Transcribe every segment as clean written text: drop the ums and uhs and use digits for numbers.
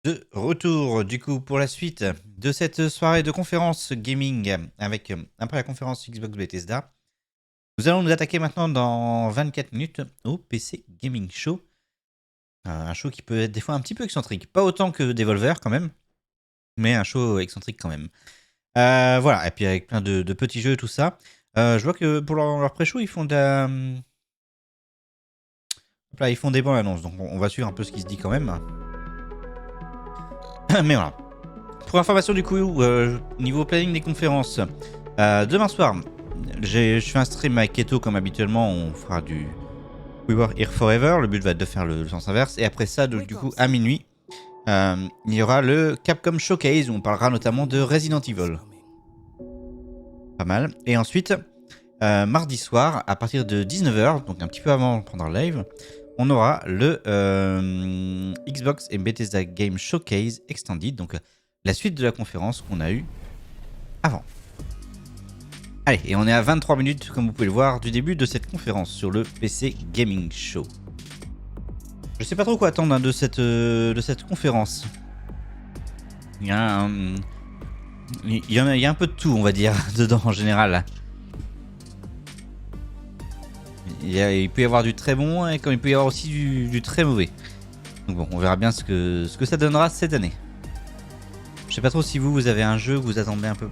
De retour du coup pour la suite de cette soirée de conférence gaming avec après la conférence Xbox Bethesda. Nous allons nous attaquer maintenant dans 24 minutes au PC Gaming Show. Un show qui peut être des fois un petit peu excentrique. Pas autant que Devolver quand même, mais un show excentrique quand même. Voilà, et puis avec plein de petits jeux et tout ça. Je vois que pour leur pré-show, ils font ils font des bandes annonces, donc on va suivre un peu ce qui se dit quand même. Mais voilà. Pour information du coup, niveau planning des conférences, demain soir, je fais un stream avec Keto comme habituellement, on fera du We Were Here Forever, le but va être de faire le sens inverse, et après ça, du coup, à minuit, il y aura le Capcom Showcase où on parlera notamment de Resident Evil. Pas mal. Et ensuite, mardi soir, à partir de 19h, donc un petit peu avant pendant le live, on aura le Xbox et Bethesda Game Showcase Extended, donc la suite de la conférence qu'on a eue avant. Allez, et on est à 23 minutes, comme vous pouvez le voir, du début de cette conférence sur le PC Gaming Show. Je sais pas trop quoi attendre de cette conférence. Il y a un peu de tout, on va dire, dedans en général. Il peut y avoir du très bon et comme il peut y avoir aussi du très mauvais. Donc bon, on verra bien ce que ça donnera cette année. Je sais pas trop si vous avez un jeu que vous attendez un peu.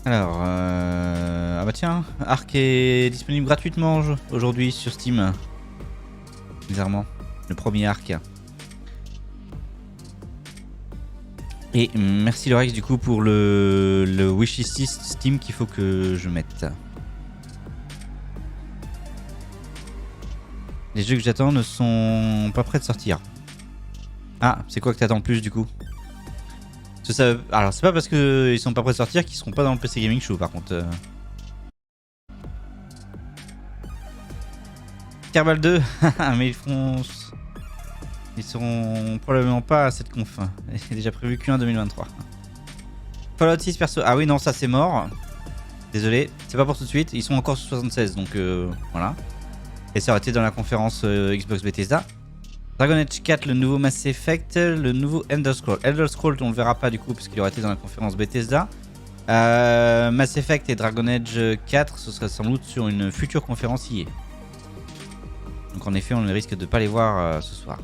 Alors, ah bah tiens, Ark est disponible gratuitement aujourd'hui sur Steam. Bizarrement, le premier Ark. Et merci Lorex du coup pour le wishlist Steam qu'il faut que je mette. Les jeux que j'attends ne sont pas prêts de sortir. Ah, c'est quoi que t'attends le plus du coup? Alors c'est pas parce qu'ils sont pas prêts de sortir qu'ils seront pas dans le PC Gaming Show par contre. Kerbal 2, mais ils seront probablement pas à cette conf. Il est déjà prévu Q1 2023. Fallout 6 perso. Ah oui non ça c'est mort. Désolé, c'est pas pour tout de suite. Ils sont encore sur 76 donc voilà. Et ça aurait été dans la conférence Xbox Bethesda. Dragon Age 4, le nouveau Mass Effect, le nouveau Elder Scrolls. Elder Scrolls on le verra pas du coup parce qu'il aurait été dans la conférence Bethesda. Mass Effect et Dragon Age 4 ce serait sans doute sur une future conférence IA. Donc en effet on risque de pas les voir ce soir.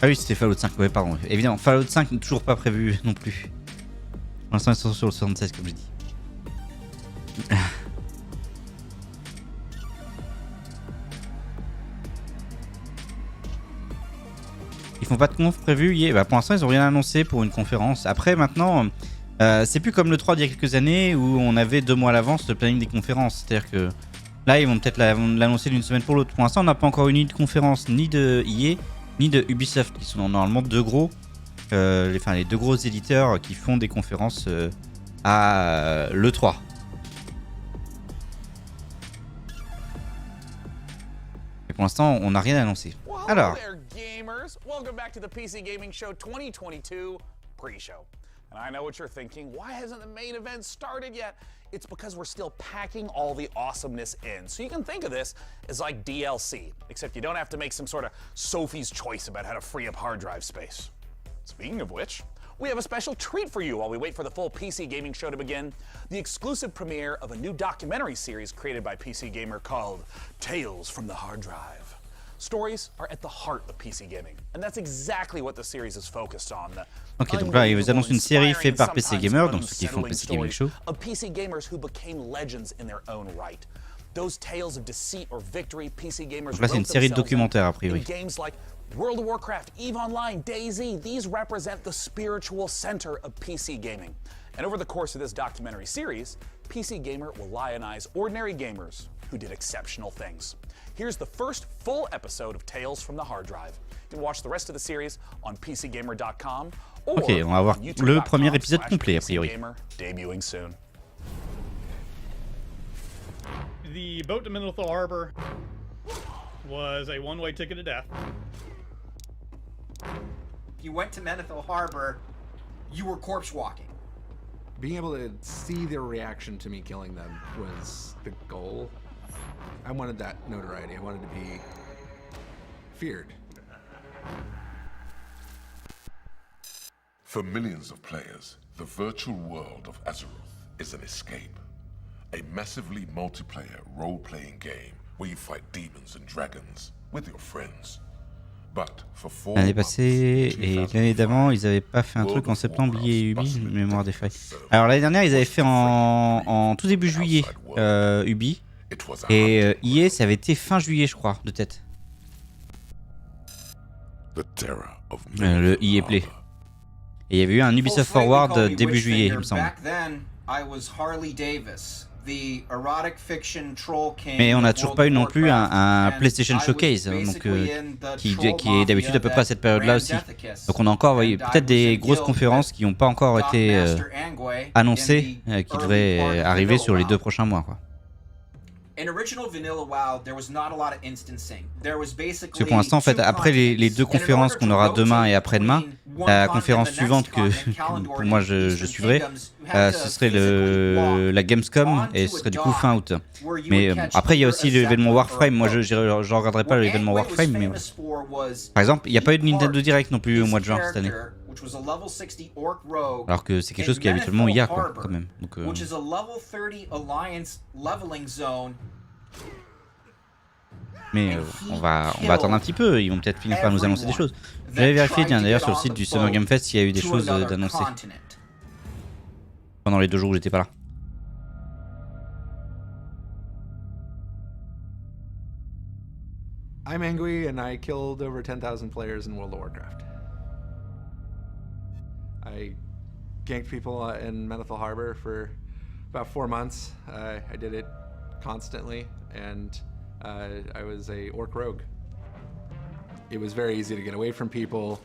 Ah oui, c'était Fallout 5, ouais, pardon. Évidemment, Fallout 5 n'est toujours pas prévu non plus. Pour l'instant, ils sont sur le 76, comme je dis. Ils font pas de conf prévu. Yeah. Bah, pour l'instant, ils ont rien annoncé pour une conférence. Après, maintenant, c'est plus comme le 3 d'il y a quelques années où on avait 2 mois à l'avance le planning des conférences. C'est-à-dire que là, ils vont peut-être l'annoncer d'une semaine pour l'autre. Pour l'instant, on n'a pas encore eu ni de conférence, ni de EA, ni de Ubisoft, qui sont normalement les deux gros éditeurs qui font des conférences à l'E3. Et pour l'instant, on n'a rien annoncé. Alors. Welcome back to the PC Gaming Show 2022 pre-show. And I know what you're thinking, why hasn't the main event started yet? It's because we're still packing all the awesomeness in. So you can think of this as like DLC, except you don't have to make some sort of Sophie's choice about how to free up hard drive space. Speaking of which, we have a special treat for you while we wait for the full PC Gaming Show to begin. The exclusive premiere of a new documentary series created by PC Gamer called Tales from the Hard Drive. Stories are at the heart of PC gaming, and that's exactly what the series is focused on. Ok, donc là, ils annoncent une série faite par PC Gamer, donc ceux qui font le PC Gaming Show. Of PC gamers who became legends in their own right. Those tales of deceit or victory, PC gamers. Donc là, c'est une série de documentaires a priori. Games like World of Warcraft, EVE Online, DayZ, these represent the spiritual center of PC gaming. And over the course of this documentary series, PC Gamer will lionize ordinary gamers who did exceptional things. Here's the first full episode of Tales from the Hard Drive. You can watch the rest of the series on pcgamer.com or ok, on va voir le premier épisode complet a priori. Debuting soon. The boat to Middle Harbor was a one-way ticket to death. If you went to Menethil Harbor, you were corpse walking. Being able to see their reaction to me killing them was the goal. I wanted that notoriety. I wanted to be feared. For millions of players, the virtual world of Azeroth is an escape. A massively multiplayer role-playing game where you fight demons and dragons with your friends. But for 4 L'année months, passée et l'année d'avant, ils avaient pas fait un truc en septembre, billet et Ubi, mémoire des failles. Alors l'année dernière, ils avaient fait en tout début juillet Ubi. Et EA, ça avait été fin juillet, je crois, de tête. Le EA Play. Et il y avait eu un Ubisoft Forward début juillet, il me semble. Mais on n'a toujours pas eu non plus un PlayStation Showcase, donc, qui est d'habitude à peu près à cette période-là aussi. Donc on a encore peut-être des grosses conférences qui n'ont pas encore été annoncées, qui devraient arriver sur les 2 prochains mois, quoi. Parce que pour l'instant, en fait, après les 2 conférences qu'on aura demain et après-demain, la conférence suivante que pour moi je suivrai, ce serait la Gamescom et ce serait du coup fin août. Mais après, il y a aussi l'événement Warframe. Moi, je regarderai pas l'événement Warframe, mais par exemple, il n'y a pas eu de Nintendo Direct non plus au mois de juin cette année. Alors que c'est quelque chose qui habituellement il y a, quoi, quand même. Donc, mais on va attendre un petit peu, ils vont peut-être finir par nous annoncer des choses. J'avais vérifié d'ailleurs sur le site du Summer Game Fest s'il y a eu des choses d'annoncées pendant les 2 jours où j'étais pas là. I'm angry and I killed over 10,000 players in World of Warcraft. I ganked people in Menethil Harbor for about 4 months. I did it constantly, and I was a orc rogue. It was very easy to get away from people.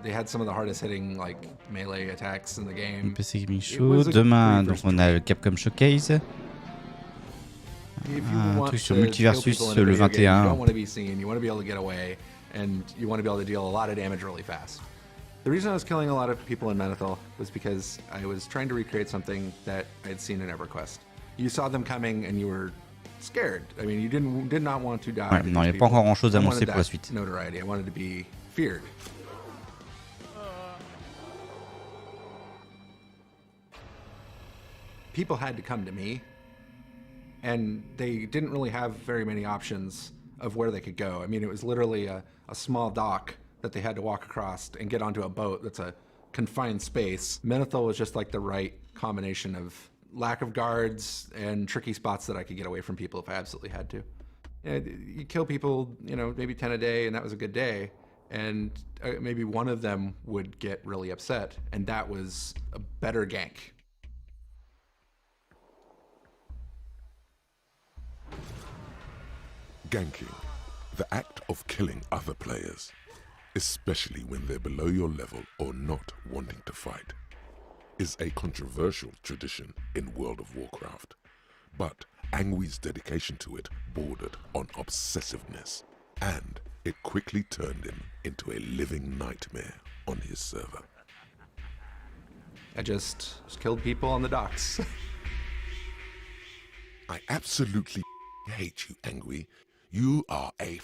They had some of the hardest hitting like melee attacks in the game. PC Gaming Show. Demain, donc on a le Capcom Showcase. Un truc sur Multiversus le 21. You want to be seen, you want to be able to get away, and you want to be able to deal a lot of damage really fast. The reason I was killing a lot of people in Menethil was because I was trying to recreate something that I'd seen in EverQuest. You saw them coming and you were scared. I mean, you did not want to die. Ouais, non, il n'y a pas encore grand chose annoncé pour la suite. Notoriety. I wanted to be feared. People had to come to me, and they didn't really have very many options of where they could go. I mean, it was literally a small dock that they had to walk across and get onto a boat that's a confined space. Menethil was just like the right combination of lack of guards and tricky spots that I could get away from people if I absolutely had to. You kill people, maybe 10 a day, and that was a good day. And maybe one of them would get really upset, and that was a better gank. Ganking, the act of killing other players, especially when they're below your level or not wanting to fight, is a controversial tradition in World of Warcraft. But Angwy's dedication to it bordered on obsessiveness, and it quickly turned him into a living nightmare on his server. I just killed people on the docks. I absolutely hate you, Angwy. You are a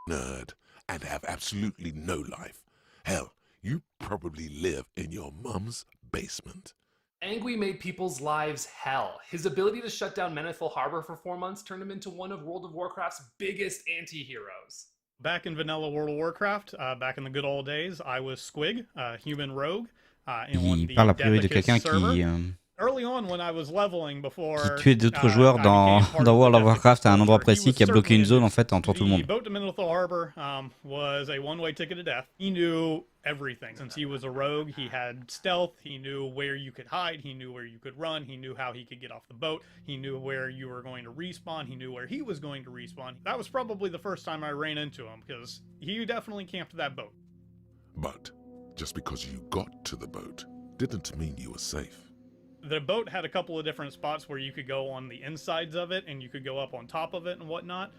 nerd and have absolutely no life. Hell, you probably live in your mum's basement. Angwy made people's lives hell. His ability to shut down Menethil Harbor for 4 months turned him into one of World of Warcraft's biggest anti-heroes. Back in vanilla World of Warcraft, back in the good old days, I was Squig, human rogue. Il parle a priori de quelqu'un qui tuait d'autres joueurs dans World of Warcraft à un endroit précis, qui a bloqué une zone en fait en tuant tout le monde. Boat to Menethil Harbor was a one-way ticket to death. He knew everything. Since he was a rogue, he had stealth, he knew where you could hide, he knew where you could run, he knew how he could get off the boat, he knew where you were going to respawn, he knew where he was going to respawn. That was probably the first time I ran into him, because he definitely camped that boat. But just because you got to the boat didn't mean you were safe. The boat had a couple of different spots where you could go on the insides of it and you could go up on top of it and whatnot.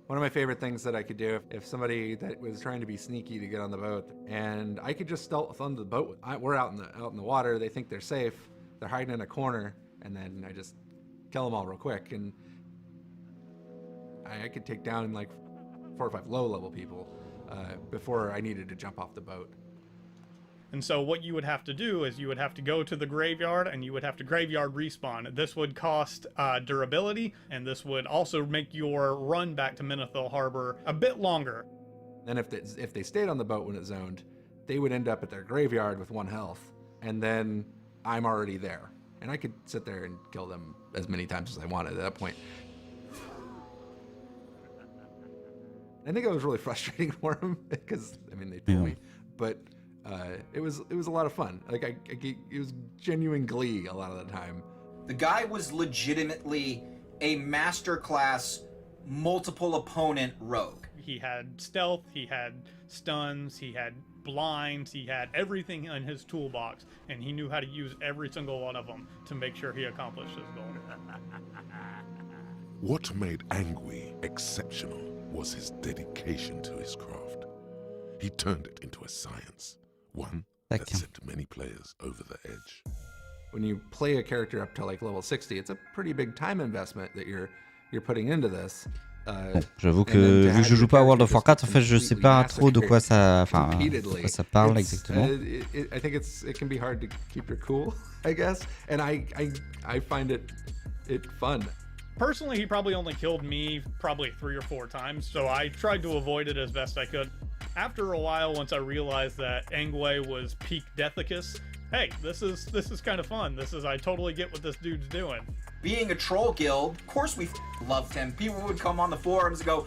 One of my favorite things that I could do if somebody that was trying to be sneaky to get on the boat, and I could just stealth onto the boat. We're out in the water. They think they're safe. They're hiding in a corner, and then I just kill them all real quick. And I could take down like 4 or 5 low-level people before I needed to jump off the boat. And so what you would have to do is you would have to go to the graveyard and you would have to graveyard respawn. This would cost durability, and this would also make your run back to Menethil Harbor a bit longer. Then if they stayed on the boat when it zoned, they would end up at their graveyard with 1 health, and then I'm already there. And I could sit there and kill them as many times as I wanted at that point. I think it was really frustrating for them because, I mean, they told me, but it was a lot of fun. Like it was genuine glee a lot of the time. The guy was legitimately a masterclass multiple opponent rogue. He had stealth, he had stuns, he had blinds, he had everything in his toolbox, and he knew how to use every single one of them to make sure he accomplished his goal. What made Angui exceptional was his dedication to his craft. He turned it into a science, one that sent many players over the edge. When you play a character up to like level 60, it's a pretty big time investment that you're putting into this. Bon, j'avoue que vu que je joue pas à World of Warcraft, en fait, je sais pas trop de quoi ça, de quoi ça parle exactement. I think it can be hard to keep your cool, I guess, and I find it fun. Personally, he probably only killed me probably 3 or 4 times, so I tried to avoid it as best I could. After a while, once I realized that Angui was peak Deathicus, hey, this is kind of fun. I totally get what this dude's doing. Being a troll guild, of course we loved him. People would come on the forums and go,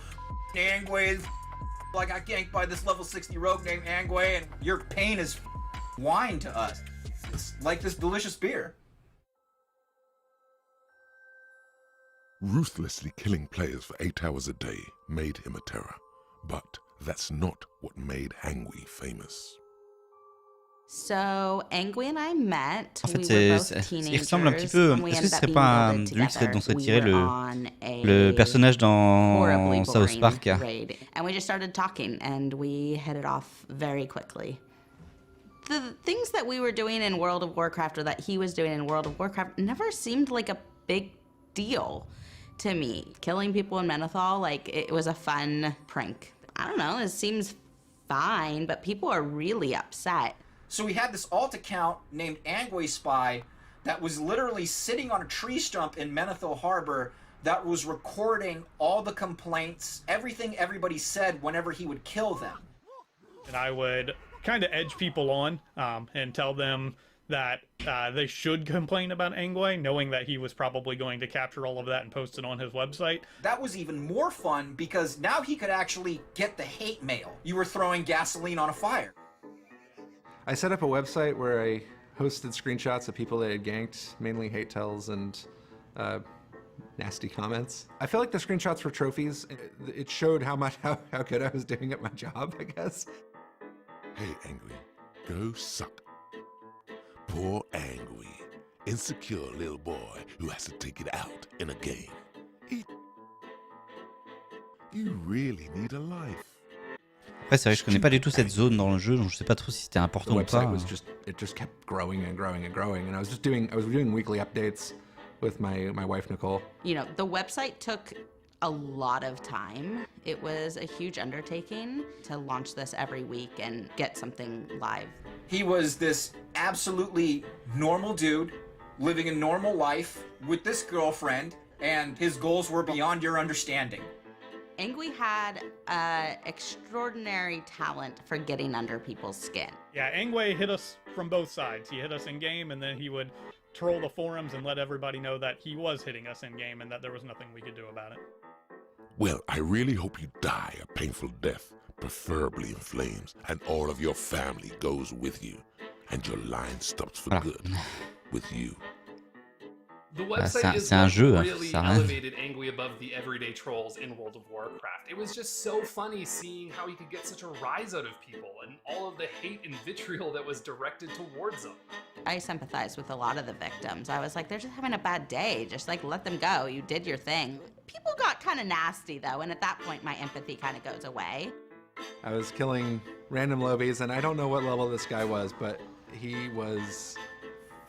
Angui, I got ganked by this level 60 rogue named Angui, and your pain is wine to us. It's like this delicious beer. Ruthlessly killing players for 8 hours a day made him a terror, but that's not what made Angui famous. So Angui and I met. En fait, il ressemble un petit peu. Est-ce que ce serait pas lui dont serait tiré le personnage dans South Park? And we just started talking, and we hit it off very quickly. The things that we were doing in World of Warcraft, or that he was doing in World of Warcraft, never seemed like a big deal to me. Killing people in Menethil, like, it was a fun prank. I don't know, it seems fine, but people are really upset. So we had this alt account named Angui Spy that was literally sitting on a tree stump in Menethil Harbor that was recording all the complaints, everything everybody said whenever he would kill them. And I would kind of edge people on and tell them that they should complain about Angui, knowing that he was probably going to capture all of that and post it on his website. That was even more fun because now he could actually get the hate mail. You were throwing gasoline on a fire. I set up a website where I hosted screenshots of people that had ganked, mainly hate tells and nasty comments. I feel like the screenshots were trophies. It showed how good I was doing at my job, I guess. Hey, Angui, go suck. Poor Angui, insecure little boy who has to take it out in a game. You really need a life. Après, c'est vrai que je connais pas du tout cette zone dans le jeu, donc je sais pas trop si c'était important ou pas. It just kept growing and growing and growing, and I was doing weekly updates with my wife Nicole. You know, the website took a lot of time. It was a huge undertaking to launch this every week and get something live. He was this absolutely normal dude living a normal life with this girlfriend, and his goals were beyond your understanding. Angui had extraordinary talent for getting under people's skin. Yeah, Angui hit us from both sides. He hit us in game, and then he would troll the forums and let everybody know that he was hitting us in game and that there was nothing we could do about it. Well, I really hope you die a painful death, preferably in flames, and all of your family goes with you, and your line stops for good with you. The website is what really elevated Angui above the everyday trolls in World of Warcraft. It was just so funny seeing how he could get such a rise out of people and all of the hate and vitriol that was directed towards them. I sympathize with a lot of the victims. I was like, they're just having a bad day. Just like, let them go. You did your thing. People got kind of nasty though, and at that point my empathy kind of goes away. I was killing random lobies, and I don't know what level this guy was, but he was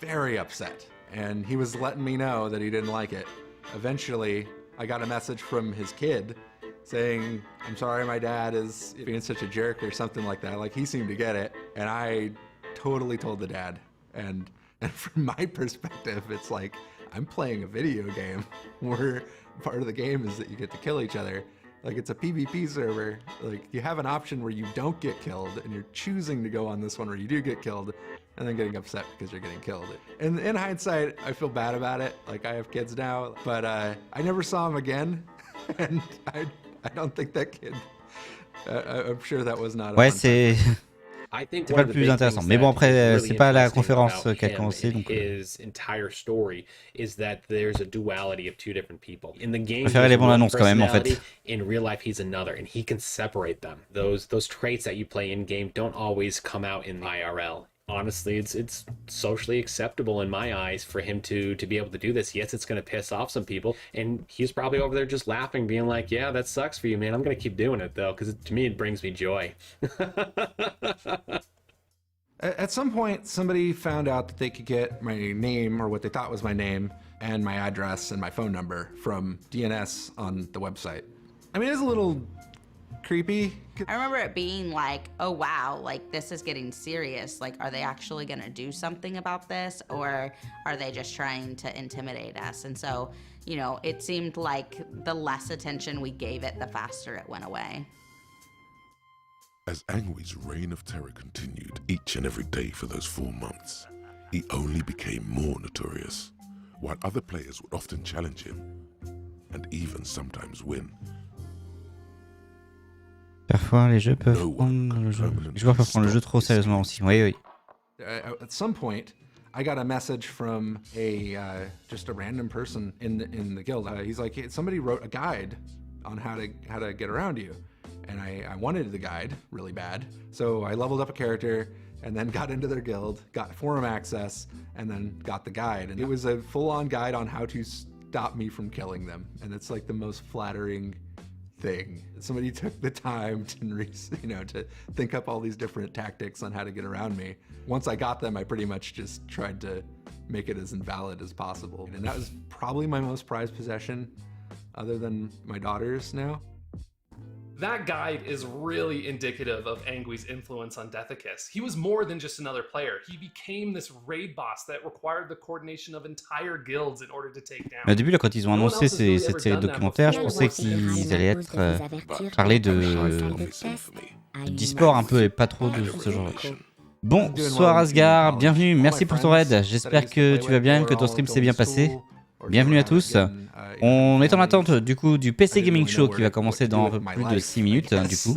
very upset, and he was letting me know that he didn't like it. Eventually, I got a message from his kid saying, I'm sorry my dad is being such a jerk or something like that. Like, he seemed to get it, and I totally told the dad. And from my perspective, it's like, I'm playing a video game where part of the game is that you get to kill each other. Like, it's a PvP server. Like, you have an option where you don't get killed, and you're choosing to go on this one where you do get killed, and then getting upset because you're getting killed. And in hindsight, I feel bad about it. Like, I have kids now, but I never saw him again, and I don't think that kid. I'm sure that was not. Ouais, c'est pas le plus intéressant. Mais bon, après, c'est pas la conférence qui a commencé. Donc, his entire story is that there's a duality of two different people. In the game, préférais les bandes annonces quand même, en fait. In real life, he's another, and he can separate them. Those traits that you play in game don't always come out in IRL. Honestly, it's socially acceptable in my eyes for him to be able to do this. Yes, it's going to piss off some people, and he's probably over there just laughing, being like, yeah, that sucks for you, man. I'm going to keep doing it, though, because to me, it brings me joy. At some point, somebody found out that they could get my name, or what they thought was my name, and my address and my phone number from DNS on the website. I mean, it's a little creepy. I remember it being like, oh wow, like this is getting serious. Like, are they actually gonna do something about this, or are they just trying to intimidate us? And so, you know, it seemed like the less attention we gave it, the faster it went away. As Angwy's reign of terror continued each and every day for those 4 months, he only became more notorious, while other players would often challenge him, and even sometimes win. Parfois, les joueurs peuvent prendre le jeu trop sérieusement aussi. Oui, oui. At some point, I got a message from just a random person in the guild. He's like, hey, somebody wrote a guide on how to get around you, and I wanted the guide really bad. So I leveled up a character and then got into their guild, got forum access, and then got the guide. And it was a full-on guide on how to stop me from killing them, and it's like the most flattering thing. Somebody took the time to think up all these different tactics on how to get around me. Once I got them, I pretty much just tried to make it as invalid as possible. And that was probably my most prized possession, other than my daughters now. That guide is really indicative of Angwy's influence on Deathicus. He was more than just another player. He became this raid boss that required the coordination of entire guilds in order to take down. Au début, là, quand ils ont annoncé cette série documentaire, je pensais qu'ils allaient parler d'e-sport un peu et pas trop de ce genre. Bonsoir Asgard, bienvenue, merci pour ton raid. J'espère que tu vas bien, que ton stream s'est bien passé. Bienvenue à tous. On est en attente du coup du PC Gaming Show qui va commencer dans un peu plus de 6 minutes du coup.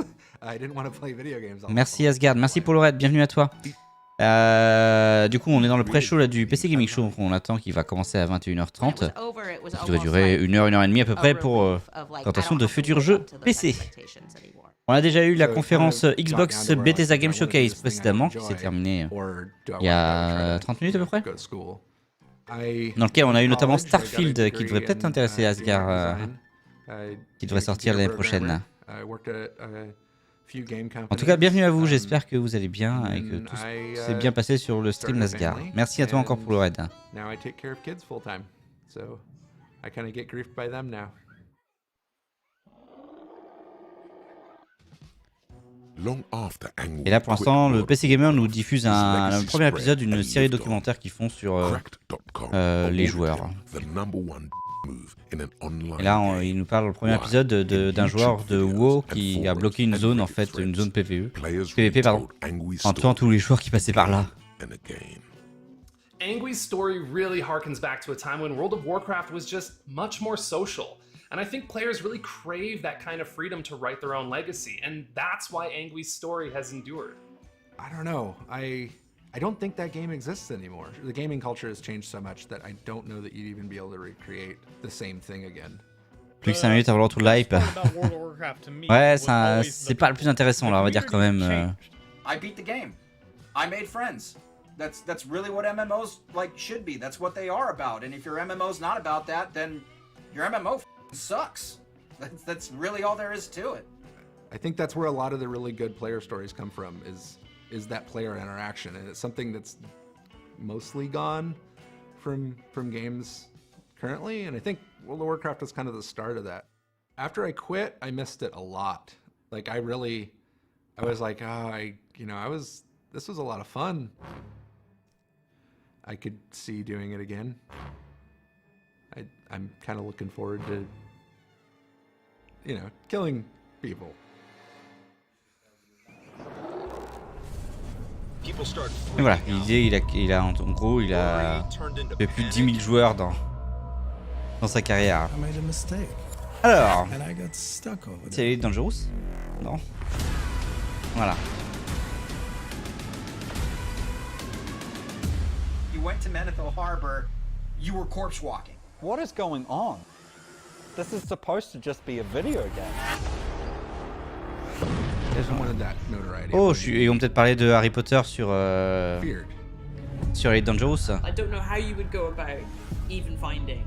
Merci Asgard, merci pour le raid, bienvenue à toi. Du coup on est dans le pré-show là, du PC Gaming Show qu'on attend qui va commencer à 21h30. Qui devrait durer 1 heure et demie à peu près pour présentation de futurs jeux PC. On a déjà eu la conférence Xbox Bethesda Game Showcase précédemment qui s'est terminée il y a 30 minutes à peu près. Dans lequel on a eu notamment Starfield qui devrait peut-être intéresser Asgard, qui devrait sortir l'année prochaine. En tout cas, bienvenue à vous, j'espère que vous allez bien et que tout s'est bien passé sur le stream d'Asgard. Merci à toi encore pour le raid. Et là pour l'instant le PC Gamer nous diffuse le premier épisode d'une série documentaire qu'ils font sur les joueurs. Et là il nous parle le premier épisode d'un joueur de WoW qui a bloqué une zone, en fait une zone PvP pardon, en tuant tous les joueurs qui passaient par là. Angwy's story really harkens back to a time when World of Warcraft was just much more social. And I think players really crave that kind of freedom to write their own legacy, and that's why Angwy's story has endured. I don't know. I don't think that game exists anymore. The gaming culture has changed so much that I don't know that you'd even be able to recreate the same thing again. Plus que 5 minutes avant tout le hype. Ouais, c'est pas le plus intéressant là, on va dire quand même. I beat the game. I made friends. That's really what MMOs like should be. That's what they are about. And if your MMO's not about that, then your MMO sucks. That's really all there is to it. I think that's where a lot of the really good player stories come from, is that player interaction, and it's something that's mostly gone from games currently, and I think World of Warcraft was kind of the start of that. After I quit, I missed it a lot. Like I was like, this was a lot of fun. I could see doing it again. I'm kind of looking forward to, killing people. Et voilà, l'idée, il a en gros, il a fait plus de 10 000 joueurs dans sa carrière. Alors, c'est Elite Dangerous? Non. Voilà. You went to Menethil Harbor, you were corpse walking. What is going on? This is supposed to just be a video game. Oh, ils vont peut-être parler de Harry Potter sur Elite Dangerous. I don't know how you would go about even finding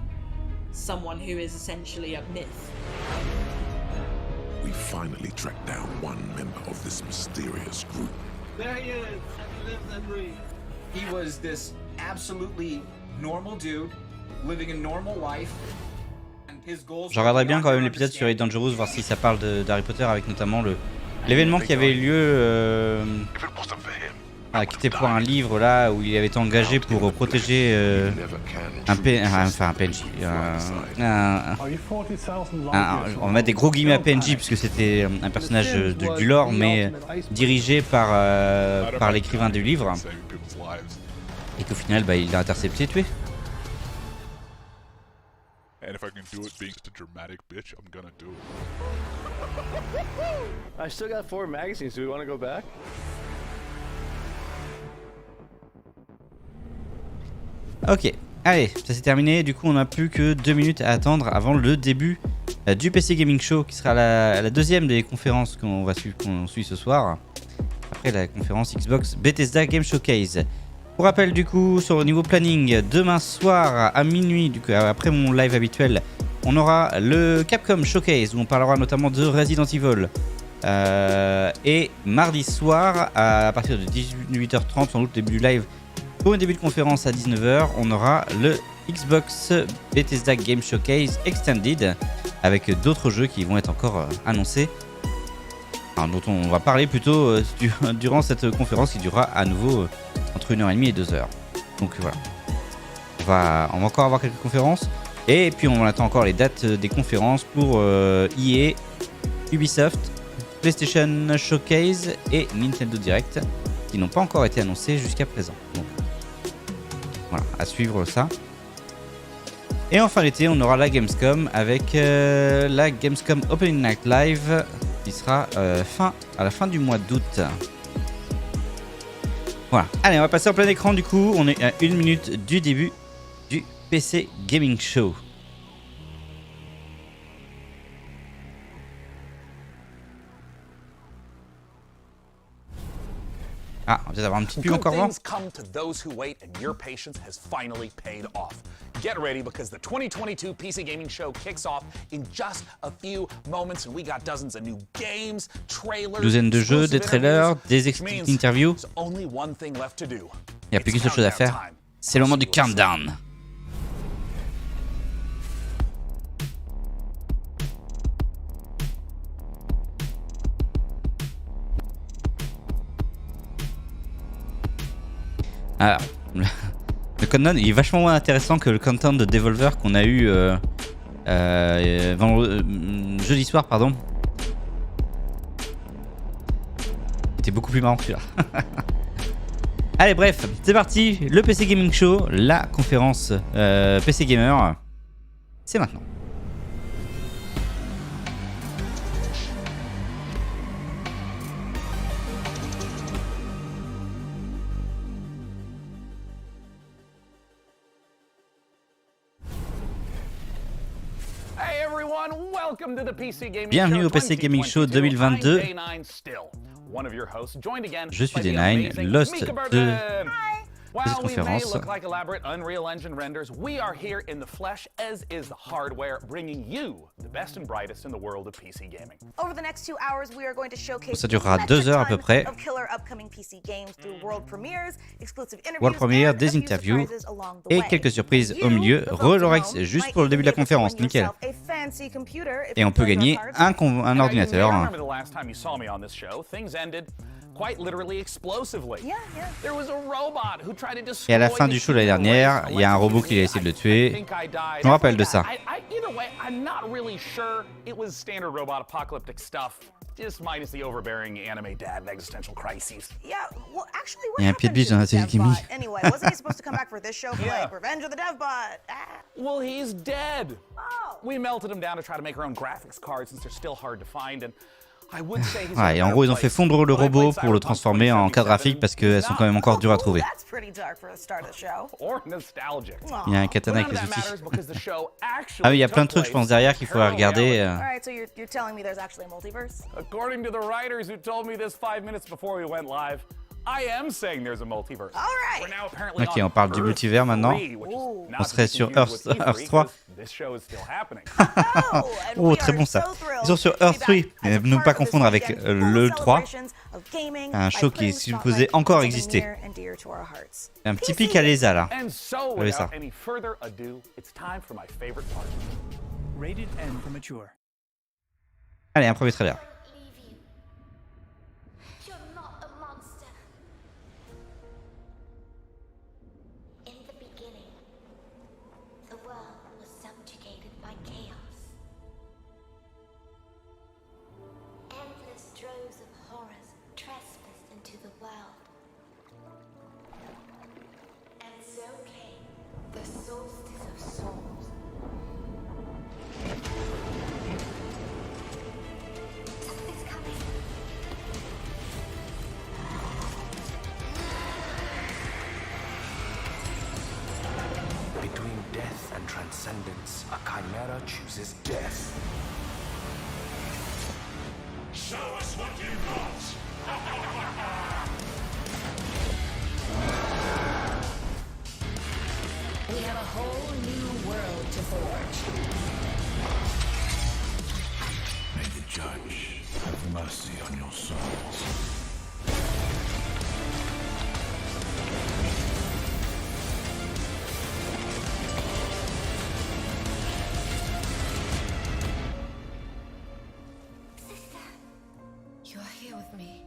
someone who is essentially a myth. We finally tracked down one member of this mysterious group. There he is. He lives and breathes. He was this absolutely normal dude living a normal life. Je regarderai bien quand même l'épisode sur Elite Dangerous, voir si ça parle d'Harry Potter, avec notamment l'événement qui avait lieu qui était pour un livre là où il avait été engagé pour protéger un PNJ. On va mettre des gros guillemets à PNJ puisque c'était un personnage du lore, mais dirigé par l'écrivain du livre, et qu'au final il l'a intercepté et tué. And if I can do it being such a dramatic bitch, I'm gonna do it. I still got 4 magazines. Do we want to go back? Ok, allez, ça c'est terminé. Du coup, on n'a plus que 2 minutes à attendre avant le début du PC Gaming Show, qui sera la deuxième des conférences qu'on suit ce soir, après la conférence Xbox Bethesda Game Showcase. Pour rappel, du coup, sur le niveau planning, demain soir à minuit, du coup, après mon live habituel, on aura le Capcom Showcase où on parlera notamment de Resident Evil. Et mardi soir, à partir de 18h30, sans doute début du live, pour un début de conférence à 19h, on aura le Xbox Bethesda Game Showcase Extended avec d'autres jeux qui vont être encore annoncés. Enfin, dont on va parler plutôt durant cette conférence qui durera à nouveau entre 1h30 et 2h. Donc voilà, on va encore avoir quelques conférences, et puis on attend encore les dates des conférences pour EA, Ubisoft, PlayStation Showcase et Nintendo Direct, qui n'ont pas encore été annoncés jusqu'à présent. Donc voilà, à suivre ça. Et en fin d'été, on aura la Gamescom avec la Gamescom Opening Night Live qui sera à la fin du mois d'août. Voilà, allez, on va passer en plein écran du coup. On est à 1 minute du début du PC Gaming Show. Ah, on va peut-être avoir un petit pub encore avant. Come to those who wait, and your patience has finally paid off. Get ready because the 2022 PC Gaming Show kicks off in just a few moments, and we got dozens of new games, trailers, douzaine de jeux, des trailers, des interviews. Only one thing left to do. Il n'y a plus qu'une seule chose à faire. C'est le moment du countdown. Alors, le countdown il est vachement moins intéressant que le countdown de Devolver qu'on a eu jeudi soir, pardon. C'était beaucoup plus marrant que celui-là. Allez, bref, c'est parti, le PC Gaming Show, la conférence PC Gamer, c'est maintenant. Bienvenue au PC Gaming Show 2022. Je suis D9, l'host de While we may conférence. look like elaborate Unreal Engine renders, we are here in the flesh, as is the hardware, bringing you the best and brightest in the world of PC gaming. Over the next 2 hours, we are going to showcase Ça durera 2 heures à peu près. of killer upcoming PC games through world premieres, exclusive interviews, World premiere, and a des few interviews surprises along the et way. quelques surprises You, au milieu. the folks at Relorex home, juste might pour le début de la even be able to conférence, win nickel. yourself a fancy computer if Et you on peut play your gagner cards. un Now, you ordinateur. may remember the last time you saw me on this show, things ended quite literally explosively. Yeah. There was a robot who tried to destroy Et à la fin du show l'année dernière, il y a un robot qui a essayé de le tuer. Je me rappelle de ça. Either way, I'm not really sure. It was standard robot apocalyptic stuff, just minus the overbearing anime dad and existential crises. Yeah, well, actually, Il y a un pied de biche dans la télé qui DevBot? Anyway, wasn't he supposed to come back for this show for like Revenge of the DevBot? Well, he's dead. Oh. We melted him down to try to make our own graphics cards since they're still hard to find, and I would say he's Ouais, et en gros, ils ont fait fondre le robot pour le transformer en carte graphique parce qu'elles sont quand même encore dures à trouver. That's pretty dark for the start of the show. or nostalgic. Il y a un katana avec None les of that outils. matters because the show actually Ah oui, il y a plein de took trucs, je pense, place derrière qu'il in faudrait parallel regarder. reality. All right, so you're telling me there's actually a multiverse? According to the writers who told me this 5 minutes before we went live, I am saying there's a multiverse. All right. We're now apparently Ok, on on parle du Earth multivers maintenant. 3, which is not On to serait be sur confused with Earth E3, 3. 'cause This show is still happening. Oh, and Oh, we très are bon ça. so thrilled Ils sont sur to be Earth 3, back as a ne part pas of this confondre avec weekend full le of 3. celebrations of gaming Un by show qui est putting supposé spotlight encore on something exister. near and dear to our hearts. Un petit pic à l'ESA là. And so, Vous avez ça. without any further ado, it's time for my favorite part. Rated M for mature. Allez, un premier trailer. You're not a monster. In the beginning, the world was subjugated by chaos. Endless droves of horrors trespassed into the world. And so came the solstice of souls. Something's coming. Between death and transcendence, a chimera chooses death. Show us what you got! We have a whole new world to forge. May the judge have mercy on your souls. Sister, You're here with me,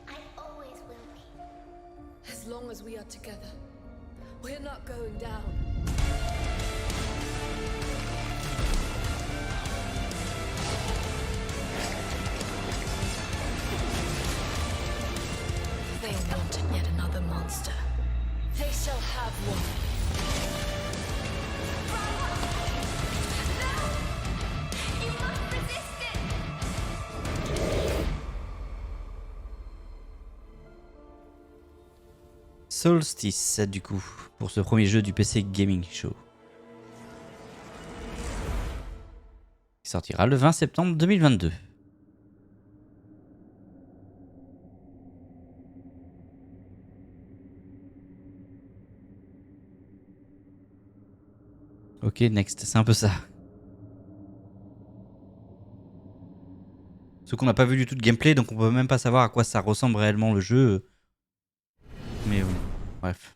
I always will be. as long as we are together. We're not going down. They wanted yet another monster. They shall have one. You must resist it! Solstice, du coup, pour ce premier jeu du PC Gaming Show. Il sortira le 20 septembre 2022. Ok, next, c'est un peu ça. Sauf qu'on n'a pas vu du tout de gameplay, donc on peut même pas savoir à quoi ça ressemble réellement le jeu. Mais bon, bref.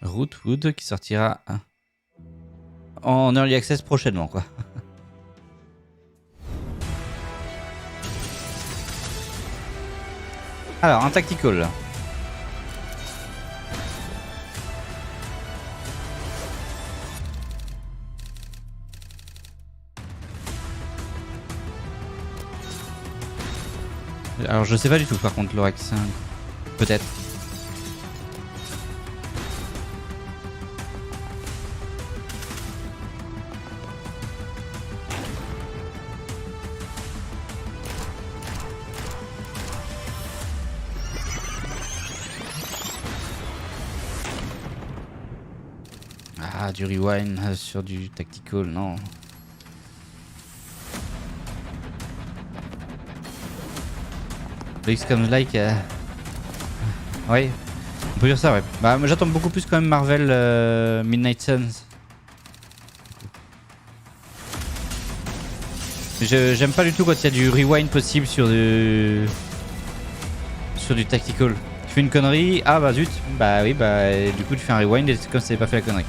Rootwood qui sortira en early access prochainement, quoi. Alors, un tactical. Alors, je sais pas du tout par contre, Lorax. Peut-être. Ah, du rewind sur du tactical, non. Le XCOM like. Ouais, on peut dire ça, ouais. Bah, moi j'attends beaucoup plus quand même Marvel Midnight Suns. J'aime pas du tout quand il y a du rewind possible sur du tactical. Tu fais une connerie, ah bah zut, bah oui, bah du coup tu fais un rewind et c'est comme si t'avais pas fait la connerie.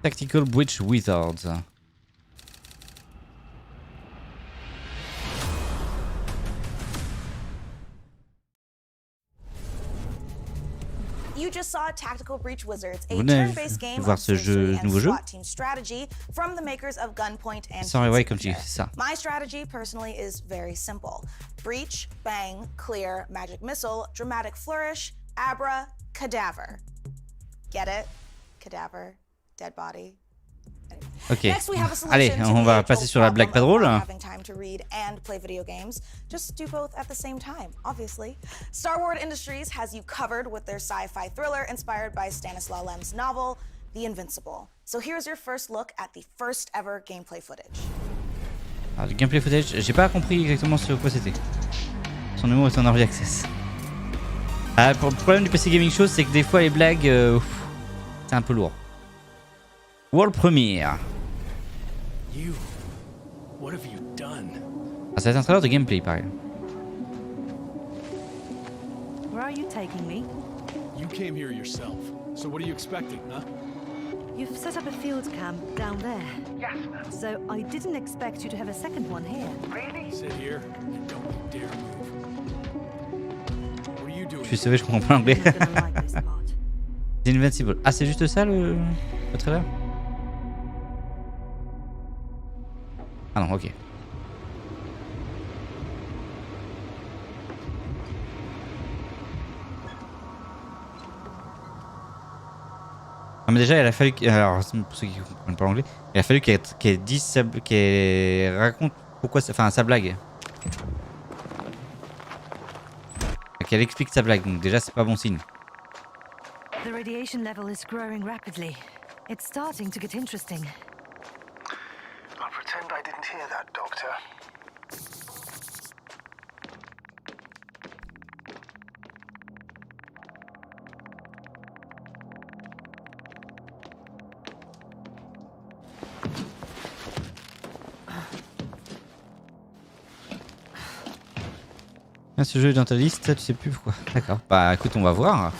Tactical Witch Wizards. You just saw Tactical Breach Wizards, a Vous venez turn-based game voir of ce sorcery and nouveau jeu? SWAT team strategy from the makers of Gunpoint and Sans rewind comme Signature. tu dis, c'est ça. My strategy personally is very simple. Breach, bang, clear, magic missile, dramatic flourish, abra, cadaver. Get it? Cadaver, dead body. Ok. Next, we have a solution Allez, to on the va age-old passer sur la blague pas problem of drôle. not having time to read and play video games. Just do both at the same time, obviously. Star Wars Industries has you covered with their sci-fi thriller inspired by Stanislaw Lem's novel, The Invincible. So here's your first look at the first ever gameplay footage. Alors, le gameplay footage, j'ai pas compris exactement sur quoi c'était. Son humour est en early access. Ah, le problème du PC Gaming Show, c'est que des fois les blagues, c'est un peu lourd. World Premiere. You. What have you done? Ah, ça va être un trailer de gameplay, pareil. Where are you taking me? You came here yourself. So what are you expecting, huh? You've set up a field camp down there. Yes, ma'am. So I didn't expect you to have a second one here. Really? Sit here and don't you dare move. What are you doing? Je suis sauvé, je comprends pas l'anglais. The Invincible. Ah, c'est juste ça le trailer? Ah non, ok. Non mais déjà il a fallu alors pour ceux qui comprennent pas l'anglais, il a fallu qu'elle dise qu'elle raconte pourquoi enfin sa blague. Qu'elle explique sa blague. Donc déjà c'est pas bon signe. The radiation level is growing rapidly. It's starting to get interesting. I'll pretend I didn't hear that, Doctor. Ah, ce jeu est dans ta liste, tu sais plus pourquoi. D'accord. Bah écoute, on va voir.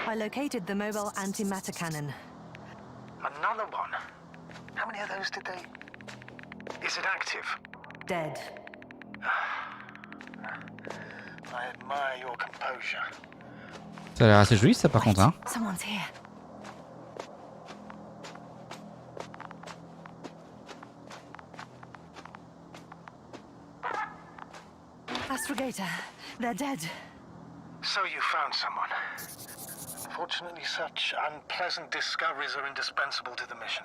I located the mobile antimatter cannon. Another one? How many of those did they... Is it active? Dead. I admire your composure. Ça a l'air assez joli ça par contre hein. Someone's here. Astrogator, they're dead. So you found someone. Unfortunately, such unpleasant discoveries are indispensable to the mission.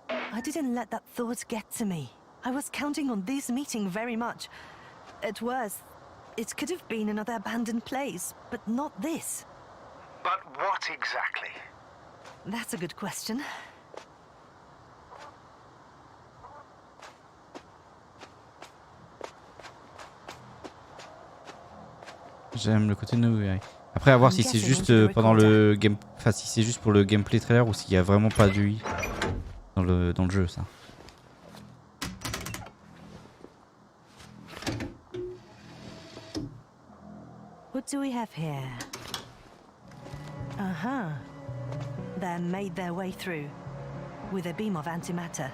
I didn't let that thought get to me. I was counting on this meeting very much. At worst, it could have been another abandoned place, but not this. But what exactly? That's a good question. J'aime le côté nouveau. Après à voir si c'est juste pendant le game, enfin si c'est juste pour le gameplay trailer ou s'il y a vraiment pas d'UI dans le jeu ça. What do we have here? Uh-huh. They made their way through with a beam of antimatter.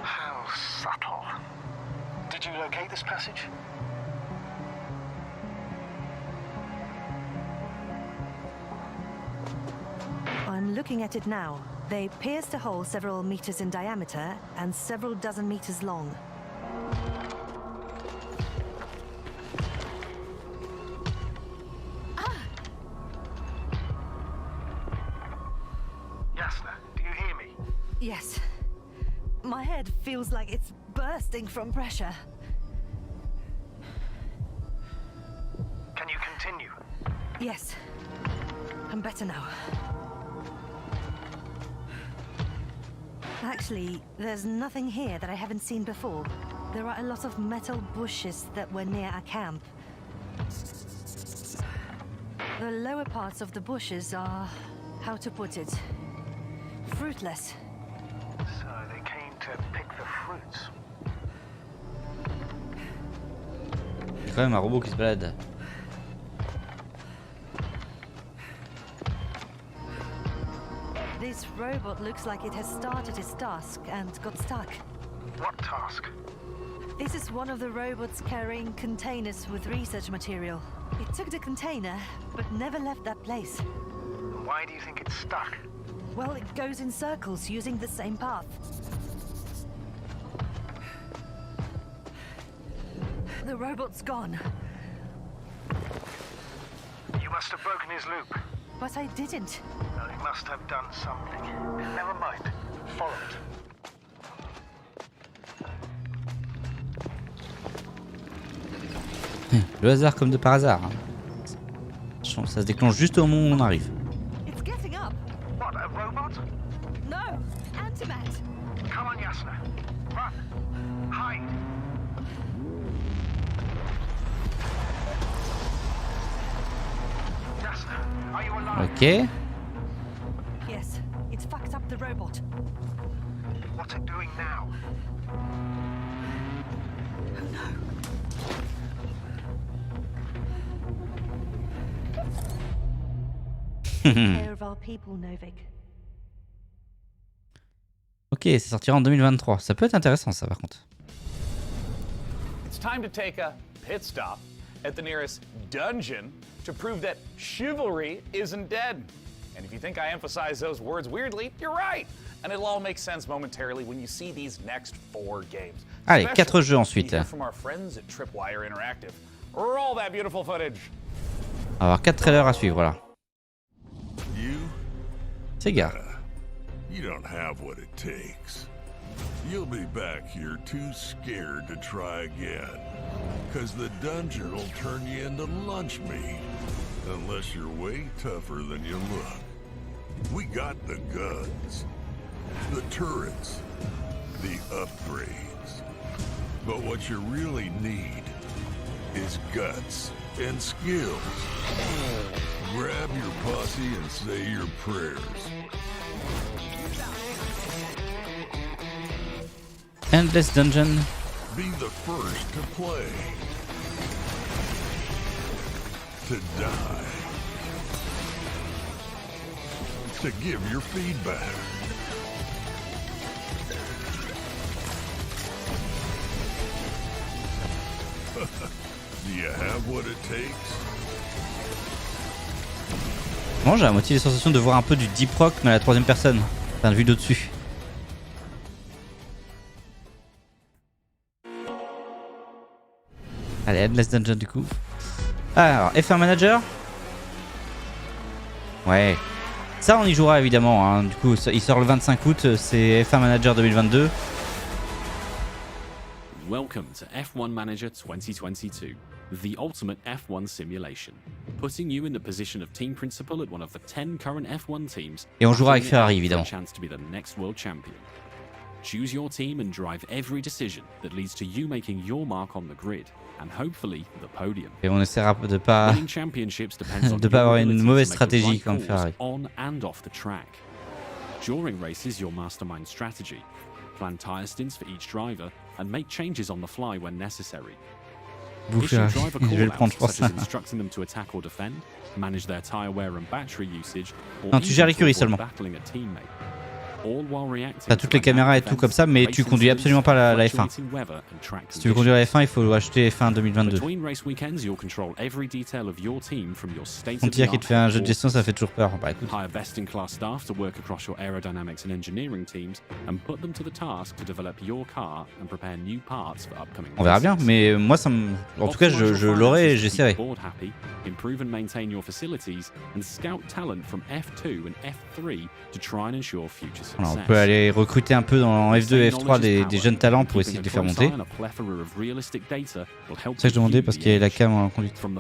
How subtle. Did you locate this passage? I'm looking at it now. They pierced a hole several meters in diameter and several dozen meters long. Yasna, do you hear me? Yes. My head feels like it's bursting from pressure. Can you continue? Yes. I'm better now. Actually, there's nothing here that I haven't seen before. There are a lot of metal bushes that were near our camp. The lower parts of the bushes are, how to put it, fruitless. So they came to pick the fruits. Il y a quand même un robot qui se balade. This robot looks like it has started its task and got stuck. What task? This is one of the robots carrying containers with research material. It took the container, but never left that place. Why do you think it's stuck? Well, it goes in circles using the same path. The robot's gone. You must have broken his loop. But I didn't. Well, he must have done something. Never mind. Follow it. Le hasard comme de par hasard. Hein. Ça se déclenche juste au moment où on arrive. It's getting up. What, a robot? No, antimat. Come on, Yasna. Run. Hide. Yasna, are you alive? Ok. Yes, it's fucked up the robot. What's it doing now? Oh no. Care of our people, Novik. Ok, ça sortira en 2023. Ça peut être intéressant ça par contre. It's time to take a pit stop at the nearest dungeon to prove that chivalry isn't dead. And if you think I emphasize those words weirdly, you're right. And it'll all make sense momentarily when you see these next 4 games. Allez, 4 jeux ensuite. From our friends at Tripwire Interactive. Roll that beautiful footage. On va avoir 4 trailers à suivre là. Sega. You don't have what it takes. You'll be back here too scared to try again. Cause the dungeon will turn you into lunch meat. Unless you're way tougher than you look. We got the guns, the turrets, the upgrades. But what you really need is guts and skills. Grab your posse and say your prayers. Endless Dungeon. Be the first to play. To die. To give your feedback. Do you have what it takes? Bon, j'ai à moitié les sensations de voir un peu du deep rock mais à la 3ème personne. Enfin, vue d'au-dessus. Allez, Endless Dungeon du coup. Alors, F1 Manager. Ouais. Ça, on y jouera évidemment. Hein. Du coup, ça, il sort le 25 août. C'est F1 Manager 2022. Welcome to F1 Manager 2022, the ultimate F1 simulation, putting you in the position of team principal at one of the 10 current F1 teams. Et on jouera avec Ferrari évidemment. Chance to be the next world champion. Choose your team and drive every decision that leads to you making your mark on the grid and hopefully the podium. Et on essaiera de pas Winning championships depends on de pas avoir une mauvaise to make the stratégie right comme calls Ferrari. on and off the track. During races, you'll mastermind strategy, plan tyre stints for each driver, and make changes on the fly when necessary. Issue driver call-outs such as instructing them to attack or defend, manage their tyre wear and battery usage, or non, tu gères l'écurie even seulement. battling a teammate. T'as toutes les caméras et tout comme ça, mais tu conduis absolument pas la F1. Si tu veux conduire la F1, il faut acheter F1 2022. Frontier qui te fait un jeu de gestion, ça fait toujours peur. Bah écoute. On verra bien, mais moi ça me... En tout cas, je l'aurai et j'essaierai. Improve and maintain your facilities, and scout talent from F2 and F3 to try and ensure future success. Voilà, on peut aller recruter un peu dans F2 et F3 des jeunes talents pour essayer de les faire monter. C'est ça que je demandais parce qu'il y a la cam en conduite. Ouais.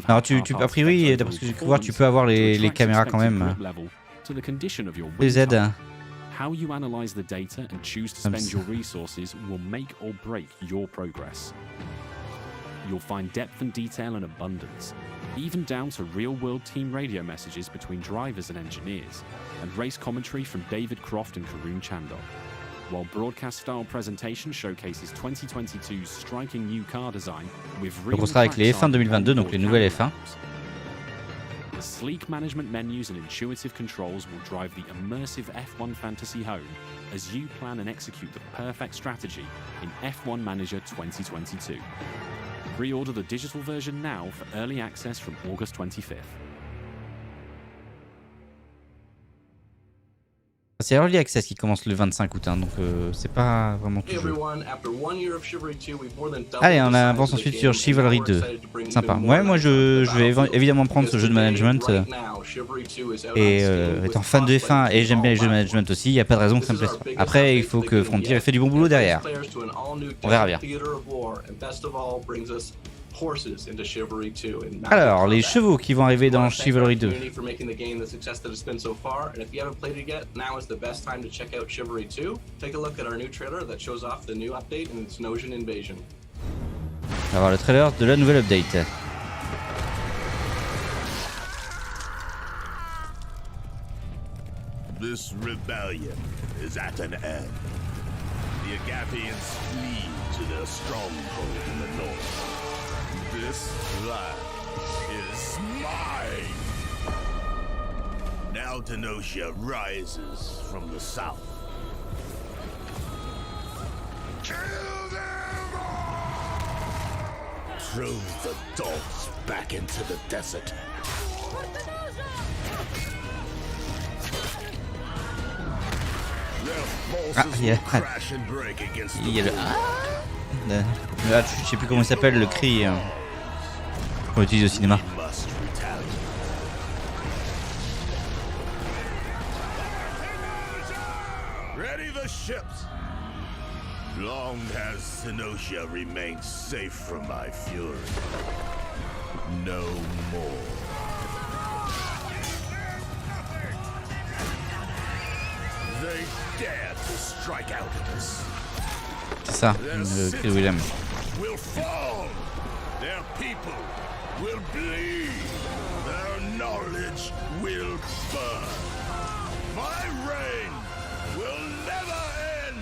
Alors a priori, d'après ce que j'ai pu voir, tu peux avoir les caméras quand même. Les aides. How you analyze the data and choose to spend your resources will make or break your progress. You'll find depth and detail in abundance, even down to real-world team radio messages between drivers and engineers, and race commentary from David Croft and Karun Chandok. While broadcast-style presentation showcases 2022's striking new car design with real. Donc on sera avec les F1 2022, donc les nouvelles F1. Sleek management menus and intuitive controls will drive the immersive F1 fantasy home as you plan and execute the perfect strategy in F1 Manager 2022. Pre-order the digital version now for early access from August 25th. C'est Early Access qui commence le 25 août, hein, donc c'est pas vraiment tout. Allez, on avance ensuite sur Chivalry 2. Sympa. Ouais, moi je vais évidemment prendre ce jeu de management. Et étant fan de F1 et j'aime bien les jeux de management aussi, il n'y a pas de raison que ça me plaise pas. Après, il faut que Frontier ait fait du bon boulot derrière. On verra bien. Alors, les chevaux qui vont arriver dans Chivalry 2. On va voir le trailer de la nouvelle update. This rebellion is at an end. The Agathians flee to their stronghold in the north. This land is mine. Now Tenosia rises from the south. Kill them all! Throw the dogs back into the desert. Ah, il y a le hatch, je sais plus comment il s'appelle, le cri qu'on utilise au cinéma. Ready the ships. Long has Tenosia remained safe from my fury. No more. They dare to strike out at us. C'est ça, le cri de William. Will fall. Their people will bleed. Their knowledge will burn. My reign will never end.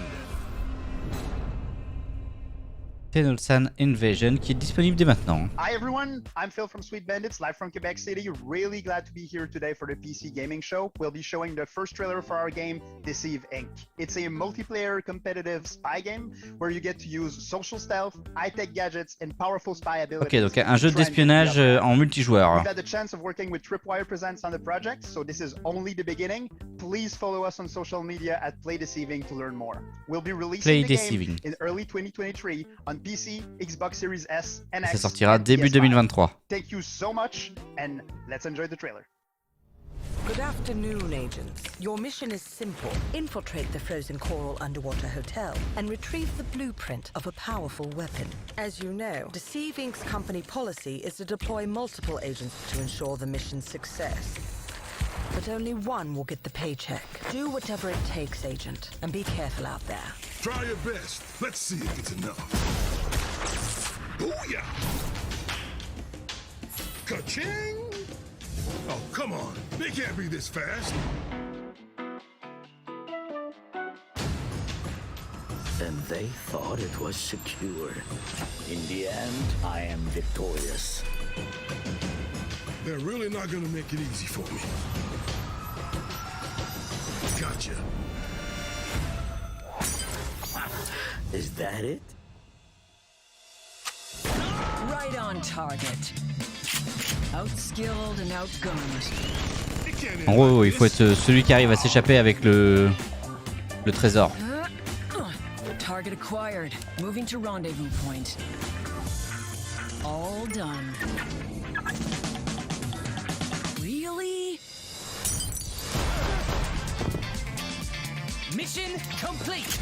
Tenolsan Invasion qui est disponible dès maintenant. Hi everyone, I'm Phil from Sweet Bandits, live from Quebec City. Really glad to be here today for the PC Gaming Show. We'll be showing the first trailer for our game, Deceive Inc. It's a multiplayer competitive spy game where you get to use social stealth, high-tech gadgets and powerful spy abilities. Ok, donc un jeu d'espionnage en multijoueur. We've had the chance of working with Tripwire Presents on the project, so this is only the beginning. Please follow us on social media at Play Deceiving to learn more. We'll be releasing the game in early 2023 on PC, Xbox Series S, and X. Ça sortira début 2023. Thank you so much, and let's enjoy the trailer. Good afternoon, agents. Your mission is simple. Infiltrate the frozen coral underwater hotel and retrieve the blueprint of a powerful weapon. As you know, Deceive Inc.'s company policy is to deploy multiple agents to ensure the mission's success. But only one will get the paycheck. Do whatever it takes, agent, and be careful out there. Try your best. Let's see if it's enough. Booyah! Ka-ching! Oh, come on. They can't be this fast. And they thought it was secure. In the end, I am victorious. They're really not gonna make it easy for me. Gotcha. Is that it? Right on target. Outskilled and outgunned. En gros, il faut être celui qui arrive à s'échapper avec le trésor. Target acquired. Moving to rendezvous point. All done. Really? Mission complete.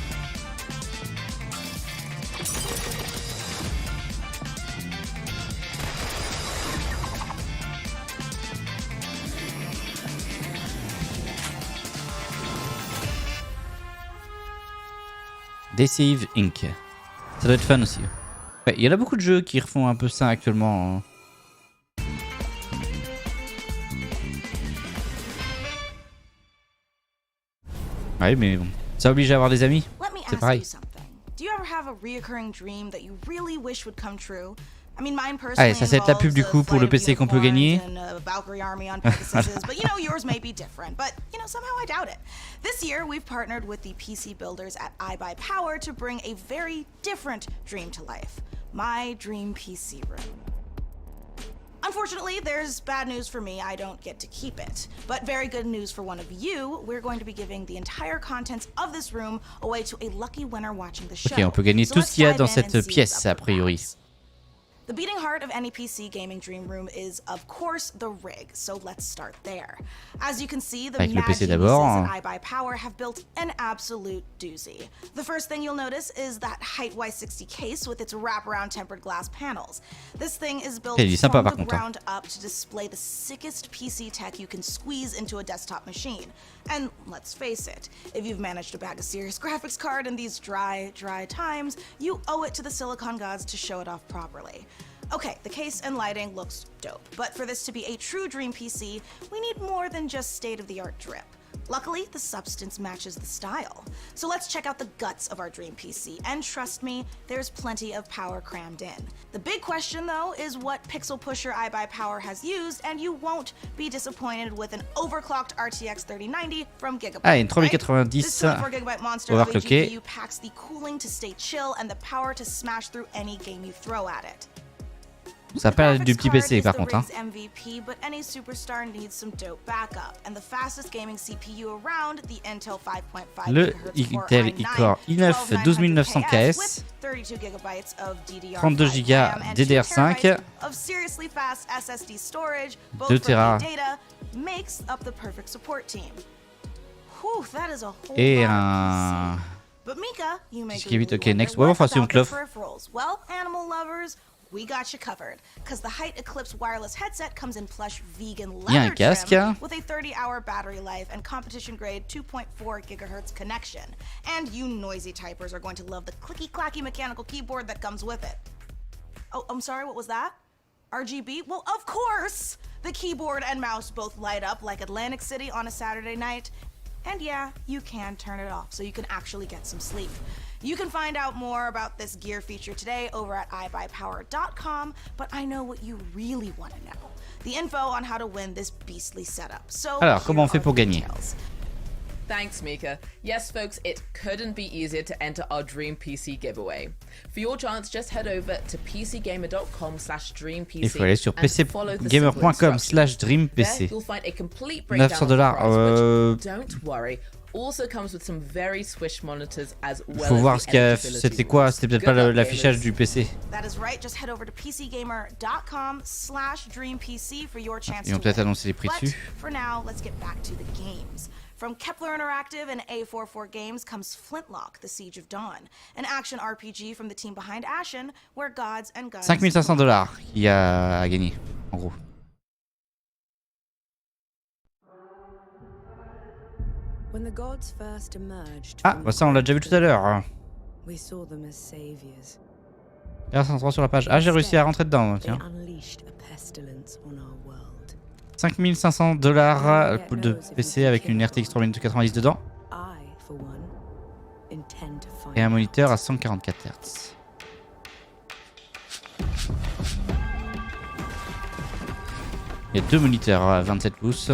Deceive Inc. Ça doit être fun aussi. Ouais, il y en a beaucoup de jeux qui refont un peu ça actuellement. Ouais, mais bon. Ça oblige à avoir des amis. C'est pareil. Do you ever have a reoccurring dream that you really wish would come true? I mean, mine personally Allez, ça c'est la pub du coup pour le PC qu'on peut gagner. But you know, yours may be different, but you know, somehow I doubt it. This year, we've partnered with the PC builders at iBuyPower to bring a very different dream to life. My dream PC room. Unfortunately, there's bad news for me. I don't get to keep it. But very good news for one of you. We're going to be giving the entire contents of this room away to a lucky winner watching the show. Ok, on peut gagner tout ce qu'il y a dans cette pièce a priori. The beating heart of any PC gaming dream room is, of course, the rig, so let's start there. As you can see, the mad geniuses at iBuyPower have built an absolute doozy. The first thing you'll notice is that height Y60 case with its wraparound tempered glass panels. This thing is built from the ground up to display the sickest PC tech you can squeeze into a desktop machine. And let's face it, if you've managed to bag a serious graphics card in these dry times, you owe it to the silicon gods to show it off properly. Okay, the case and lighting looks dope, but for this to be a true dream PC, we need more than just state-of-the-art drip. Luckily, the substance matches the style. So let's check out the guts of our dream PC, and trust me, there's plenty of power crammed in. The big question, though, is what pixel pusher iBuyPower has used, and you won't be disappointed with an overclocked RTX 3090 from Gigabyte. Ah, une 3090 This 24GB monster GPU packs the cooling to stay chill and the power to smash through any game you throw at it. Ça a pas l'air du petit PC par contre. Hein. MVP, but any superstar needs some dope backup, and the fastest gaming CPU around, the Intel 5.5 le Intel i-Core i9 12900 KS, 32 Go DDR5, 2 Tera et un... Ok, next. Ouais, enfin c'est une clofe. We got you covered, because the Height Eclipse wireless headset comes in plush vegan leather trim with a 30-hour battery life and competition-grade 2.4 GHz connection. And you noisy typers are going to love the clicky-clacky mechanical keyboard that comes with it. Oh, I'm sorry, what was that? RGB? Well, of course! The keyboard and mouse both light up like Atlantic City on a Saturday night. And yeah, you can turn it off so you can actually get some sleep. You can find out more about this gear feature today over at iBuyPower.com, but I know what you really want to know. The info on how to win this beastly setup. So alors, comment on fait pour gagner? Thanks, Mika. Yes, folks, it couldn't be easier to enter our Dream PC giveaway. For your chance, just head over to pcgamer.com/dreampc. Il faut aller sur pcgamer.com/dreampc. You'll find a complete breakdown of the price, which, don't worry, also comes with some very swish monitors as well. Faut voir ce qu'il y a, c'était quoi, c'était peut-être pas l'affichage du PC. That is right, just head over to pcgamer.com/dreampc for your chance to win. Ils vont peut-être annoncer les prix dessus. For now, let's get back to the games. From Kepler Interactive and A44 Games comes Flintlock, The Siege of Dawn, an action RPG from the team behind Ashen, where gods and guns... $5500 qu'il y a à gagner, en gros. Ah, bah ça on l'a déjà vu tout à l'heure. R103 sur la page. Ah, j'ai réussi à rentrer dedans, tiens. $5500 de PC avec une RTX 3090 dedans. Et un moniteur à 144 Hz. Il y a deux moniteurs à 27 pouces.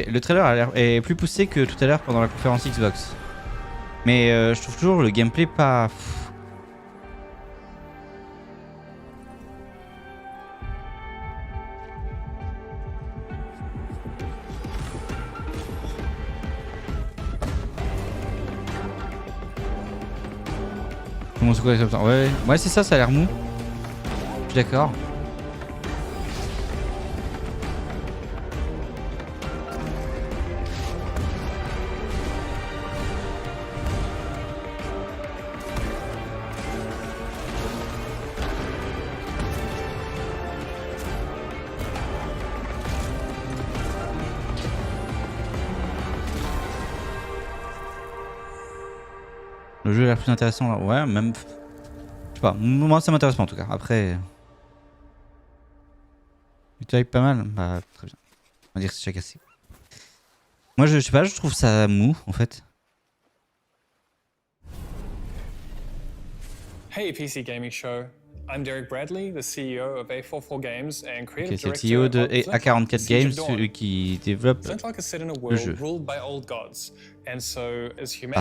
que le trailer est plus poussé que tout à l'heure pendant la conférence Xbox. Mais je trouve toujours le gameplay pas... Comment c'est quoi comme ça? Ouais c'est ça, ça a l'air mou. Je suis d'accord. Le jeu a l'air plus intéressant là. Ouais, même... Je sais pas, moi ça m'intéresse pas en tout cas. Après... Tu type pas mal? Bah très bien. On va dire que c'est chacun. Moi je sais pas, je trouve ça mou en fait. Hey PC Gaming Show, I'm Derek Bradley, the CEO of A44 Games and creative C'est le CEO de A44 Games, celui qui développe le jeu. Alors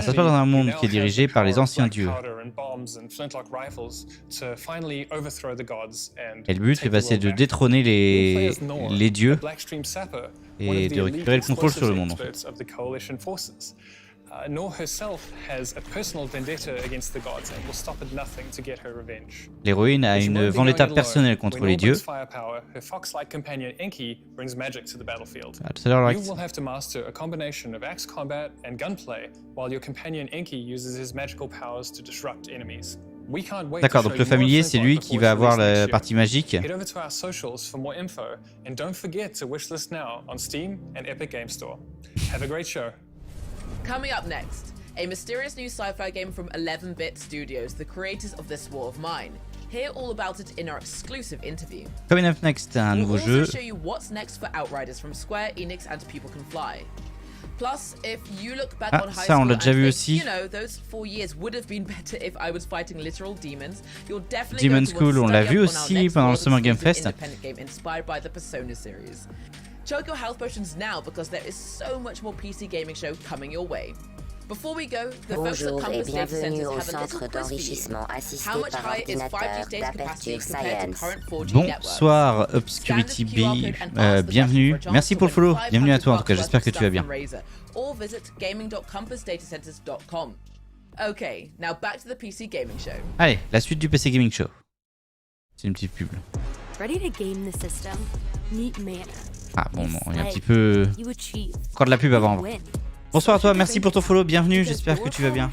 ça se passe dans un monde qui est dirigé par les anciens dieux. Et le but c'est passer de détrôner les dieux et de récupérer le contrôle sur le monde en fait. Nor herself has a personal vendetta against the gods and will stop at nothing to get her revenge. L'héroïne a une vendetta personnelle contre les dieux. Her fox-like companion Enki brings magic to the battlefield. Tout à l'heure, You will have to master a combination of axe combat and gunplay, while your companion Enki uses his magical powers to disrupt enemies. D'accord, donc le familier c'est lui qui va avoir la partie magique. Head over to our socials for more info and don't forget to wishlist now on Steam and Epic Game Store. Have a great show. Coming up next, a mysterious new sci-fi game from 11-Bit Studios, the creators of This War of Mine. Hear all about it in our exclusive interview. Coming up next, un nouveau jeu. We'll also show you what's next for Outriders from Square Enix and People Can Fly. Plus, if you look back on high ça on school l'a déjà vu think, aussi. You know, those 4 years would have been better if I was fighting literal demons. You're definitely Demon going to School, on want to l'a study vu up on our aussi next pendant le world Summer Game exclusive Fest. independent game inspired by the Persona series. Chug your health potions now because there is so much more PC gaming show coming your way. Before we go, the folks at Compass Data Centers have a little quiz for you. How much higher is 5G's data capacity compared to current 4G networks? Bonsoir Obscurity B, bienvenue. Merci pour le follow, bienvenue à toi en tout cas, j'espère que tu vas bien. Or visit gaming.compassdatacenters.com. Okay, now back to the PC gaming show. Allez, la suite du PC Gaming Show. C'est une petite pub. Ready to game the system? Meet Mana. Ah bon, on est un petit peu... Encore de la pub avant. Bonsoir à toi, merci pour ton follow, bienvenue, j'espère que tu vas bien.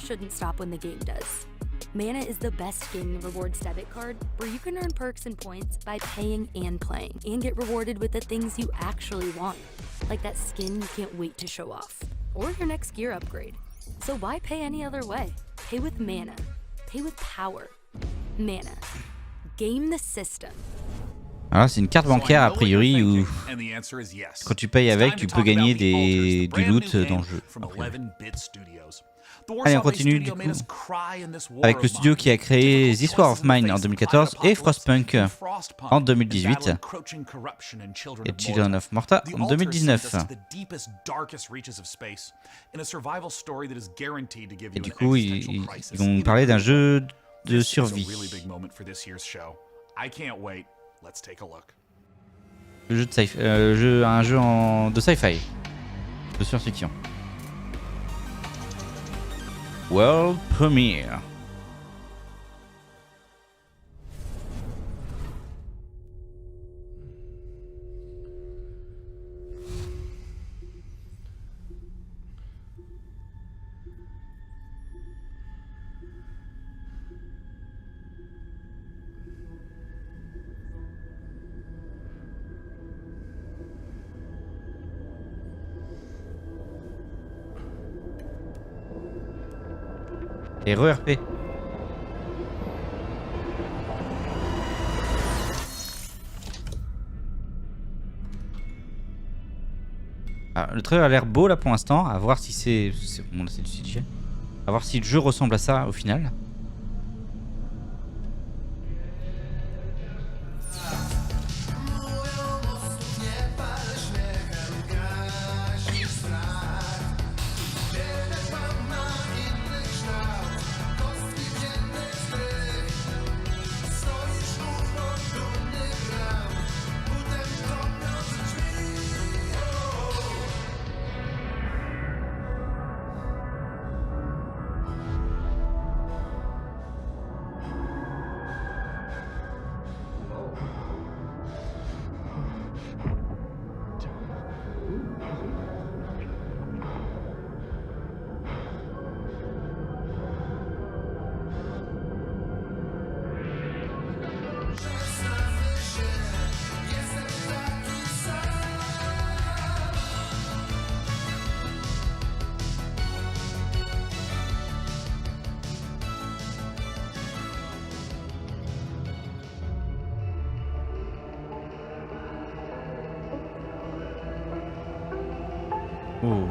Mana is the best gaming rewards debit card where you can earn perks and points by paying and playing and get rewarded with the things you actually want, like that skin you can't wait to show off or your next gear upgrade. So why pay any other way? Pay with Mana. Pay with power. Mana. Game the system. Alors c'est une carte bancaire a priori où quand tu payes avec tu peux gagner du loot dans le jeu. Allez on continue du coup avec le studio qui a créé This War of Mine en 2014 et Frostpunk en 2018 et Children of Morta en 2019. Et du coup ils vont parler d'un jeu de survie. Let's take a look. Le jeu de un jeu de sci-fi, de science-fiction. World Premiere. Et re-RP. Le trailer a l'air beau là pour l'instant, à voir si c'est bon, là c'est du CGI. À voir si le jeu ressemble à ça au final. Oh.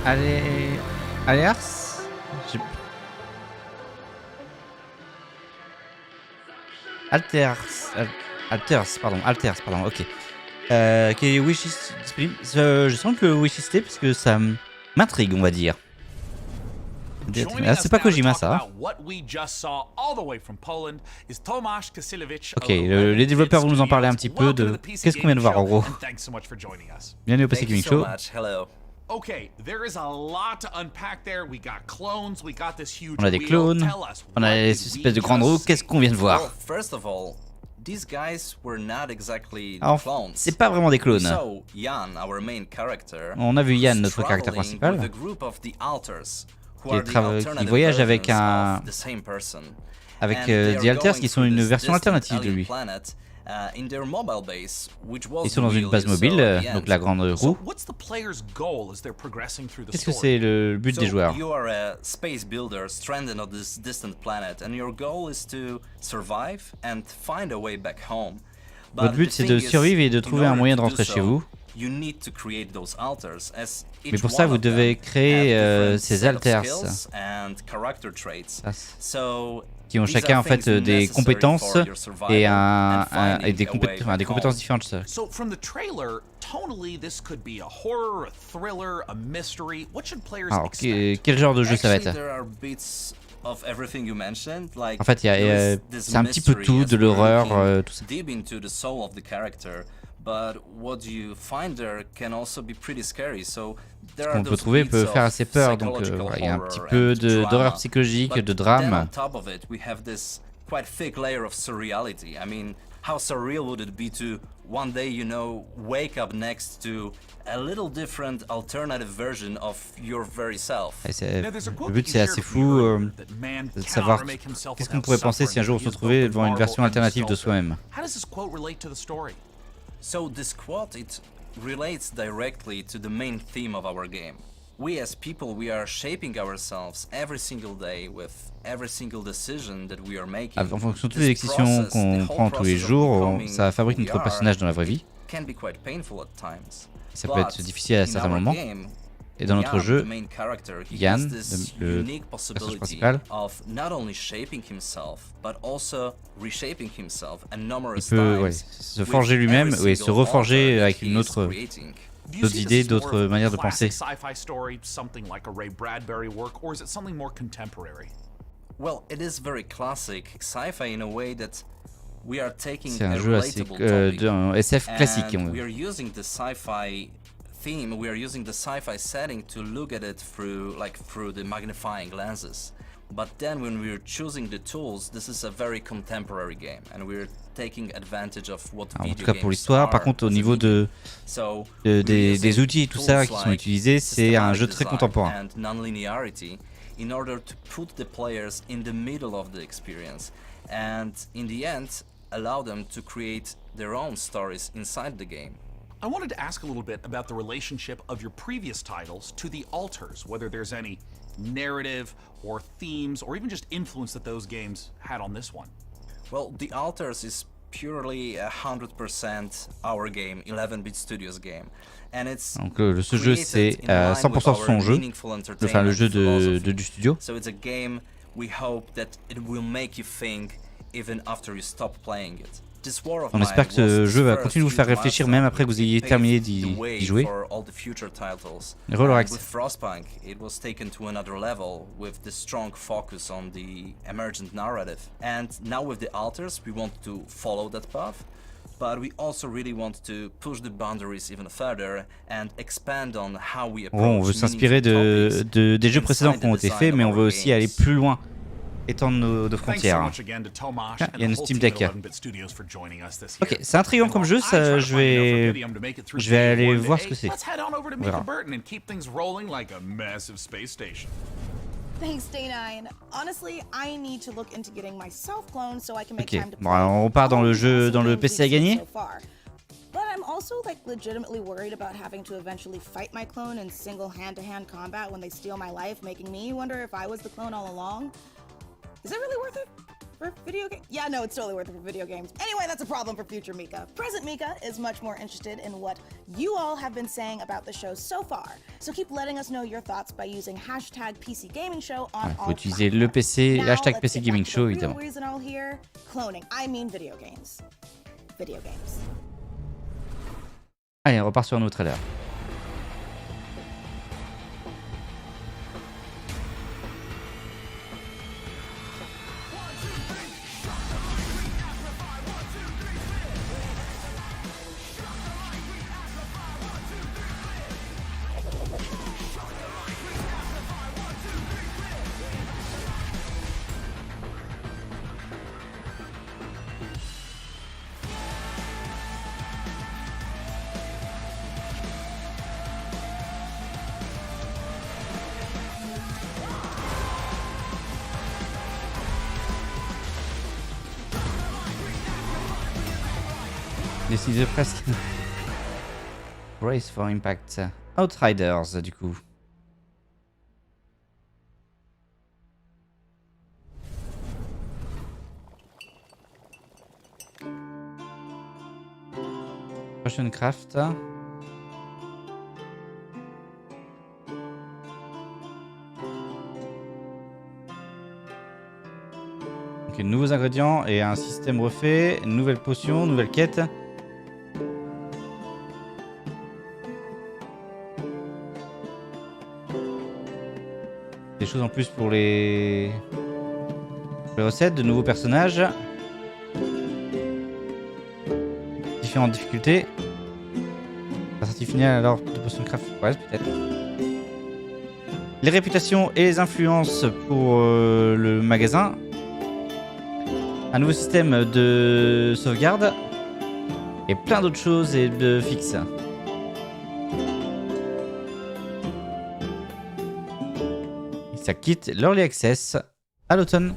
Allez... Alers Alters, pardon, ok. Qui est wishlist disponible. Je sens que le wishlisté parce que ça m'intrigue, on va dire. Ah, c'est pas Kojima ça. Ok, les développeurs vont nous en parler un petit peu de qu'est-ce qu'on vient de voir en gros. Bienvenue au PC Gaming Show. Okay, there is a lot to unpack there. We got clones, we got this huge on a des clones, on a des espèces de grandes roues. Qu'est-ce qu'on vient de voir? First of all, these guys were not exactly clones. C'est pas vraiment des clones. So, Jan, our main character, on a vu Yann, notre caractère principal, qui voyage avec un The Alters, qui sont une version alternative de lui. Ils sont dans une base mobile, donc la grande roue. Qu'est-ce que c'est le but des joueurs? Votre but c'est de survivre et de trouver un moyen de rentrer chez vous. Mais pour ça, vous devez créer ces alters qui ont chacun en fait des compétences et, des compétences différentes. Alors, quel genre de jeu ça va être? En fait, c'est un petit peu tout, de l'horreur, tout ça. Ce qu'on peut trouver peut faire assez peur, donc voilà, il y a un petit peu d'horreur psychologique, de drame. How surreal would it be to one day, you know, wake up next to a little different alternative version of your very self. Le but c'est assez fou de savoir qu'est-ce qu'on pourrait penser si un jour on se retrouvait devant une version alternative de soi-même. So this quote, it relates directly to the main theme of our game. We as people, we are shaping ourselves every single day with every single decision that we are making. En fonction de toutes les décisions qu'on prend tous les jours, ça fabrique notre personnage dans la vraie vie. Ça peut être difficile à certains moments. Et dans notre jeu, Yann, le personnage principal, il peut se forger lui-même et se reforger avec une autre... d'autres idées, d'autres manières de penser. C'est un jeu assez un SF classique. Theme, we are using the sci-fi setting to look at it through the magnifying lenses. But then when we're choosing the tools, this is a very contemporary game and we're taking advantage of what video games are. En tout cas pour l'histoire, par contre au niveau des outils et tout ça qui sont utilisés, c'est un jeu très contemporain. And non-linearity in order to put the players in the middle of the experience and in the end allow them to create their own stories inside the game. I wanted to ask a little bit about the relationship of your previous titles to the Alters, whether there's any narrative or themes or even just influence that those games had on this one. Well, the Alters is purely 100% our game, 11-bit Studios game. And it's donc ce jeu c'est 100% son jeu, enfin le jeu du studio. So it's a game we hope that it will make you think even after you stop playing it. On espère que ce jeu va continuer de vous faire réfléchir même après que vous ayez terminé d'y jouer. Relax. With Frostpunk, it was taken to another level with the strong focus on the emergent narrative. And now with the Alters, we want to follow that path, but we also really want to push the boundaries even further and expand on how we approach. On veut s'inspirer des jeux précédents qui ont été faits, mais on veut aussi aller plus loin. Étendre nos frontières. Il y a une Steam Deck. Ok, c'est intriguant comme jeu, ça, je vais aller voir ce que c'est. On verra. Ok, bon, on repart dans le jeu, dans le PC à gagner. But I'm also legitimately worried about having to eventually fight my clone in single hand-to-hand combat when they steal my life, making me wonder if I was the clone all along. Is it really worth it? for video games? Yeah, no, it's totally worth it for video games. Anyway, that's a problem for future Mika. Present Mika is much more interested in what you all have been saying about the show so far. So keep letting us know your thoughts by using hashtag PC Gaming Show on all faut utiliser le PC, hashtag PC Gaming Show, évidemment. Reason all here, cloning. I mean video games. Video games. Allez, on repart sur un nouveau trailer. Décidé presque. Race for Impact. Outriders, du coup. Potion Craft. Ok, nouveaux ingrédients et un système refait. Nouvelle potion, nouvelle quête. Des choses en plus pour les recettes, de nouveaux personnages. Différentes difficultés. La sortie finale alors de Potion Craft, ouais, peut-être. Les réputations et les influences pour le magasin. Un nouveau système de sauvegarde. Et plein d'autres choses et de fixes. Ça quitte l'Early Access à l'automne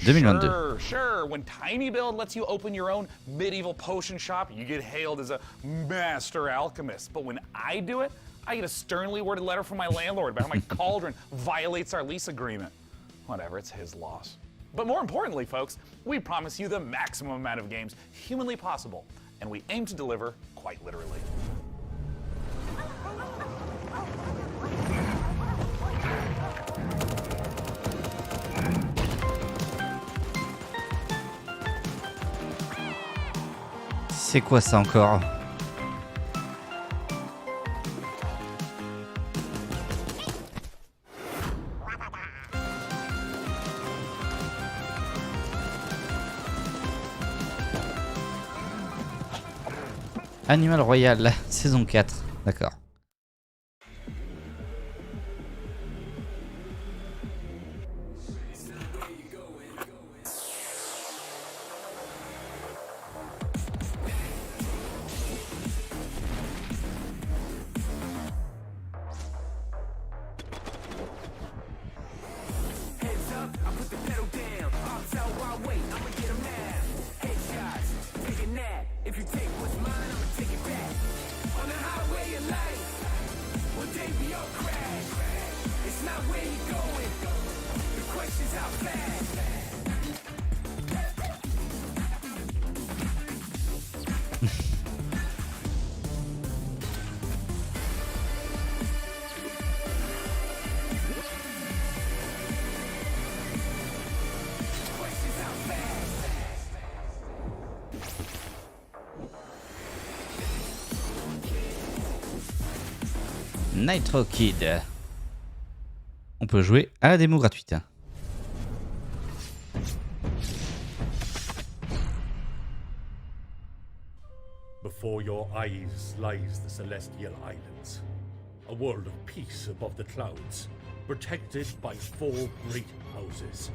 2022. Sure. When Tiny Build lets you open your own medieval potion shop, you get hailed as a master alchemist. But when I do it, I get a sternly worded letter from my landlord about how my cauldron violates our lease agreement. Whatever, it's his loss. But more importantly, folks, we promise you the maximum amount of games humanly possible, and we aim to deliver quite literally. C'est quoi ça encore? Animal Royal, saison 4. D'accord. Nitro Kid. On peut jouer à la démo gratuite. Before your eyes lies the Celestial Islands, a world of peace above the clouds, protected by 4 great houses.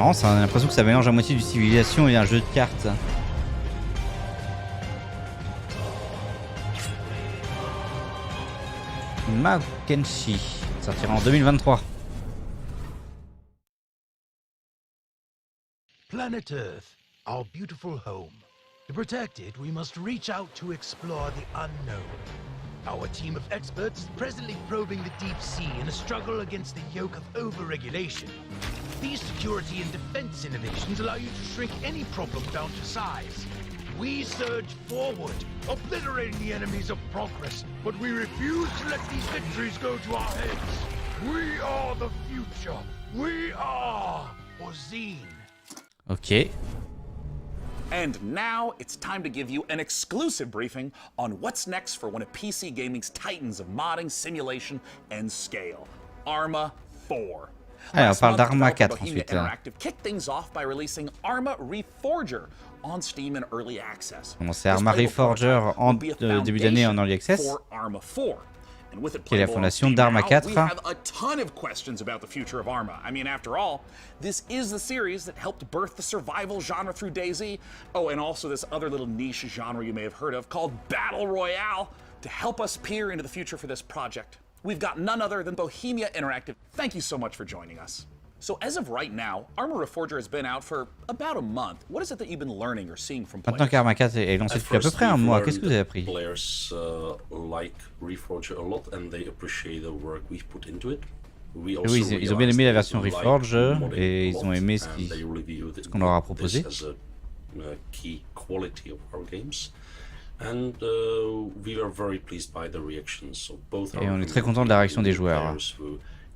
marrant, ça a l'impression que ça mélange à moitié du civilisation et un jeu de cartes. Makenshi sortira en 2023. Planet Earth, our beautiful home. To protect it, we must reach out to explore the unknown. Our team of experts is presently probing the deep sea in a struggle against the yoke of overregulation. These security and defense innovations allow you to shrink any problem down to size. We surge forward, obliterating the enemies of progress, but we refuse to let these victories go to our heads. We are the future. We are Ozine. Ok. And now it's time to give you an exclusive briefing on what's next for one of PC gaming's titans of modding, simulation, and scale, Arma 4. Allez, on parle d'Arma 4 ensuite. Interactive kicked things off by releasing Arma Reforger on Steam in early access. Bon, c'est Arma Reforger en début d'année en early access. Qui est la fondation d'Arma 4. We have a ton of questions about the future of Arma. I mean, after all, this is the series that helped birth the survival genre through DayZ. Oh, and also this other little niche genre you may have heard of called Battle Royale. To help us peer into the future for this project, we've got none other than Bohemia Interactive. Thank you so much for joining us. So as of right now, Arma Reforger has been out for about a month. What is it that you've been learning or seeing from players? Maintenant qu'Arma 4 est lancé depuis à peu près un mois, qu'est-ce que vous avez appris? Players like Reforger a lot and they appreciate the work we put into it. Oui, ils ont bien aimé la version Reforger et ils ont aimé ce qu'on leur a proposé. Key quality of our games. And we are very pleased by the reactions of both. Et on est très content de la réaction des joueurs.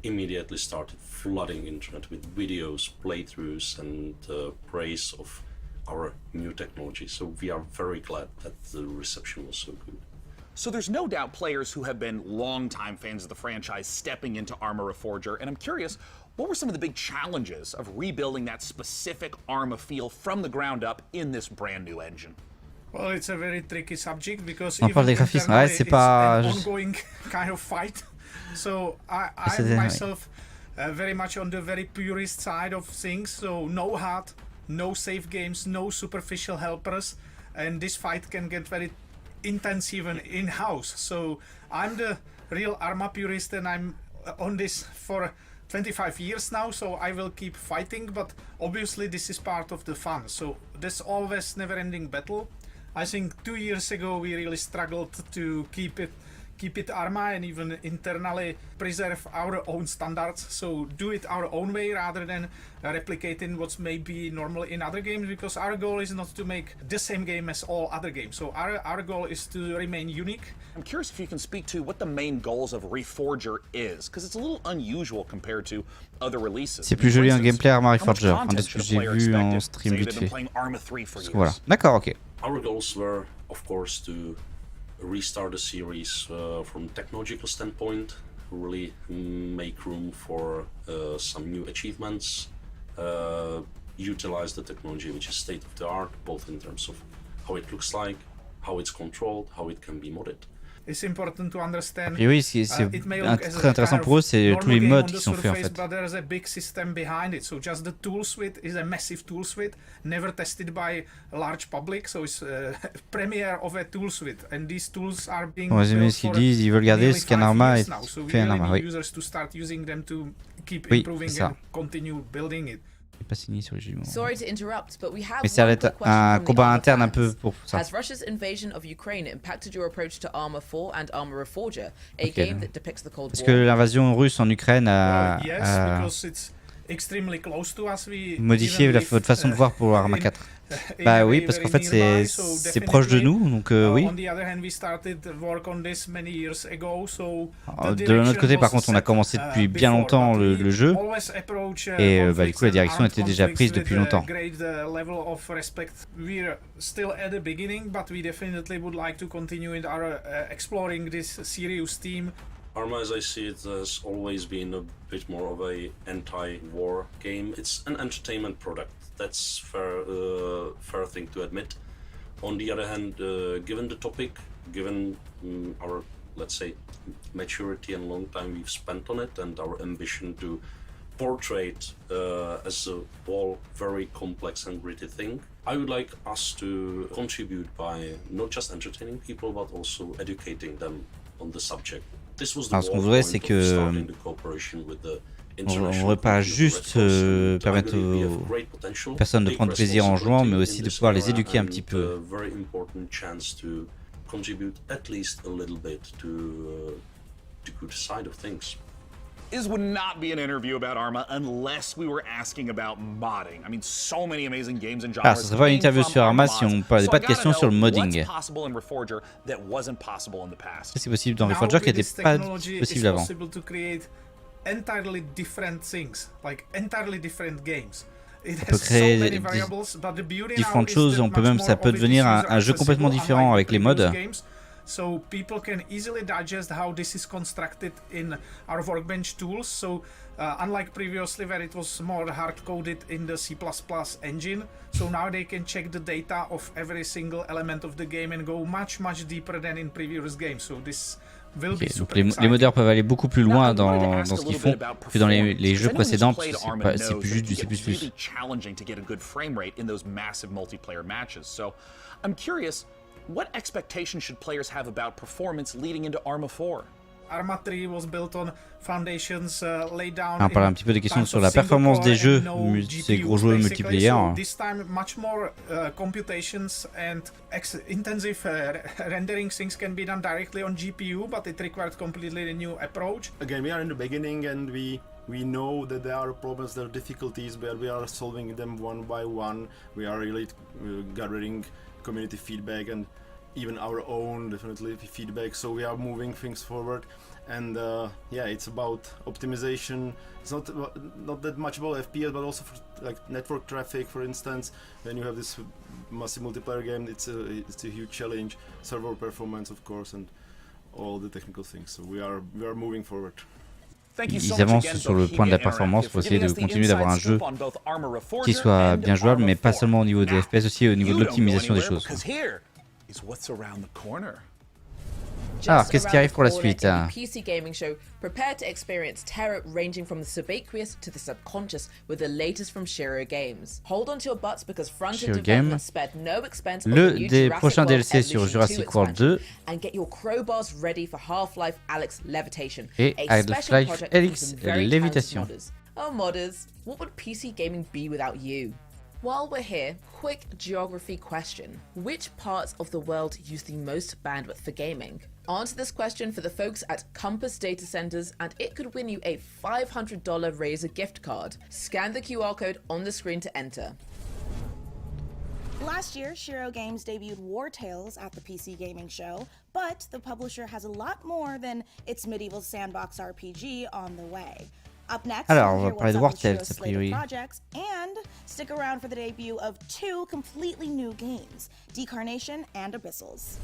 Immediately started flooding internet with videos, playthroughs, and praise of our new technology. So we are very glad that the reception was so good. So there's no doubt players who have been longtime fans of the franchise stepping into Arma Reforger, and I'm curious, what were some of the big challenges of rebuilding that specific Arma feel from the ground up in this brand new engine? Well, it's a very tricky subject because on parle des graphismes, ouais, c'est pas an ongoing kind of fight. So I'm myself very much on the very purist side of things. So no HUD, no save games, no superficial helpers, and this fight can get very intense even in-house. So I'm the real Arma purist, and I'm on this for 25 years now. So I will keep fighting, but obviously this is part of the fun. So there's always never-ending battle. I think 2 years ago we really struggled to keep it Arma and even internally preserve our own standards. So do it our own way rather than replicating what's maybe normal in other games, because our goal is not to make the same game as all other games. So our goal is to remain unique. I'm curious if you can speak to what the main goals of Reforger is, because it's a little unusual compared to other releases. C'est plus joli un gameplay Arma Reforger, de ce que j'ai vu en stream vite fait. Voilà, d'accord, ok. Our goals were, of course, to restart the series from a technological standpoint, really make room for some new achievements, utilize the technology which is state of the art, both in terms of how it looks like, how it's controlled, how it can be modded. It's important to understand. Et oui, c'est très intéressant pour eux, c'est tous les mods qui sont faits en fait. But there is a big system behind it. So just the tool suite is a massive tool suite, never tested by a large public. So it's a premiere of a tool suite, and these tools are being built for ils veulent garder ce qu'un Arma est fait un Arma. Oui. Users to start using them to keep improving and continue building it. Pas signé sur les jugements. Sorry to interrupt, but we have Mais ça va être un combat interne un peu pour ça. Has Russia's invasion of Ukraine impacted your approach to Arma 4 and Arma Reforger, a game that depicts the Cold War? Est-ce que l'invasion russe en Ukraine a modifié votre façon de voir pour Arma 4? Bah oui, parce qu'en fait c'est proche de nous, donc oui. De l'autre côté, par contre, on a commencé depuis bien longtemps le jeu, et bah, du coup la direction était déjà prise depuis longtemps. Arma, as I see it, has always been a bit more of a anti-war game. It's an entertainment product. That's fair thing to admit. On the other hand, given the topic, given our, let's say, maturity and long time we've spent on it, and our ambition to portray as a whole very complex and gritty thing. I would like us to contribute by not just entertaining people but also educating them on the subject. This was the Alors, ce qu'on voudrait, c'est que on ne voudrait pas juste permettre aux personnes de prendre plaisir en jouant, mais aussi de pouvoir les éduquer un petit peu. This would not be an interview about Arma unless we were asking about modding. I mean, so many amazing games and genres. Ah, ce serait pas une interview sur Arma si on ne parlait pas de questions sur le modding. C'est possible dans Reforger qui n'était pas possible avant. Entirely different things, like entirely different games. On peut créer différentes choses, ça peut devenir un jeu complètement différent avec les mods. So people can easily digest how this is constructed in our workbench tools. So unlike previously where it was more hard-coded in the C++ engine, so now they can check the data of every single element of the game and go much deeper than in previous games. So this will be super exciting. Les modeurs peuvent aller beaucoup plus loin dans ce qu'ils font que dans les jeux précédents, parce que c'est plus juste du C++. Challenging to get a good frame rate in those massive multiplayer matches. So I'm curious, what expectations should players have about performance leading into Arma 4? Arma 3 was built on foundations laid down. On parle un petit peu des questions sur la performance des jeux, ces gros jeux multiplayer. So this time much more computations and intensive rendering things can be done directly on GPU, but it required completely a new approach. Again, we are in the beginning and we know that there are problems, there are difficulties, but we are solving them one by one. We are really gathering community feedback and even our own definitely feedback, so we are moving things forward. And yeah, it's about optimization. It's not that much about FPS, but also for like network traffic, for instance. When you have this massive multiplayer game, it's a huge challenge. Server performance, of course, and all the technical things. So we are moving forward. Ils avancent sur le point de la performance pour essayer de continuer d'avoir un jeu qui soit bien jouable, mais pas seulement au niveau des FPS, aussi au niveau de l'optimisation des choses. Alors, qu'est-ce qui arrive pour la suite? PC gaming show, prepare to experience terror ranging from the subaqueous to the subconscious with the latest from Shiro Games. Hold on to your butts because front-end development spared no expense on the new des prochains Jurassic DLC sur World Jurassic Evolution World 2 and get your crowbars ready for Half-Life Alyx Levitation, et a special Half-Life project from Alyx some very talented Levitation. modders. Oh modders, what would PC gaming be without you? While we're here, quick geography question. Which parts of the world use the most bandwidth for gaming? Answer this question for the folks at Compass Data Centers and it could win you a $500 Razer gift card. Scan the QR code on the screen to enter. Last year, Shiro Games debuted War Tales at the PC Gaming Show, but the publisher has a lot more than its medieval sandbox RPG on the way. Up next, Alors, on we'll va hear parler de what's War on Shiro's Tales, a slate of priori. projects, and stick around for the debut of two completely new games, Decarnation and Abyssals.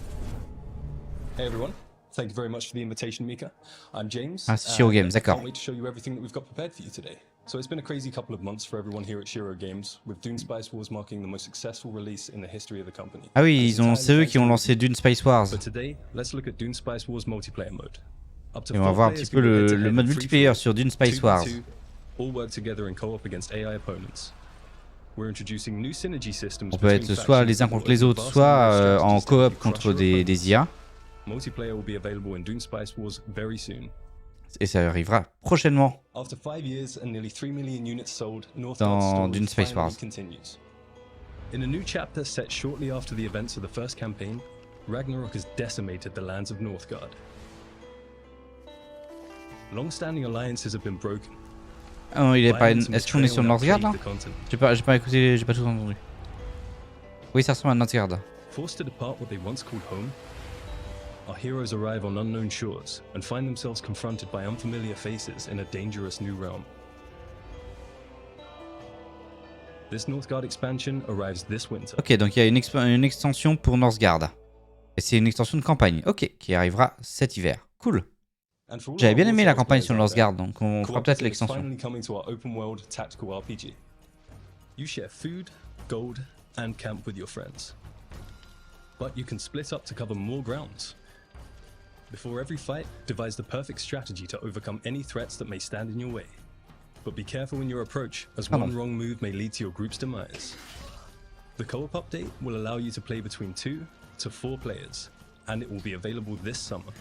Hey everyone, thank you very much for the invitation, Mika. I'm James. Ah, c'est Shiro Games, d'accord. I can't wait to show you everything that we've got prepared for you today. So it's been a crazy couple of months for everyone here at Shiro Games, with Dune Spice Wars marking the most successful release in the history of the company. Ah oui, c'est eux qui ont lancé Dune Spice Wars. But today, let's look at Dune Spice Wars multiplayer mode. Et on va voir un petit peu le mode multiplayer sur Dune Spice Wars. All work together in co-op against AI opponents. We're introducing new synergy systems. On peut être soit les uns contre les autres, soit en coop contre des IA. Multiplayer will be available in Dune Spice Wars very soon. Et ça arrivera prochainement After 5 years and nearly 3 million units sold, dans Dune Space Wars. Continues. In a new chapter set shortly after the events of the first campaign, Ragnarok has decimated the lands of Northgard. Long-standing alliances have been broken. Ah non, il est pas. Est-ce qu'on est sur Northgard là? J'ai pas écouté, j'ai pas tout entendu. Oui, ça ressemble à Northgard. Forced to depart what they once called home, our heroes arrive on unknown shores and find themselves confronted by unfamiliar faces in a dangerous new realm. This Northgard expansion arrives this winter. Ok, donc il y a une extension pour Northgard. Et c'est une extension de campagne. Ok, qui arrivera cet hiver. Cool. J'avais bien aimé la campagne sur Northgard, donc on fera peut-être l'extension. You share food, gold, and camp with your friends. But you can split up to cover more grounds. Before every fight, devise the perfect strategy to overcome any threats that may stand in your way. but be careful in your approach, as one wrong move may lead to your group's demise. The co-op update will allow you to play between 2 to 4 players, and it will be available this summer.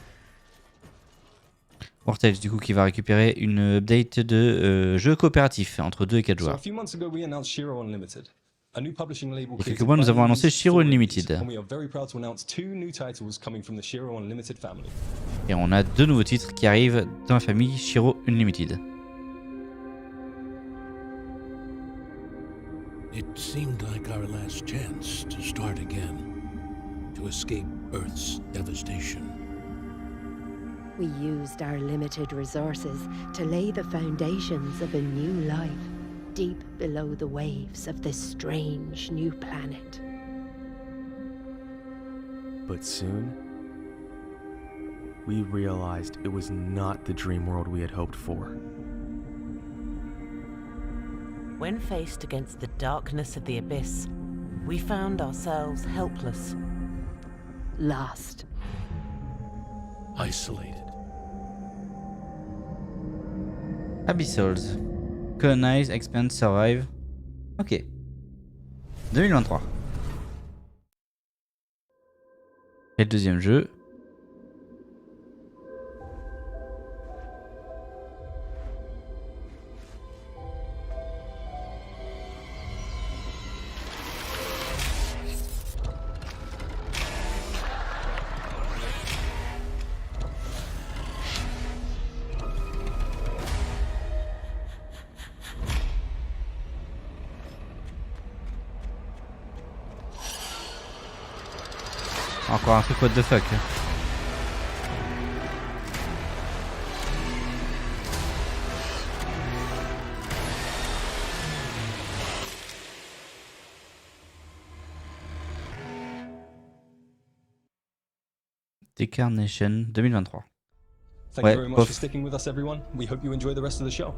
Mortels, du coup, qui va récupérer une update de jeu coopératif entre 2 et 4 joueurs. So a few months ago, we announced Shiro Unlimited, a new publishing label. Il y a quelques mois, nous avons annoncé Shiro Unlimited. And we are very proud to announce 2 new titles coming from the Shiro Unlimited family. Et on a 2 nouveaux titres qui arrivent dans la famille Shiro Unlimited. It seemed like our last chance to start again, to escape Earth's devastation. We used our limited resources to lay the foundations of a new life, deep below the waves of this strange new planet. But soon, we realized it was not the dream world we had hoped for. When faced against the darkness of the abyss, we found ourselves helpless. Lost. Isolated. Abyssals. Colonize, expand, survive. Ok. 2023. Et le deuxième jeu. Encore un truc what the fuck. Decarnation 2023. Thank you very much for sticking with us, everyone. We hope you enjoy the rest of the show.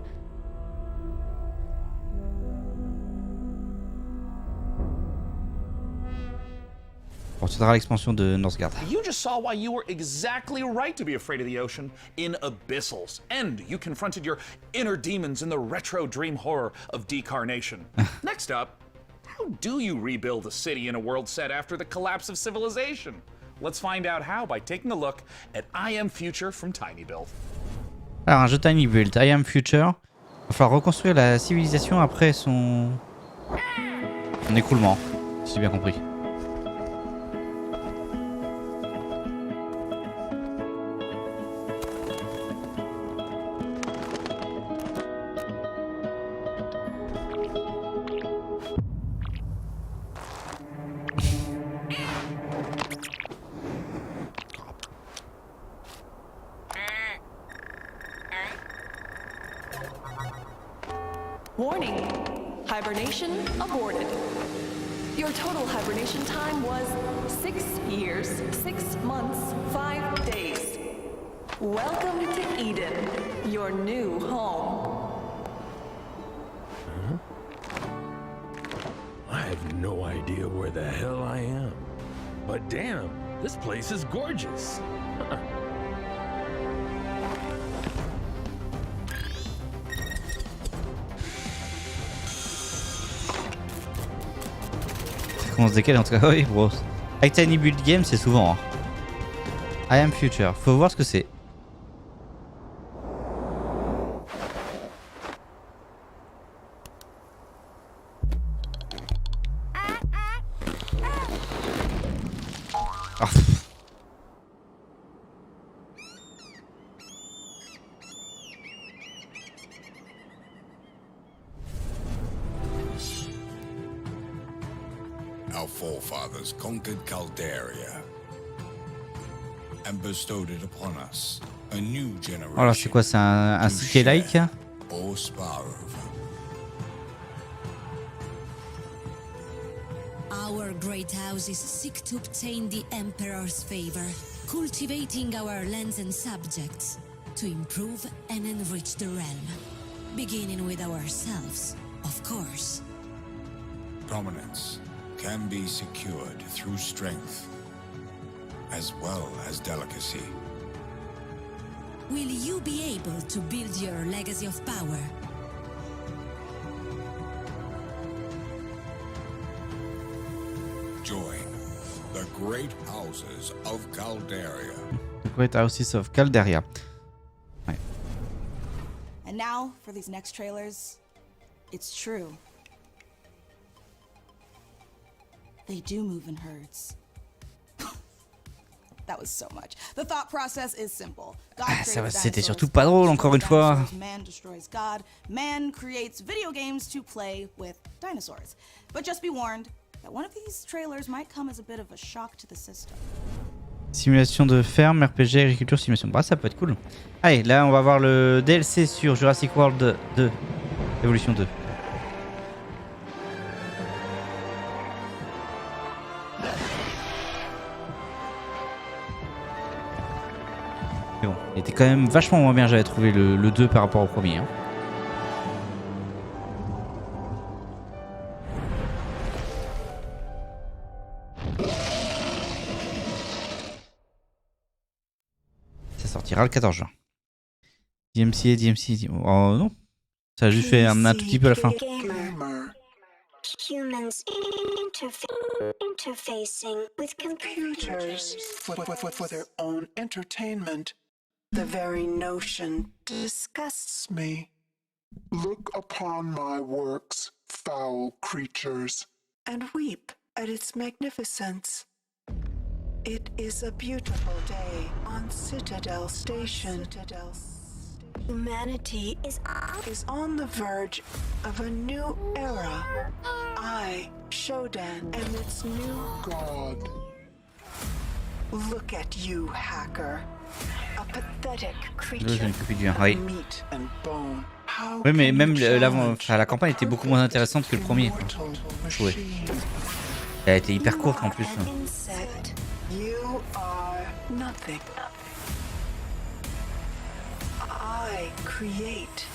On tiendra l'expansion de Northgard. You just saw why you were exactly right to be afraid of the ocean in Abyssals. And you confronted your inner demons in the retro dream horror of Decarnation. Next up, how do you rebuild a city in a world set after the collapse of civilization? Let's find out how by taking a look at I Am Future from Tiny Build. Alors, un jeu Tiny Build, I Am Future. Il va falloir reconstruire la civilisation après son écroulement, si j'ai bien compris. Warning, hibernation aborted. Your total hibernation time was 6 years, 6 months, 5 days. Welcome to Eden, your new home. Huh? I have no idea where the hell I am. But damn, this place is gorgeous. On se décale en tout cas, oui, bro. Avec Tiny Build Game, c'est souvent. Hein. I Am Future, faut voir ce que c'est. Ah. Our forefathers conquered Calderia and bestowed it upon us, a new generation. Alors c'est quoi, c'est un CK-like? Or spar over. Our great houses seek to obtain the Emperor's favor, cultivating our lands and subjects to improve and enrich the realm, beginning with ourselves, of course. Prominence can be secured through strength as well as delicacy. Will you be able to build your legacy of power? great houses of Calderia. The Great Houses of Calderia. Ouais. And now, for these next trailers, it's true. They do move in herds. That was so much. The thought process is simple. God C'était surtout pas drôle, encore une fois. Man destroys God. Man creates video games to play with dinosaurs. But just be warned that one of these trailers might come as a bit of a shock to the system. Simulation de ferme, RPG, agriculture, simulation. Bah, ça peut être cool. Allez, là, on va voir le DLC sur Jurassic World 2. Evolution 2. Mais bon, il était quand même vachement moins bien, j'avais trouvé le 2 par rapport au premier. Hein. Ça sortira le 14 juin. DMC. Oh non, ça a juste fait un tout petit peu à la fin. Humans interfacing with computers for their own entertainment. The very notion disgusts me. Look upon my works, foul creatures, and weep at its magnificence. It is a beautiful day on Citadel Station. Humanity is on the verge of a new era. I, Shodan, am its new god. Look at you, hacker. A pathetic creature of meat and bone. Oui, mais même la campagne était beaucoup moins intéressante que le premier. Ouais. Elle a été hyper courte en plus. Insect, you are nothing. I create.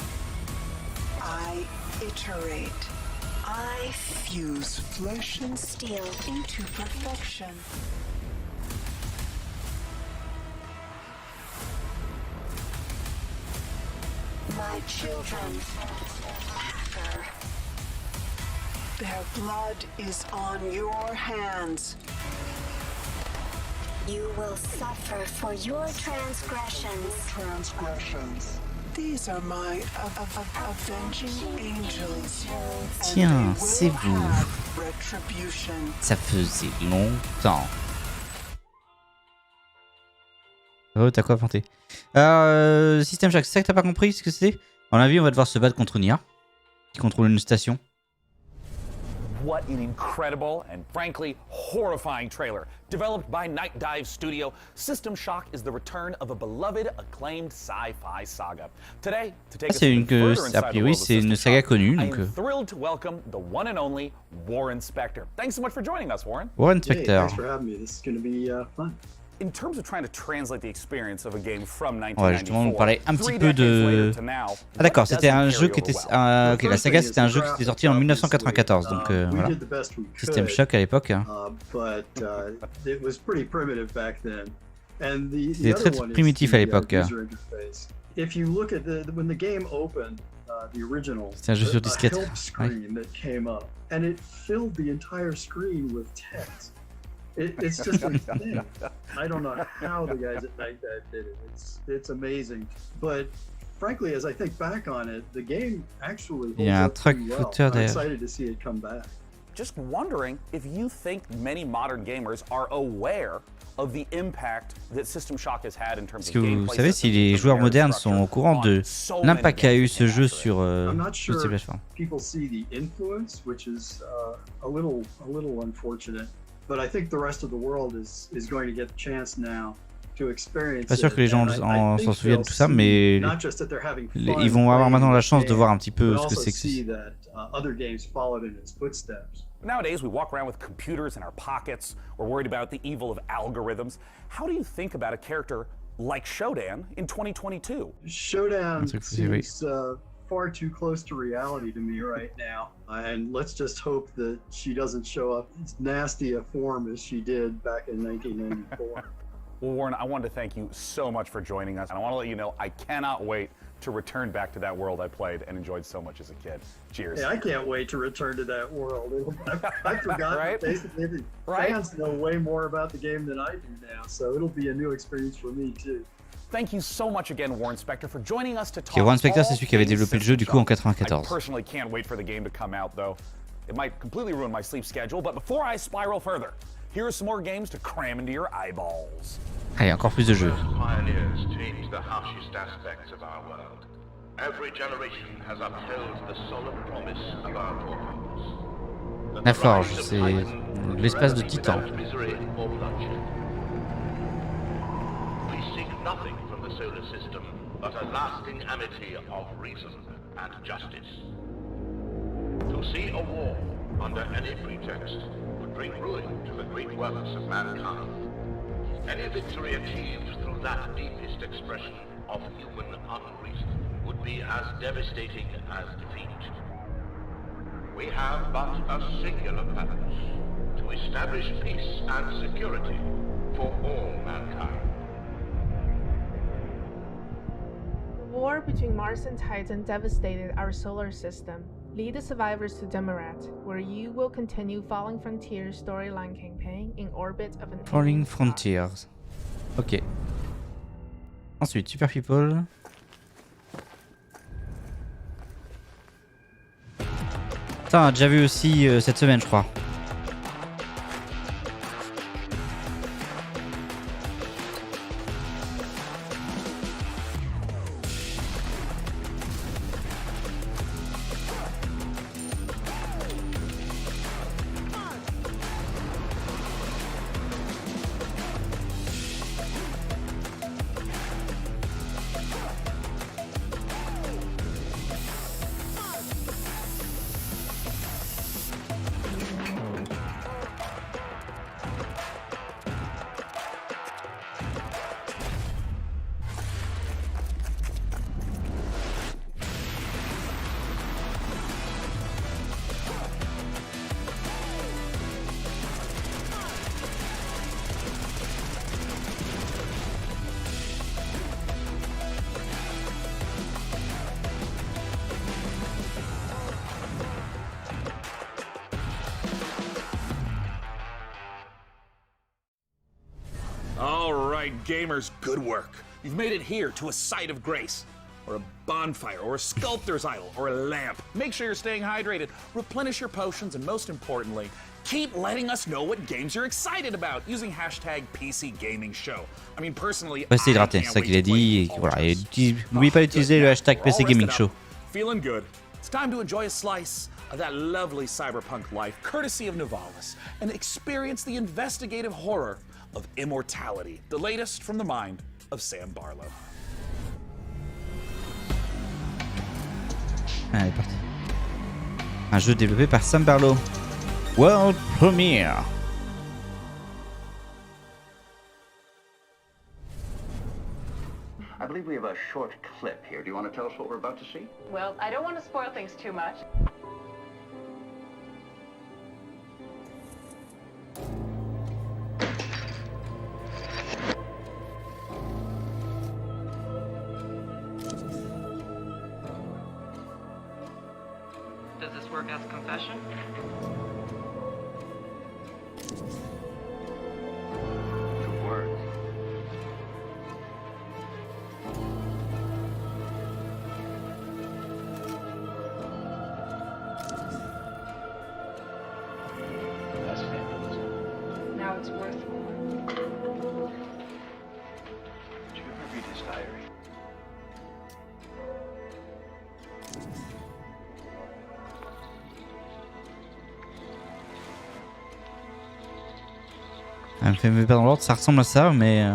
I iterate. I fuse flesh and steel into perfection. My children, hacker. Their blood is on your hands. You will suffer for your transgressions. These are my avenging angels. Tiens, c'est vous. Ça faisait longtemps. Oh, t'as quoi inventé? Système Shock, c'est ça que t'as pas compris ce que c'était? À mon avis, on va devoir se battre contre une IA qui contrôle une station. What an incredible and frankly horrifying trailer. Developed by Night Dive Studio, System Shock is the return of a beloved, acclaimed sci-fi saga. Today, to take us further inside the world of System Shock, I am thrilled to welcome the one and only Warren Spector. Thanks so much for joining us, Warren. Warren Spector. Hey, thanks for having me. This is going to be fun. In terms of trying to translate the experience of a game from 1994, ouais, justement, on parlait un petit peu de... Ah d'accord, c'était un jeu qui était... ok, la saga c'était un jeu qui était sorti en 1994, donc voilà. System Shock à l'époque. Hein. C'était très primitif à l'époque. C'était un jeu sur disquette. It's just a thing. I don't know how the guys at Night Dive did it. It's amazing. But frankly, as I think back on it, the game actually holds up pretty well. I'm excited to see it come back. Just wondering if you think many modern gamers are aware of the impact that System Shock has had in terms of gameplay. Vous savez si les joueurs modernes sont au courant de l'impact qu'a eu ce jeu sur toutes ces plateformes. People see the influence, which is a little unfortunate. But I think the rest of the world is going to get the chance now to experience. Pas sûr que les gens s'en souviennent de tout ça, mais ils vont avoir maintenant la chance de voir un petit peu ce que c'est que c'est. Nowadays, we walk around with computers in our pockets. We're worried about the evil of algorithms. How do you think about a character like Shodan in 2022? Shodan seems far too close to reality to me right now, and let's just hope that she doesn't show up as nasty a form as she did back in 1994. Well, Warren, I wanted to thank you so much for joining us, and I want to let you know I cannot wait to return back to that world I played and enjoyed so much as a kid. Cheers. Hey, I can't wait to return to that world. I've forgotten Right? basically Right? fans know way more about the game than I do now, so it'll be a new experience for me too. Thank you so much again, Warren Spector, for joining us to talk. Okay, Warren Spector, c'est all celui qui avait things développé le jeu du coup en System Shock. 94. I personally can't wait for the game to come out, though. It might completely ruin my sleep schedule, but before I spiral further, here are some more games to cram into your eyeballs. Allez, encore plus de jeux. Pioneers changed the harshest aspects of our world. Every generation has upheld the solemn promise of our forefathers. La forge, c'est l'espace de Titan. Misery or bloodshed. We seek nothing from the solar system but a lasting amity of reason and justice. To see a war under any pretext would bring ruin to the great works of mankind. Any victory achieved through that deepest expression of human unreason would be as devastating as defeat. We have but a singular purpose: to establish peace and security for all mankind. The war between Mars and Titan devastated our solar system. Lead the survivors to Demarat, where you will continue Falling Frontiers storyline campaign in orbit of an Falling Frontiers. Ok. Ensuite, Super People. Ça, on a déjà vu aussi cette semaine, je crois. All right, gamers, good work. You've made it here to a site of grace, or a bonfire, or a sculptor's idol, or a lamp. Make sure you're staying hydrated, replenish your potions, and most importantly, keep letting us know what games you're excited about using hashtag PC Gaming Show. I mean, personally, Restez hydraté, c'est ça qu'il a dit. Voilà, et n'oubliez pas d'utiliser le hashtag PC Gaming Show. Feeling good. It's time to enjoy a slice of that lovely cyberpunk life, courtesy of Nivalis, and experience the investigative horror of Immortality, the latest from the mind of Sam Barlow. Allez, parti. Un jeu développé par Sam Barlow. World Premiere. I believe we have a short clip here. Do you want to tell us what we're about to see? Well, I don't want to spoil things too much. Does this work as confession? Two words. That's fabulous. Now it's worth more. Did you ever read his diary? Elle me fait me perdre dans l'ordre, ça ressemble à ça, mais...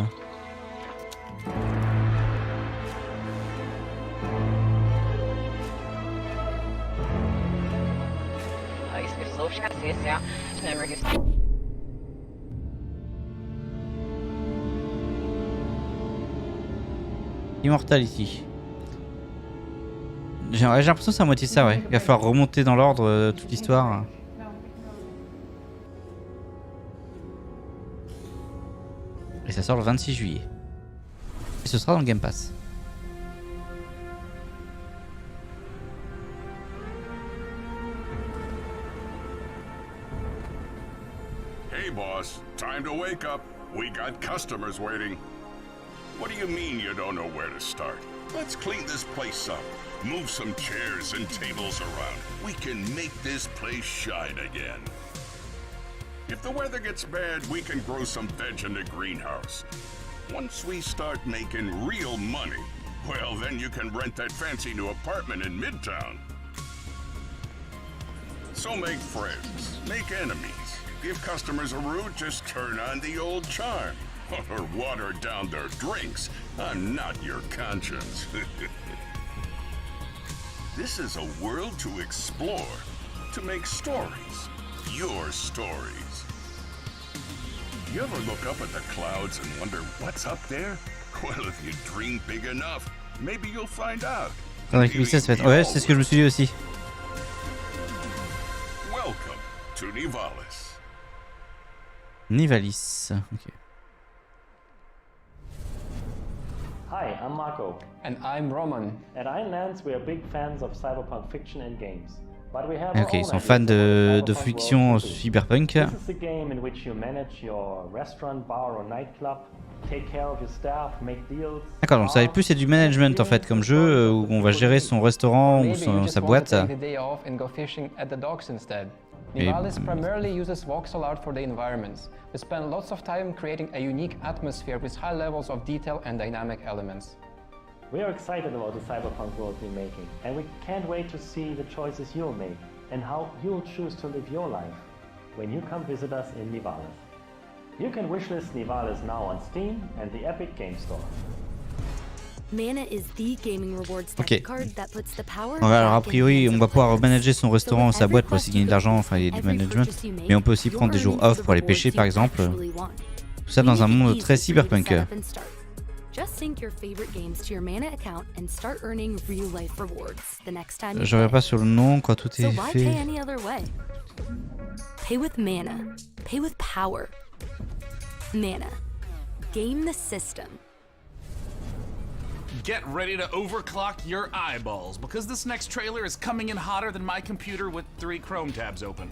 Immortality. J'ai l'impression que c'est à moitié ça, ouais. Il va falloir remonter dans l'ordre toute l'histoire. Et ça sort le 26 juillet. Et ce sera dans le Game Pass. Hey boss, time to wake up. We got customers waiting. What do you mean you don't know where to start? Let's clean this place up. Move some chairs and tables around. We can make this place shine again. If the weather gets bad, we can grow some veg in the greenhouse. Once we start making real money, well, then you can rent that fancy new apartment in Midtown. So make friends, make enemies. If customers are rude, just turn on the old charm. Or water down their drinks. I'm not your conscience. This is a world to explore, to make stories. Your stories. You ever look up at the clouds and wonder what's up there? Well, if you dream big enough, maybe you'll find out. Ouais, c'est ce que je me suis dit aussi. Welcome to Nivalis. Nivalis. Ok. Hi, I'm Marco. And I'm Roman. At Ironlands, we are big fans of cyberpunk fiction and games. But we have Ok, ils sont fans de fiction cyberpunk. This is a game in which you manage your restaurant, bar or nightclub, take care of your staff, make deals. D'accord, donc ça va être plus c'est du management en fait comme jeu où on va gérer son restaurant ou sa boîte. Nivalis primarily uses voxel art for the environments. We spend lots of time creating a unique atmosphere with high levels of detail and dynamic elements. We are excited about the cyberpunk world we're making, and we can't wait to see the choices you'll make and how you'll choose to live your life when you come visit us in Nivalis. You can wishlist Nivalis now on Steam and the Epic Game Store. Mana is the gaming rewards card that puts the power. Alors a priori, on va pouvoir manager son restaurant ou sa boîte pour essayer de gagner de l'argent, enfin il y a du management. Mais on peut aussi prendre des jours off pour aller pêcher par exemple. Tout ça dans un monde très cyberpunk. Je reviens pas sur le nom quand tout est fait. Pay with mana. Pay with power. Mana. Game the system. Get ready to overclock your eyeballs, because this next trailer is coming in hotter than my computer with 3 Chrome tabs open.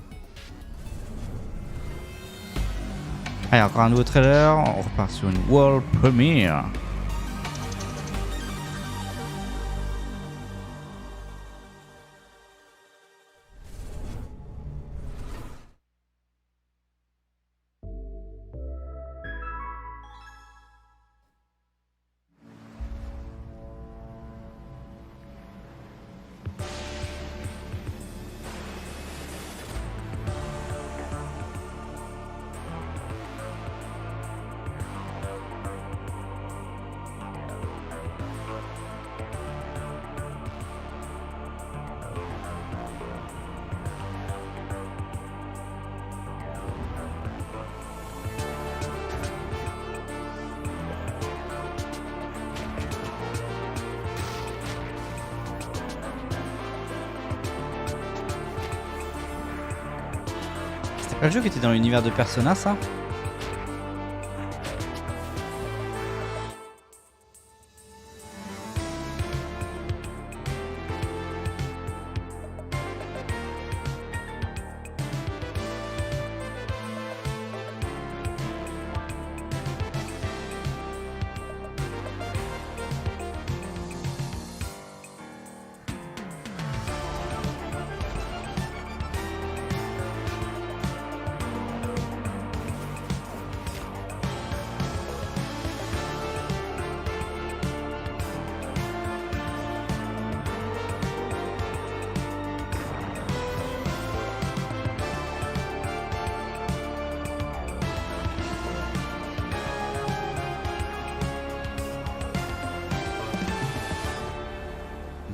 Allez, encore un nouveau trailer, on repart sur une world premiere. C'était pas le jeu qui était dans l'univers de Persona, ça?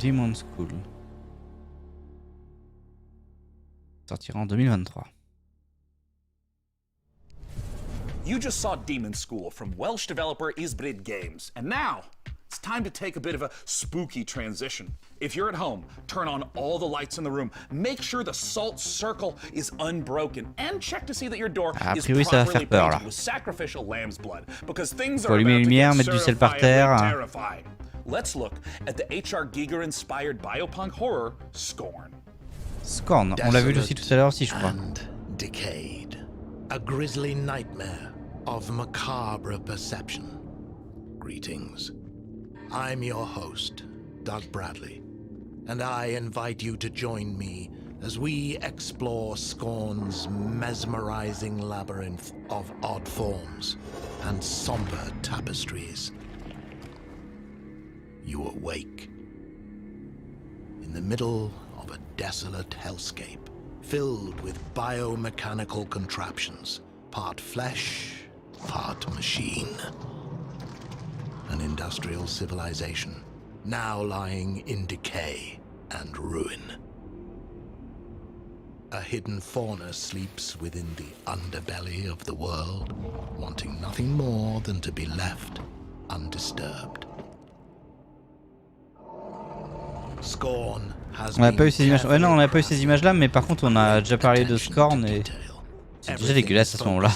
Demon School. Sortira en 2023. You just saw Demon School from Welsh developer Isbrid Games, and now it's time to take a bit of a spooky transition. If you're at home, turn on all the lights in the room. Make sure the salt circle is unbroken and check to see that your door is properly painted with sacrificial lamb's blood because things are about to get certifiably terrifying. Let's look at the H.R. Giger-inspired biopunk horror Scorn. Scorn, on l'a vu aussi tout à l'heure aussi, je crois. Decayed, a grisly nightmare of macabre perception. Greetings. I'm your host, Doug Bradley, and I invite you to join me as we explore Scorn's mesmerizing labyrinth of odd forms and somber tapestries. You awake in the middle of a desolate hellscape filled with biomechanical contraptions, part flesh, part machine. An industrial civilization now lying in decay and ruin. A hidden fauna sleeps within the underbelly of the world, wanting nothing more than to be left undisturbed. Scorn has on n'a pas eu ces images. Ouais, non, on n'a pas eu ces images-là, mais par contre, on a déjà parlé de Scorn et c'est déjà dégueulasse à ce moment-là.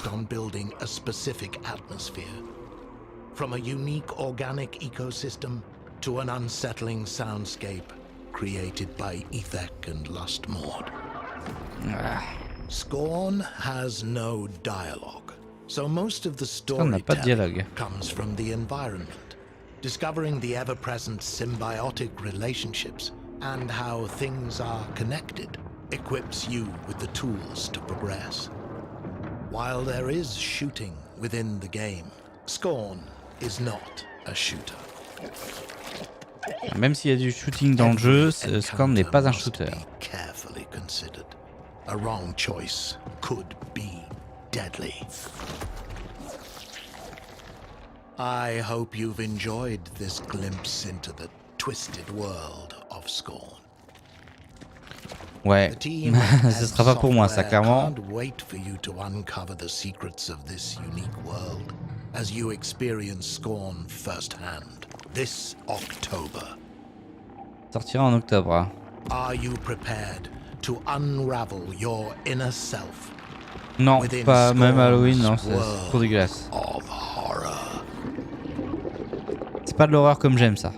From a unique organic ecosystem to an unsettling soundscape created by Ethek and Lustmord. Scorn has no dialogue, so most of the storytelling comes from the environment. Discovering the ever-present symbiotic relationships and how things are connected equips you with the tools to progress. While there is shooting within the game, Scorn is not a shooter. Même s'il y a du shooting dans le jeu, Scorn n'est pas un shooter. Carefully considered. A wrong choice could be deadly. I hope you've enjoyed this glimpse into the twisted world of Scorn. Ouais, ce sera pas pour moi ça clairement. Can't wait for you to uncover the secrets of this unique world as you experience Scorn firsthand this October. Sortira en octobre. Are you prepared to unravel your inner self? Non, pas même Halloween, non, c'est trop dégueulasse. C'est pas de l'horreur comme j'aime ça.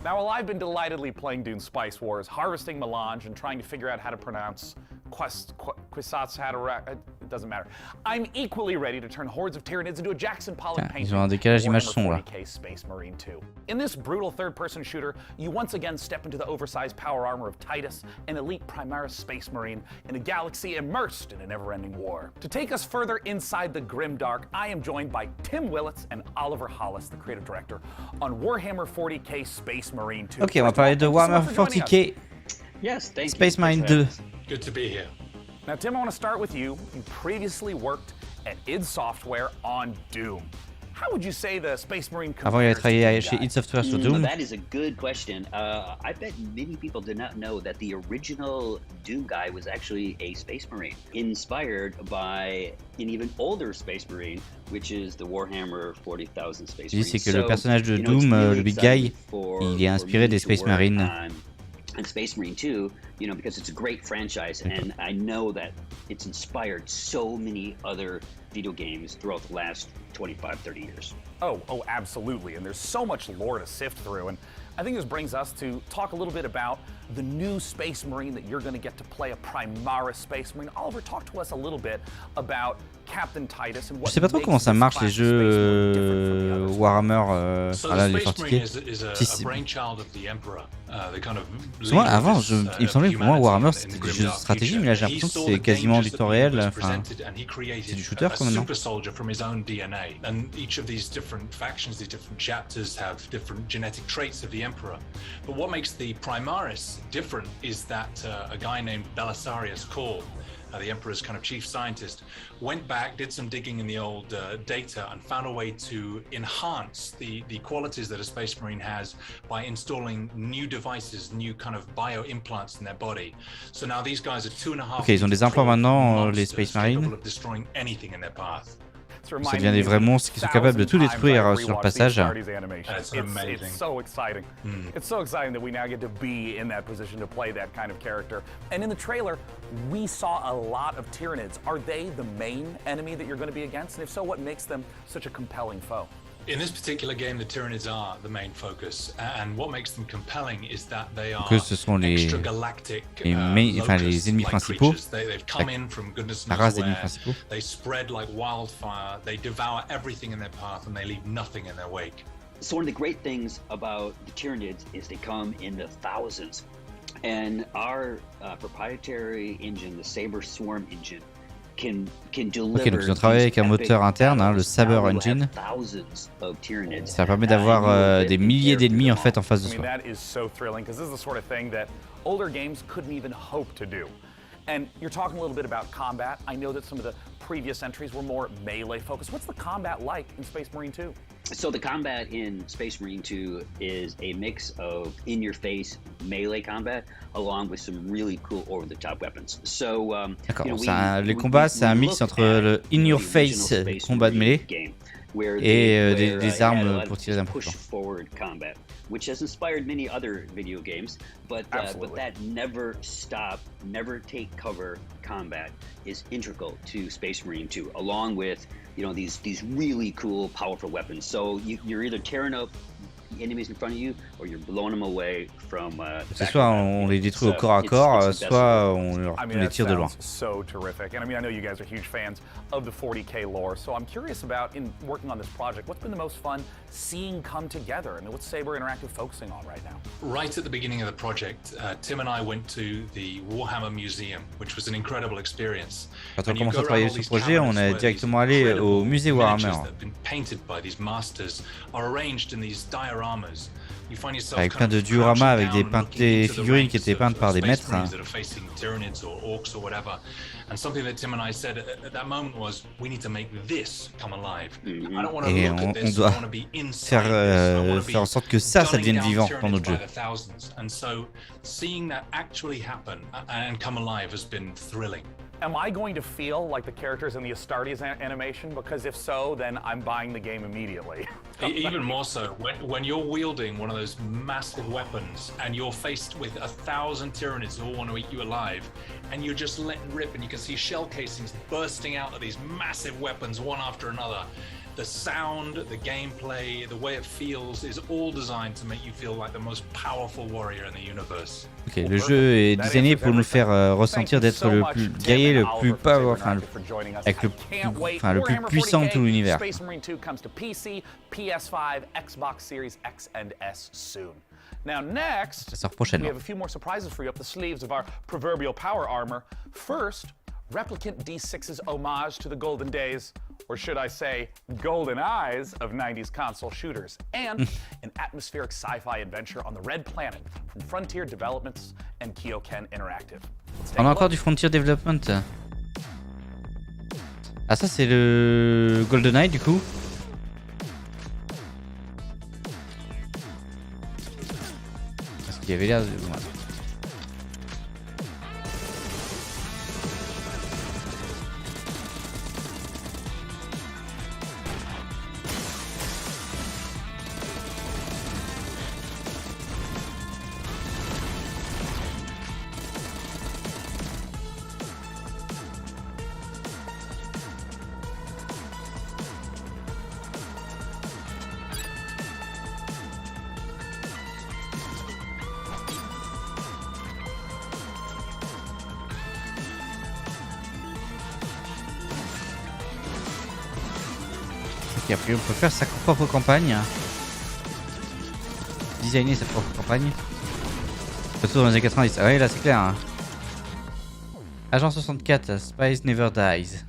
Now, while I've been delightedly playing Dune Spice Wars, harvesting melange, and trying to figure out how to pronounce Quisatz Haderach, it doesn't matter. I'm equally ready to turn hordes of Tyranids into a Jackson Pollock painting. Ils ont un décalage d'image son là. Space Marine 2. In this brutal third-person shooter, you once again step into the oversized power armor of Titus, an elite Primaris Space Marine in a galaxy immersed in a never-ending war. To take us further inside the grimdark, I am joined by Tim Willits and Oliver Hollis, the creative director, on Warhammer 40k Space Marine 2. Ok, on va parler de Warhammer 40k Space Marine 2. Good to be here. Now, Tim, I want to start with you. You previously worked at id Software on Doom. How would you say the Space Marine Avant, il avait travaillé chez id Software sur Doom. That is a good question. I bet many people did not know that the original Doom guy was actually a Space Marine, inspired by an even older Space Marine, which is the Warhammer 40,000 Space Marine. C'est que le personnage de Doom, le Big Guy, il est inspiré des Space Marines. And Space Marine 2, you know, because it's a great franchise, and I know that it's inspired so many other video games throughout the last 25, 30 years. Oh, absolutely. And there's so much lore to sift through. And I think this brings us to talk a little bit about the new Space Marine that you're going to get to play, a Primaris Space Marine. Oliver, talk to us a little bit about Captain Titus and what. Je sais pas trop comment ça marche les jeux Warhammer, là les 40k. Souvent avant, il me semblait que pour moi Warhammer c'était des jeux de stratégie, mais là j'ai l'impression que c'est quasiment du temps réel. Enfin, c'est du shooter quoi maintenant. Emperor. But what makes the Primaris different is that a guy named Belisarius Cawl, the Emperor's kind of chief scientist, went back, did some digging in the old data and found a way to enhance the qualities that a Space Marine has by installing new devices, new kind of bio implants in their body. So now these guys are 2.5 Ok, ils ont des implants maintenant, les Space Marines. of destroying anything in their path. Ça devient des vrais monstres qui sont capables de tout détruire sur le passage. It's so exciting. It's so exciting that we now get to be in that position to play that kind of character. And in the trailer, we saw a lot of Tyranids. Are they the main enemy that you're going to be against? And if so, what makes them such a compelling foe? In this particular game, the Tyranids are the main focus, and what makes them compelling is that they are Que ce sont les ennemis principaux, la race d'ennemis principaux. They spread like wildfire, they devour everything in their path, and they leave nothing in their wake. So one of the great things about the Tyranids is they come in the thousands, and our proprietary engine, the Saber Swarm engine, can deliver. Ok, donc ils ont travaillé avec un moteur interne, hein, le Saber Engine. Ça permet d'avoir des milliers d'ennemis en fait en face de soi. That is so thrilling because this is the sort of thing that older games couldn't even hope to do. And you're talking a little bit about combat. I know that some of the previous entries were more melee focused. What's the combat like in Space Marine 2? So the combat in Space Marine 2 is a mix of in-your-face melee combat along with some really cool over-the-top weapons. So, d'accord, les combats, c'est un mix entre le in-your-face combat de mêlée et des armes pour tirer d'un peu plus forward combat, which has inspired many other video games, but that never stop, never take cover combat is integral to Space Marine 2, along with these really cool, powerful weapons. So you're either tearing up enemies in front of you, or you're blowing them away from. C'est soit on les détruit au corps à corps, soit on les tire de loin. So terrific, and I know you guys are huge fans of the 40K lore. So I'm curious about, in working on this project, what's been the most fun seeing come together? I mean, what's Saber Interactive focusing on right now? Right at the beginning of the project, Tim and I went to the Warhammer Museum, which was an incredible experience. Quand on commence à travailler sur ce projet, on est directement allé au musée Warhammer. Painted by these masters are arranged in these dioramas. Avec plein de dioramas avec des figurines qui étaient peintes par des maîtres. Hein. And something that Tim and I said at that moment was, we need to make this come alive. I don't want to Et look at this, on I doit want to be faire en sorte que ça devienne vivant dans notre jeu. And so seeing that actually happen and come alive has been thrilling. Am I going to feel like the characters in the Astartes animation? Because if so, then I'm buying the game immediately. Even more so, when you're wielding one of those massive weapons and you're faced with 1,000 Tyranids who all want to eat you alive, and you're just letting rip and you can see shell casings bursting out of these massive weapons one after another. The sound, the gameplay, the way it feels is all designed to make you feel like the most powerful warrior in the universe. Ok, le jeu est designé pour nous faire ressentir d'être le plus guerrier, le plus power, avec le plus puissant de tout l'univers. Space Marine 2 comes to PC, PS5, Xbox Series X and S soon. Now next, Ça sort prochainement. we have a few more surprises for you up the sleeves of our proverbial power armor. First, Replicant D6's homage to the golden days, or should I say, golden eyes of 90s console shooters, and an atmospheric sci-fi adventure on the Red Planet from Frontier Developments and Kyoken Interactive. On a encore du Frontier Development. Ah, ça c'est le GoldenEye du coup. Parce qu'il y avait l'air de... Ouais. Et après on peut faire sa propre campagne. Designer sa propre campagne. Surtout dans les années 90. Ah ouais, là c'est clair. Hein. Agent 64, Spies Never Dies.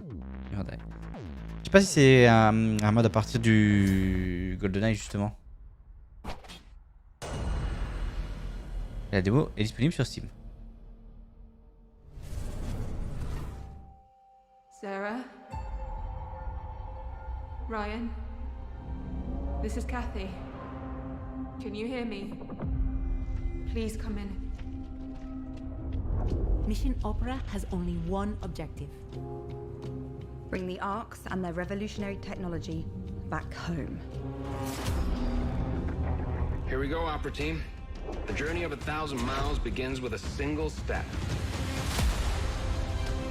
Never Die. Je sais pas si c'est un mode à partir du GoldenEye justement. La démo est disponible sur Steam. Sarah? Ryan? This is Kathy. Can you hear me? Please come in. Mission Opera has only one objective. Bring the Arks and their revolutionary technology back home. Here we go, Opera Team. The journey of 1,000 miles begins with a single step.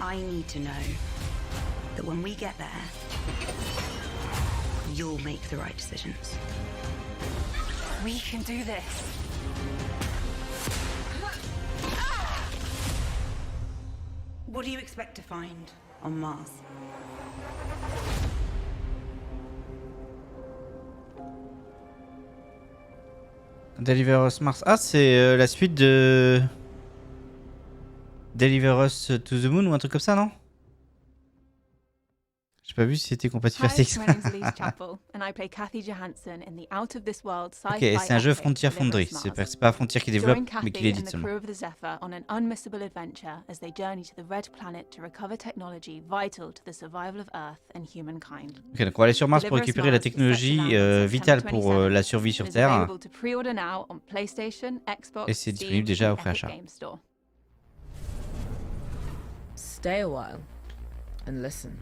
I need to know that when we get there, you'll make the right decisions. We can do this. What do you expect to find on Mars? Deliver Us Mars. Ah, c'est la suite de Deliver Us to the Moon ou un truc comme ça, non? J'ai pas vu si c'était compatible avec ça. Ok, c'est un jeu Frontier Foundry. C'est pas Frontier qui développe, mais qui l'édite seulement. Ok, donc on va aller sur Mars pour récupérer la technologie vitale pour la survie sur Terre. Et c'est disponible déjà au préachat. Stay a while and listen.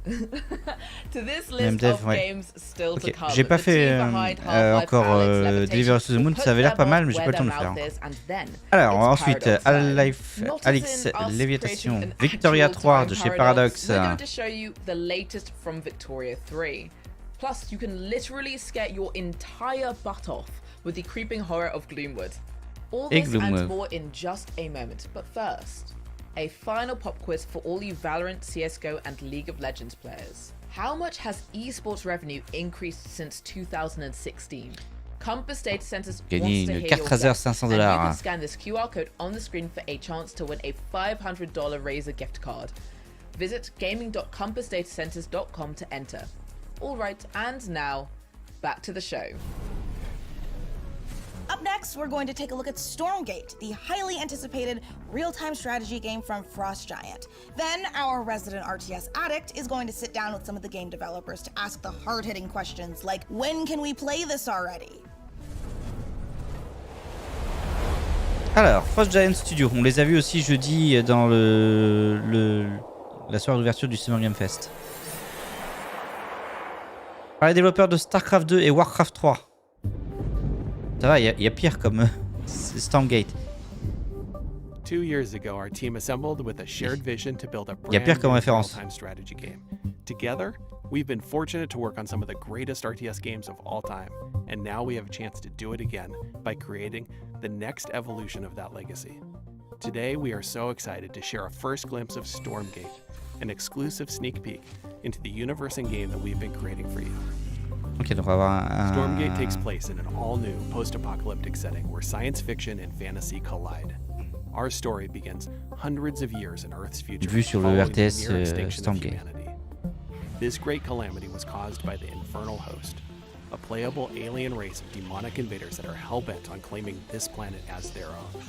To this Même list dev, of ouais. games still to Ok, come. j'ai pas The fait team behind Half-Life encore Alyx Levitation Deliver Us to the Moon, put ça avait l'air their pas mal, mais ball j'ai pas le temps de where le their faire. mouth is, and then Alors, it's ensuite, Paradox Half-Life time. Not Alyx as in us Lévitation, creating an Victoria actual 3 time de chez Paradox. We're going to show you the latest from Victoria 3. Plus, you can literally scare your entire butt off with the creeping horror of Gloomwood. All Et this Gloomwood. and more in just a moment. But first, a final pop quiz for all you Valorant, CSGO, and League of Legends players. How much has esports revenue increased since 2016? Compass Data Centers Gagner wants to une hear your carte guess, Razer $500. and you can scan this QR code on the screen for a chance to win a $500 Razer gift card. Visit gaming.compassdatacenters.com to enter. All right, and now, back to the show. Up next, we're going to take a look at Stormgate, the highly anticipated real-time strategy game from Frost Giant. Then, our resident RTS addict is going to sit down with some of the game developers to ask the hard-hitting questions like, when can we play this already? Alors, Frost Giant Studio, on les a vus aussi jeudi dans la soirée d'ouverture du Summer Game Fest. Par les développeurs de StarCraft 2 et Warcraft 3. Ça va, il y a pire comme Stormgate. 2 years ago, our team assembled with a shared vision to build a Il y a pire brand comme new référence. real-time strategy game. Together, we've been fortunate to work on some of the greatest RTS games of all time, and now we have a chance to do it again by creating the next evolution of that legacy. Today, we are so excited to share a first glimpse of Stormgate, an exclusive sneak peek into the universe and game that we've been creating for you. Ok, donc on va avoir Stormgate takes place in an all-new post-apocalyptic setting where science fiction and fantasy collide. Our story begins hundreds of years in Earth's future, Vu sur le following the RTS near extinction of Stormgate. humanity. This great calamity was caused by the Infernal Host, a playable alien race of demonic invaders that are hell-bent on claiming this planet as their own.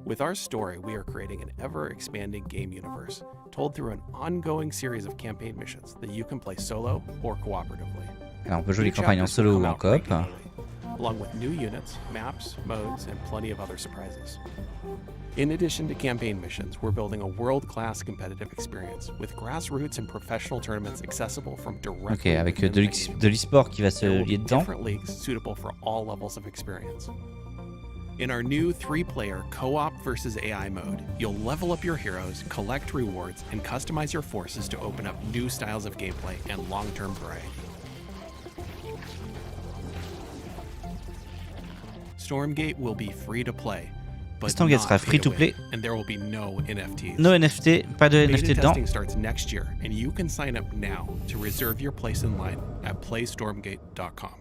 With our story, we are creating an ever-expanding game universe, told through an ongoing series of campaign missions that you can play solo or cooperatively. Alors on peut jouer les campagnes en solo ou en coop. Along with new units, maps, modes, and plenty of other surprises. In addition to campaign missions, we're building a world-class competitive experience with grassroots and professional tournaments accessible from directly Ok, avec de l'e-sport qui va se lier dedans. different leagues suitable for all levels of experience. In our new 3-player co-op versus AI mode, you'll level up your heroes, collect rewards, and customize your forces to open up new styles of gameplay and long-term variety. Stormgate will be free to play, but Stormgate sera not free to play. and there will be no NFTs. No NFT, pas de NFT Beta dedans. testing starts next year, and you can sign up now to reserve your place in line at playstormgate.com.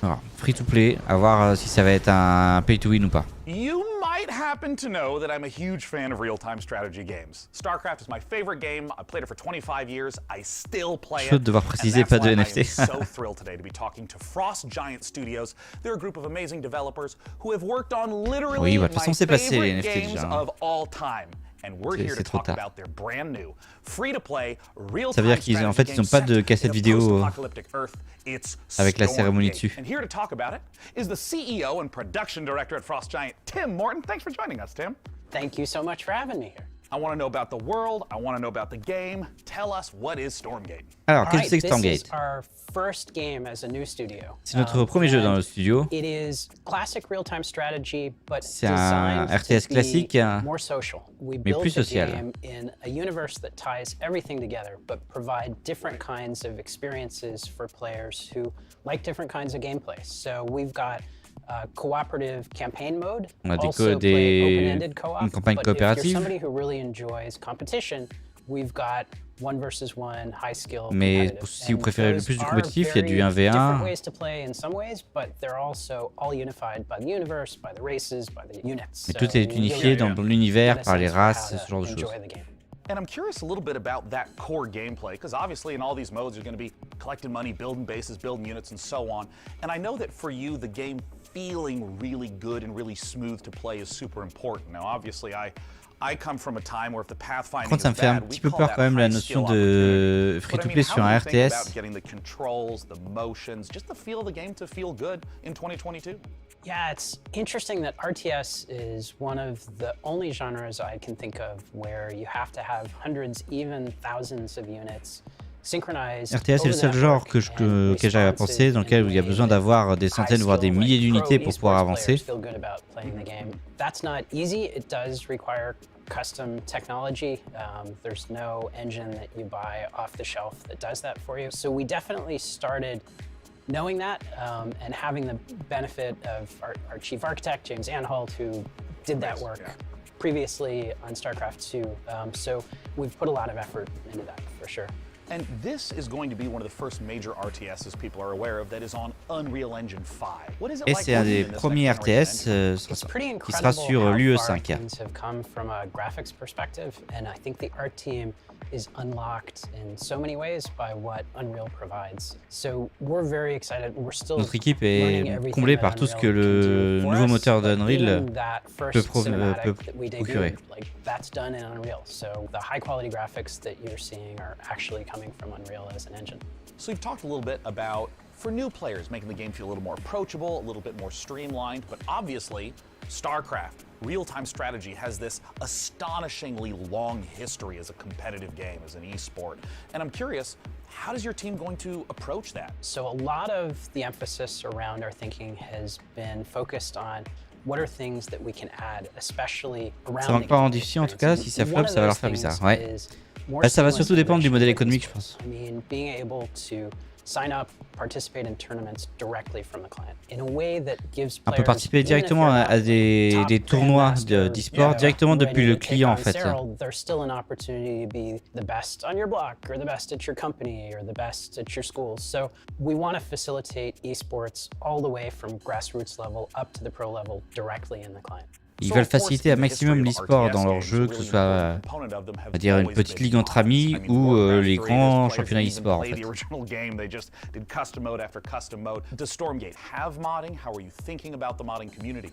Alors, free to play, à voir si ça va être un pay to win ou pas. You might might happen to know that I'm a huge fan of real-time strategy games. StarCraft is my favorite game. I've played it for 25 years. I still play it. Chaud de devoir préciser pas de NFT. I am so thrilled today to be talking to Frost Giant Studios. They're a group of amazing developers who have worked on literally my favorite games of all time. And we're here to talk about their brand new free-to-play real-time strategy game set in a post-apocalyptic Earth. It's avec la cérémonie dessus. And here to talk about it is the CEO and production director at Frost Giant, Tim Morton. Thanks for joining us, Tim. Thank you so much for having me here. I want to know about the world. I want to know about the game. Tell us, what is Stormgate? Alors, qu'est-ce que c'est Stormgate? This is our first game as a new studio. C'est notre premier jeu dans le studio. It is classic real-time strategy, but c'est un RTS classique, more social. We mais plus build the social. game in a universe that ties everything together, but provide different kinds of experiences for players who like different kinds of gameplay. So we've got cooperative campaign mode. On a also une campagne but coopérative. If you're somebody who really enjoys competition, we've got 1 versus 1 high skill. Mais si vous préférez le plus du compétitif, il y a du 1v1. Different ways to play in some ways, but they're also all unified by the universe, by the races, by the units. Mais tout est unifié dans l'univers par les races, ce genre de choses. And I'm curious a little bit about that core gameplay, because obviously in all these modes you're going to be collecting money, building bases, building units, and so on. And I know that for you, the game feeling really good and really smooth to play is super important. Now, obviously, I come from a time where if the pathfinding is Ça me fait un bad, petit peu peur quand même la notion de free-to-play sur un RTS. Getting the controls, the motions, just the feel of the game to feel good in 2022. Yeah, it's interesting that RTS is one of the only genres I can think of where you have to have hundreds, even thousands of units. RTS est le seul genre que j'arrive à penser dans lequel il y a besoin d'avoir des centaines voire des milliers d'unités pour pouvoir avancer. That's not easy. It does require custom technology. There's no engine that you buy off the shelf that does that for you. So we definitely started knowing that and having the benefit of our chief architect, James Anhalt, who did that work previously on StarCraft 2. So we've put a lot of effort into that for sure. And this is going to be one of the first major RTSs people are aware of that is on Unreal Engine 5. What is it Et like c'est un des premiers RTS qui sera sur l'UE5. Things have come from a graphics perspective, and I think the art team is unlocked in so many ways by what Unreal provides. So we're very excited. We're still Notre équipe est comblée par tout ce que le nouveau moteur d'Unreal peut procurer. That's done in Unreal. So the high quality graphics that you're seeing are actually coming from Unreal as an engine. So you've talked a little bit about, for new players, making the game feel a little more approachable, a little bit more streamlined, but obviously StarCraft, real-time strategy, has this astonishingly long history as a competitive game, as an esport. And I'm curious, how is your team going to approach that? So a lot of the emphasis around our thinking has been focused on what are things that we can add, especially around Ça va pas rendre difficile en tout cas, si ça flop, ça va leur faire bizarre. Ouais. Ça va surtout dépendre du modèle économique, je pense. I mean, being able to sign up, participate in tournaments directly from the client in a way that gives players. On peut participer directement à des tournois d'e-sport directement depuis le client en fait. There's still an opportunity to be the best on your block, or the best at your company, or the best at your school. So we want to facilitate esports all the way from grassroots level up to the pro level directly in the client. Ils veulent faciliter un maximum l'e-sport dans leur jeu, que ce soit on va dire une petite ligue entre amis ou les grands championnats e-sport en fait. Does Stormgate have modding? How are you thinking about the modding community?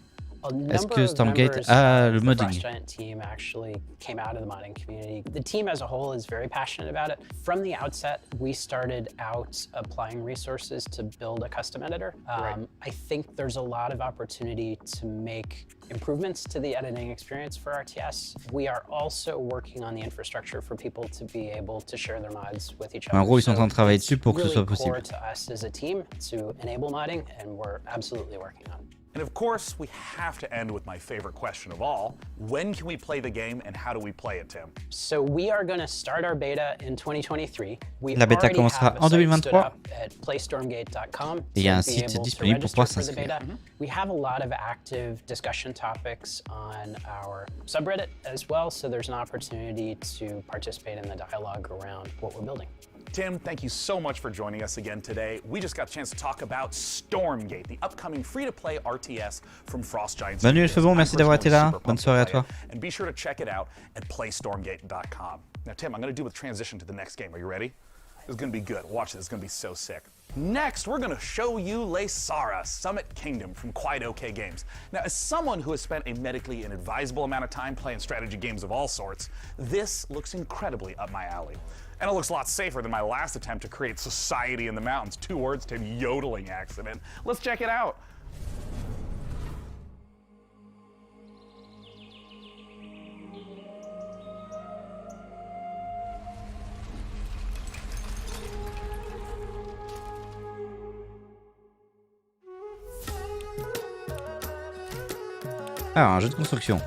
Est-ce que Stormgate a le modding? The Giant team actually came out of the modding community. The team as a whole is very passionate about it. From the outset, we started out applying resources to build a custom editor. I think there's a lot of opportunity to make improvements to the editing experience for RTS. We are also working on the infrastructure for people to be able to share their mods with each other. En gros, ils sont en train de travailler dessus pour que ce soit possible. It's really core to us as a team to enable modding, and we're absolutely working on it. And of course, we have to end with my favorite question of all. When can we play the game and how do we play it, Tim? So we are going to start our beta in 2023. La bêta commencera en 2023. Il y a un site disponible pour pouvoir s'inscrire. We have a lot of active discussion topics on our subreddit as well, so there's an opportunity to participate in the dialogue around what we're building. Tim, thank you so much for joining us again today. We just got a chance to talk about Stormgate, the upcoming free-to-play RTS from Frost Giant Studios. Manuel Febon, merci d'avoir été là. Bonne soirée à toi. And be sure to check it out at playstormgate.com. Now, Tim, I'm going to do a transition to the next game. Are you ready? This is going to be good. Watch this. It's going to be so sick. Next, we're going to show you Leysara, Summit Kingdom from Quite OK Games. Now, as someone who has spent a medically inadvisable amount of time playing strategy games of all sorts, this looks incredibly up my alley. And it looks a lot safer than my last attempt to create society in the mountains. 2 words to yodeling accident. Let's check it out. Alors, un jeu de construction.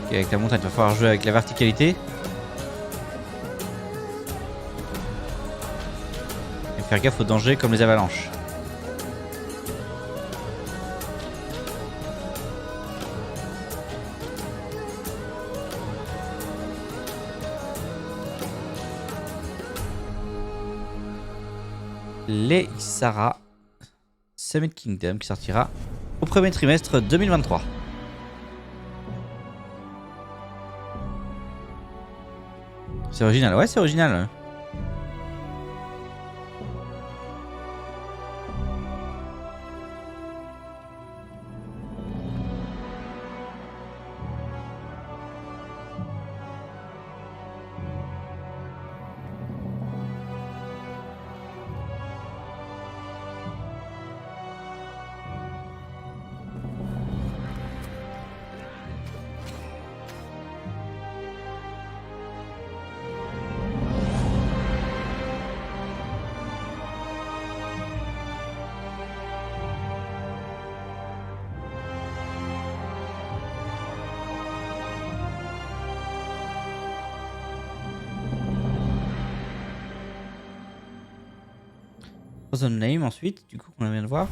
Ok, avec la montagne, il va falloir jouer avec la verticalité. Et faire gaffe aux dangers comme les avalanches. Leysara Summit Kingdom qui sortira au premier trimestre 2023. C'est original, ouais, c'est original. Frozen Flame ensuite, du coup, qu'on vient de voir.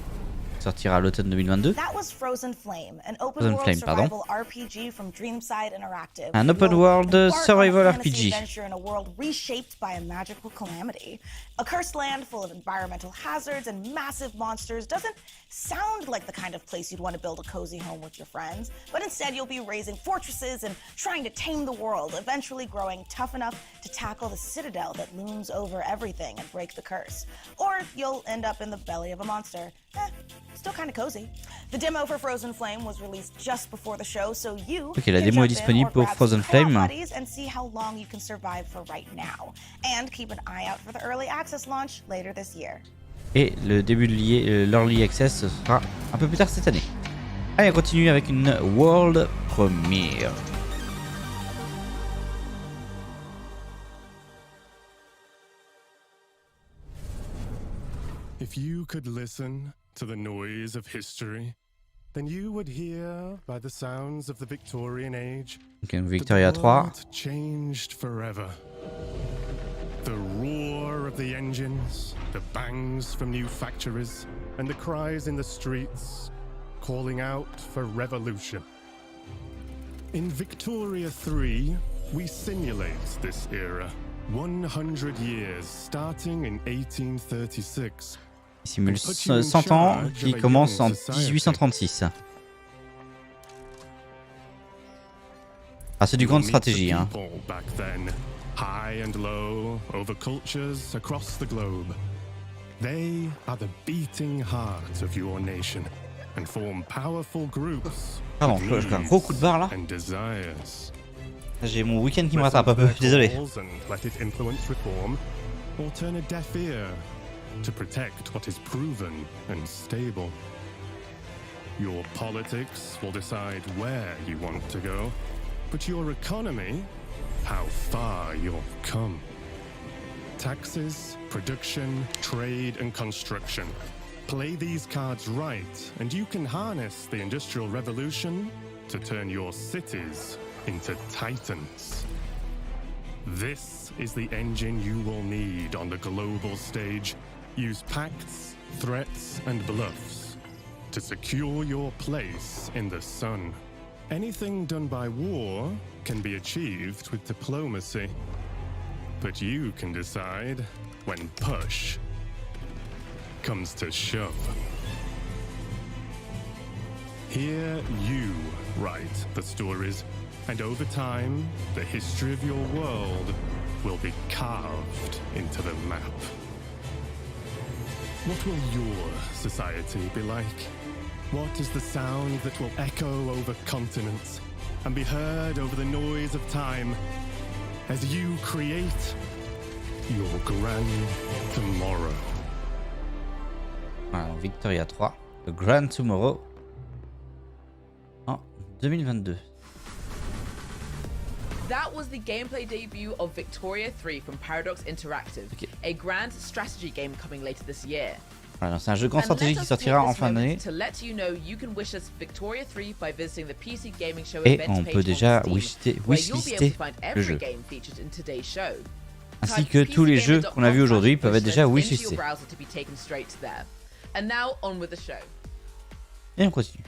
Sortira à l'automne 2022. That was Frozen Flame, an open world survival RPG from Dreamside Interactive. Un open world survival RPG. Adventure in a world reshaped by a magical calamity. A cursed land full of environmental hazards and massive monsters doesn't sound like the kind of place you'd want to build a cozy home with your friends, but instead you'll be raising fortresses and trying to tame the world, eventually growing tough enough to tackle the citadel that looms over everything and break the curse. Or you'll end up in the belly of a monster. Still kind of cozy. The demo for Frozen Flame was released just before the show, so you ok, la démo est disponible pour Frozen Flame. And see how long you can survive for right now. And keep an eye out for the early access launch later this year. Et le début de l'Early Access sera un peu plus tard cette année. Allez, on continue avec une World Premiere. If you could listen to the noise of history, then you would hear by the sounds of the Victorian age Ok, Victoria 3. Changed forever. The roar of the engines, the bangs from new factories, and the cries in the streets calling out for revolution. In Victoria 3, we simulate this era. 100 years starting in 1836. Il simule 100 ans qui commence en 1836. Ah, c'est du grande stratégie, hein. High and low, over cultures across the globe. They are the beating heart of your nation and form powerful groups. Pardon, je fais un gros coup de barre là. J'ai mon week-end qui me rattrape un peu, désolé. Let it influence reform, or turn a deaf ear to protect what is proven and stable. Your politics will decide where you want to go, but your economy, how far you'll come. Taxes, production, trade, and construction. Play these cards right, and you can harness the Industrial Revolution to turn your cities into titans. This is the engine you will need on the global stage. Use pacts, threats, and bluffs to secure your place in the sun. Anything done by war can be achieved with diplomacy. But you can decide when push comes to shove. Here you write the stories, and over time, the history of your world will be carved into the map. What will your society be like? What is the sound that will echo over continents and be heard over the noise of time as you create your grand tomorrow? Voilà, Victoria 3, le Grand Tomorrow en 2022. That was the gameplay debut of Victoria 3 from Paradox Interactive, a grand strategy game coming later this year. Voilà, c'est un jeu grand stratégie qui sortira en fin d'année. Et on peut déjà wishlister le jeu. Ainsi que tous les jeux qu'on a vus aujourd'hui peuvent être déjà wishlistés. Et on continue.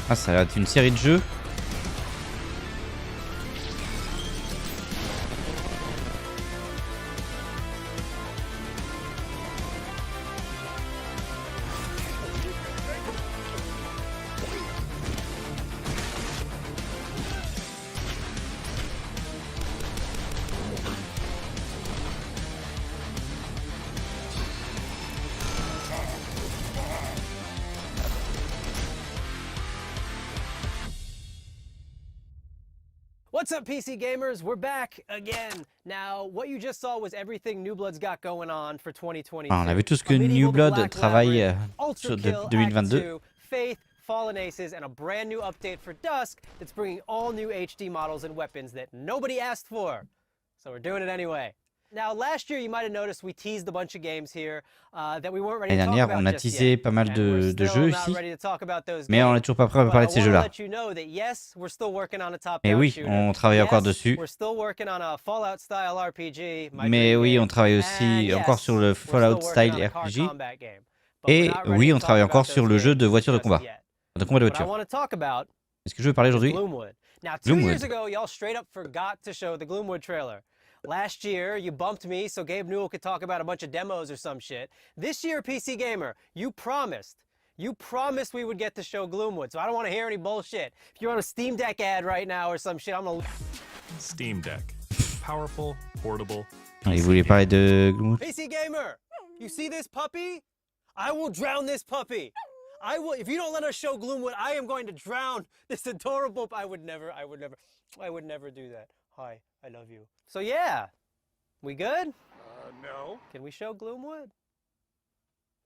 Ah, ça va être une série de jeux. What's up, PC gamers? We're back again. Now, what you just saw was everything New Blood's got going on for 2022. On a vu tout ce que New Blood travaille sur 2022. Faith, Fallen Aces, and a brand new update for Dusk that's bringing all new HD models and weapons that nobody asked for. So we're doing it anyway. Now, last year you might have noticed we teased a bunch of games here that we weren't ready to talk about. L'année dernière, on a teasé pas mal de jeux ici, mais on n'est toujours pas prêt à parler de ces jeux-là. Mais oui, on travaille encore dessus. Mais oui, on travaille aussi encore sur le Fallout Style RPG. Et oui, on travaille encore sur le jeu de voiture de combat. De combat de voiture. Est-ce que je veux parler aujourd'hui? Now, 2 years ago, y'all straight up forgot to show the Gloomwood trailer. Last year, you bumped me so Gabe Newell could talk about a bunch of demos or some shit. This year, PC Gamer, you promised we would get to show Gloomwood, so I don't want to hear any bullshit. If you're on a Steam Deck ad right now or some shit, I'm gonna... Steam Deck. Powerful, portable... Il voulait parler de Gloomwood. PC Gamer, you see this puppy? I will drown this puppy. I will, if you don't let us show Gloomwood, I am going to drown this adorable... I would never do that. Hi, I love you. So yeah, we good? No. Can we show Gloomwood?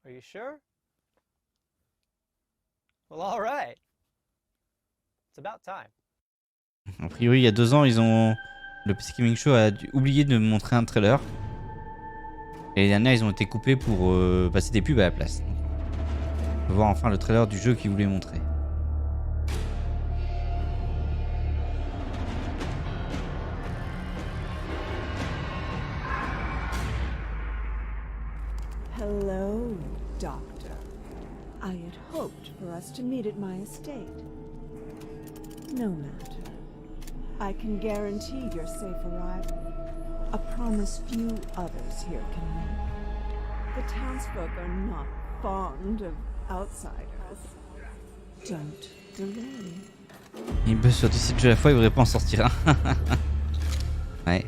Are you sure? Well, all right. It's about time. A priori, il y a 2 ans, le PC Gaming Show a oublié de montrer un trailer. Et les derniers, ils ont été coupés pour passer des pubs à la place. On peut voir enfin le trailer du jeu qu'ils voulaient montrer. Hello, Doctor. I had hoped for us to meet at my estate. No matter. I can guarantee your safe arrival. A promise few others here can make. The townsfolk are not fond of outsiders. Don't delay. Il buzz sur 17 jeux à la fois, il voudrait pas en sortir un. Ouais.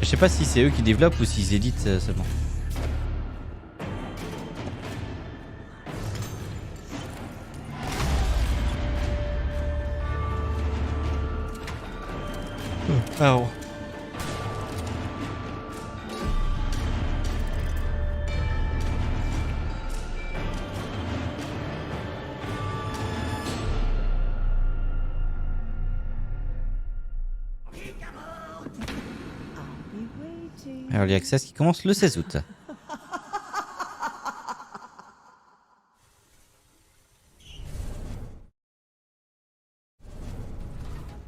Je sais pas si c'est eux qui développent ou s'ils éditent seulement. Pardon. Early Access qui commence le 16 août.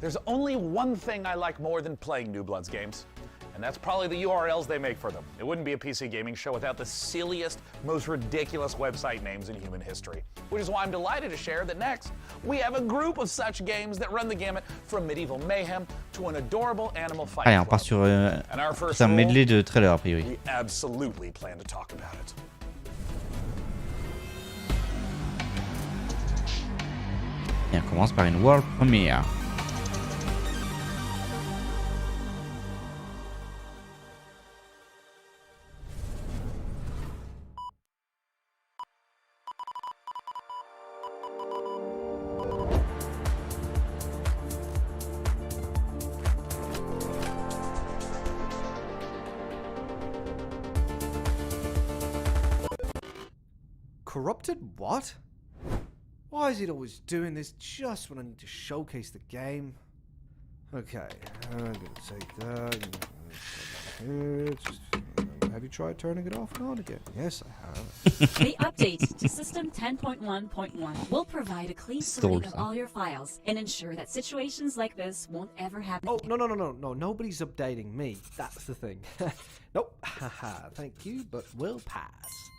There's only one thing I like more than playing New Bloods games, and that's probably the URLs they make for them. It wouldn't be a PC gaming show without the silliest, most ridiculous website names in human history. Which is why I'm delighted to share that next, we have a group of such games that run the gamut from medieval mayhem to an adorable animal fight. Allez, on part sur un medley de trailers a priori. We absolutely plan to talk about it. Et on commence par une world premiere. Corrupted what? Why is it always doing this just when I need to showcase the game? Okay, I'm gonna take that. Have you tried turning it off and on again? Yes, I have. The update to System 10.1.1 will provide a clean sorting of all your files and ensure that situations like this won't ever happen. Oh, no, nobody's updating me. That's the thing. Nope, haha, thank you, but we'll pass.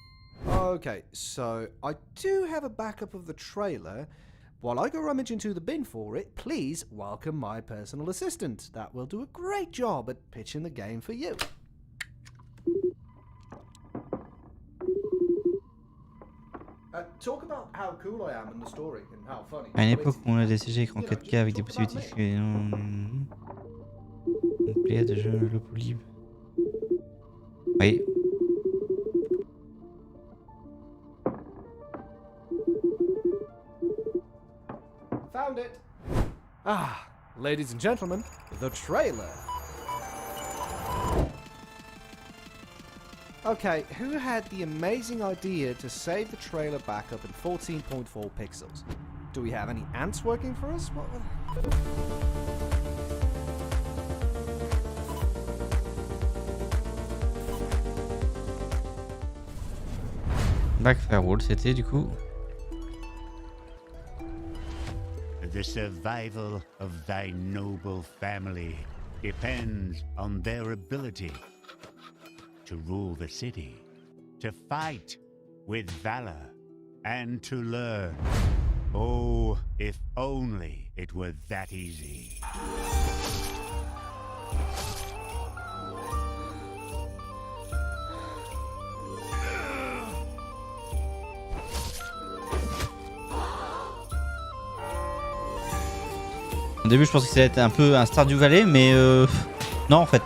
Okay, so I do have a backup of the trailer. While I go rummage into the bin for it, please welcome my personal assistant. That will do a great job at pitching the game for you. Talk about how cool I am in the story and how funny. À une époque où on a des CG écran 4K avec des possibilités complètes de jeu low libre. Oui. Found it. Ah, ladies and gentlemen, the trailer. Okay, who had the amazing idea to save the trailer backup in 14.4 pixels? Do we have any ants working for us? Back Firewall, c'était du coup. The survival of thy noble family depends on their ability to rule the city, to fight with valor, and to learn. Oh, if only it were that easy. Au début, je pensais que ça allait être un peu un Stardew Valley, mais non en fait.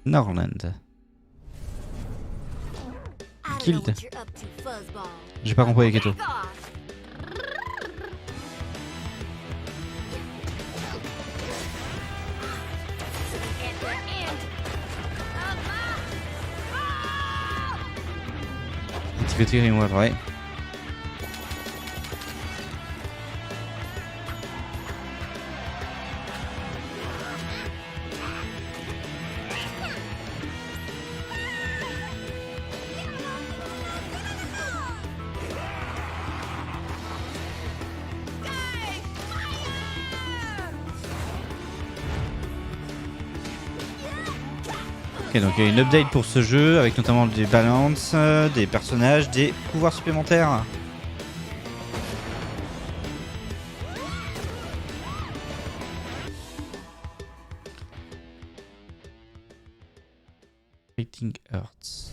Norland. Killed. J'ai pas compris les ketos. Tirez moi vrai. Ok, donc il y a une update pour ce jeu avec notamment des balances, des personnages, des pouvoirs supplémentaires. Fighting Hearts.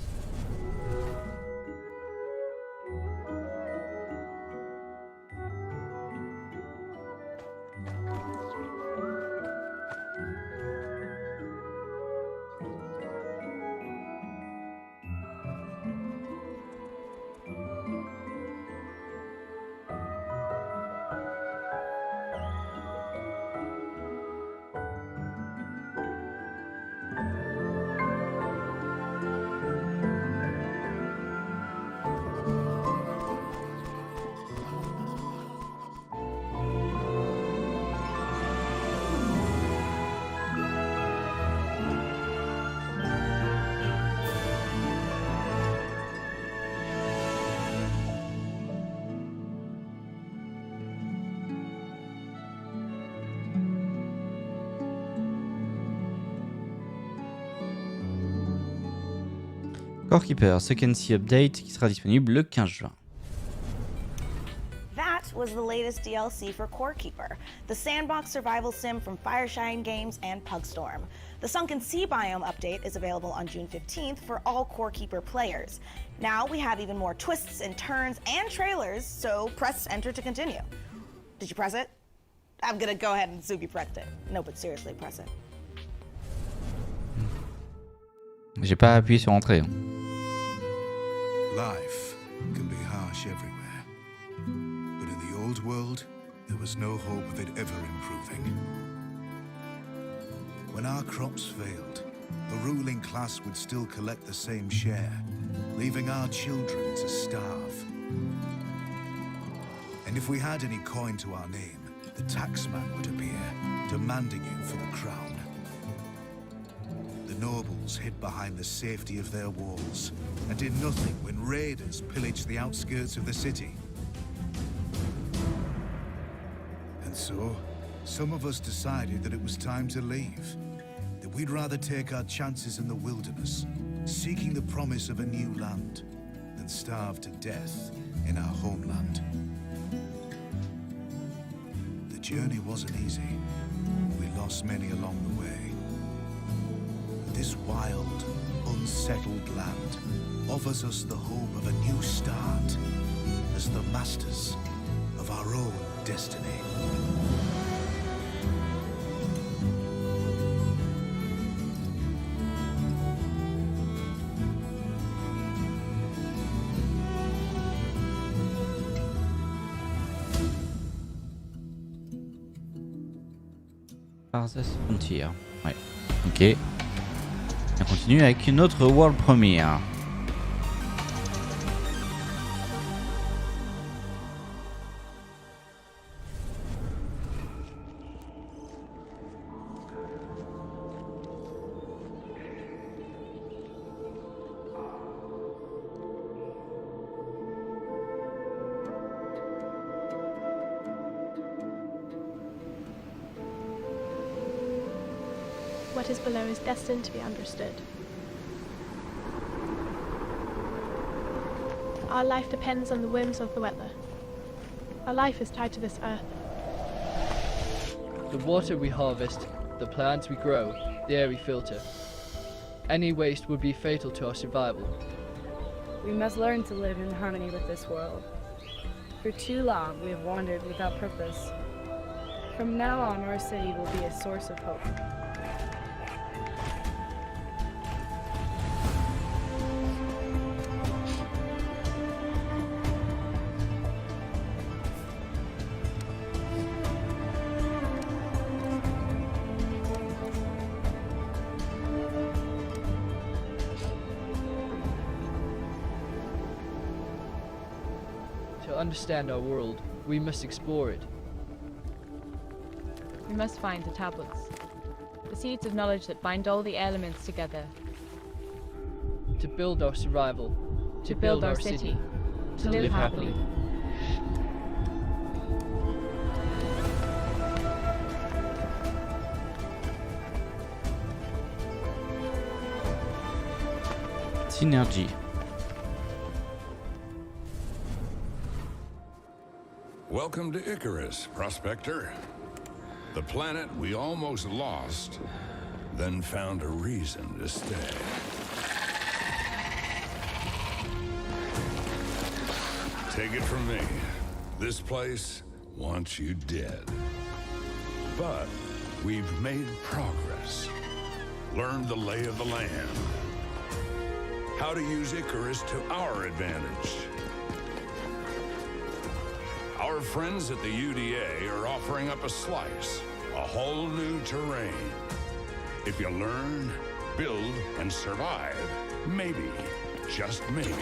Core Keeper, Second Sea Update qui sera disponible le 15 juin. That was the latest DLC for Core Keeper, the sandbox survival sim from Fireshine Games and Pugstorm. The Sunken Sea Biome update is available on June 15th for all Core Keeper players. Now we have even more twists and turns and trailers, so press enter to continue. Did you press it? I'm gonna go ahead and assume you pressed it. No, but seriously, press it. J'ai pas appuyé sur entrée. Life can be harsh everywhere. But in the old world, there was no hope of it ever improving. When our crops failed, the ruling class would still collect the same share, leaving our children to starve. And if we had any coin to our name, the taxman would appear, demanding it for the crown. The nobles hid behind the safety of their walls and did nothing when raiders pillaged the outskirts of the city. And so, some of us decided that it was time to leave, that we'd rather take our chances in the wilderness, seeking the promise of a new land, than starve to death in our homeland. The journey wasn't easy. We lost many along the way. This wild, unsettled land offers us the hope of a new start as the masters of our own destiny. Frontier. Ouais. Ok. On continue avec une autre world premiere. What is below is destined to be understood. Our life depends on the whims of the weather. Our life is tied to this earth. The water we harvest, the plants we grow, the air we filter. Any waste would be fatal to our survival. We must learn to live in harmony with this world. For too long we have wandered without purpose. From now on, our city will be a source of hope. To understand our world, we must explore it. We must find the tablets, the seeds of knowledge that bind all the elements together. To build our survival. To build our city. To live happily. Synergy. Welcome to Icarus, Prospector. The planet we almost lost, then found a reason to stay. Take it from me, this place wants you dead. But we've made progress, learned the lay of the land, how to use Icarus to our advantage. Our friends at the UDA are offering up a slice, a whole new terrain. If you learn, build, and survive, maybe, just maybe,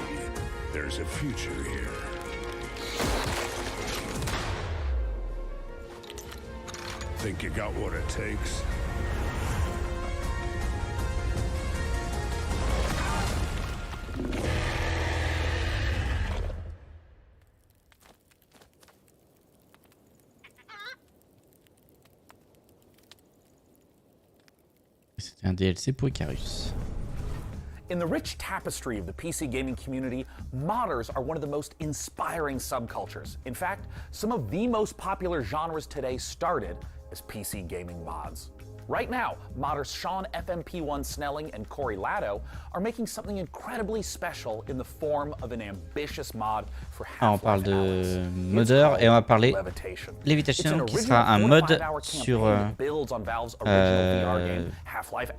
there's a future here. Think you got what it takes? C'était un DLC pour Icarus. In the rich tapestry of the PC gaming community, modders are one of the most inspiring subcultures. In fact, some of the most popular genres today started as PC gaming mods. Right now, modders Sean FMP1 Snelling and Corey Latto are making something incredibly special in the form of an ambitious mod for On parle de modeur et on va parler Levitation qui sera un mod sur Half-Life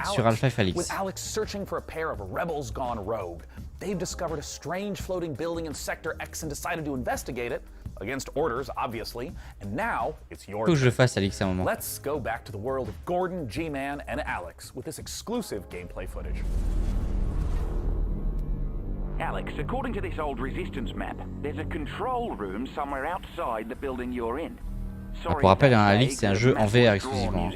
Alyx. With Alex searching for a pair of rebels gone rogue, they've discovered a strange floating building in Sector X and decided to investigate it. Against orders, obviously, and now it's your Faut que je le fasse, Alix, à un moment. Let's go back to the world of Gordon, G-Man, and Alex with this exclusive gameplay footage. Alex, according to this old Resistance map, there's a control room somewhere outside the building you're in. Ah, pour rappel, Alix, c'est un jeu en VR exclusivement.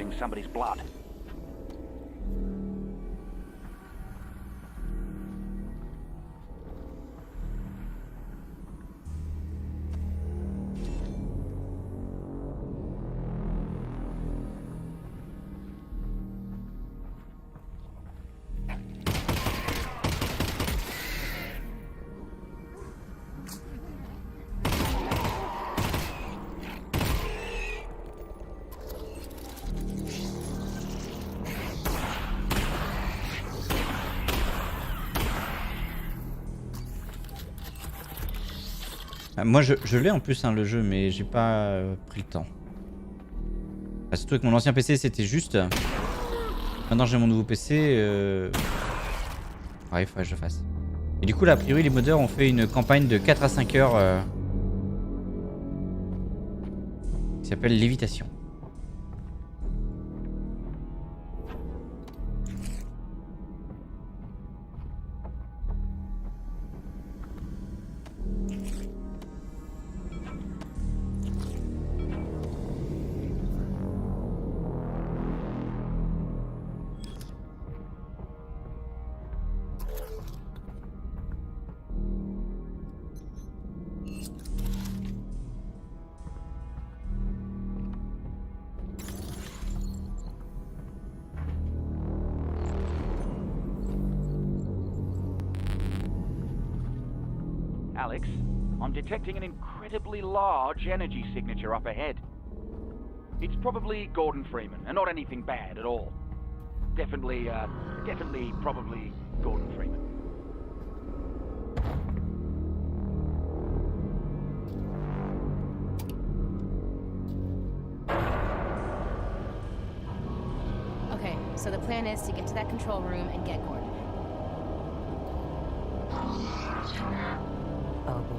Moi je l'ai en plus hein, le jeu, mais j'ai pas pris le temps. Enfin, surtout que mon ancien PC c'était juste. Maintenant j'ai mon nouveau PC. Ouais, il faudrait que je le fasse. Et du coup là a priori les modeurs ont fait une campagne de 4 à 5 heures qui s'appelle Lévitation. Alex, I'm detecting an incredibly large energy signature up ahead. It's probably Gordon Freeman, and not anything bad at all. Definitely, probably Gordon Freeman. Okay, so the plan is to get to that control room and get Gordon. Oh boy.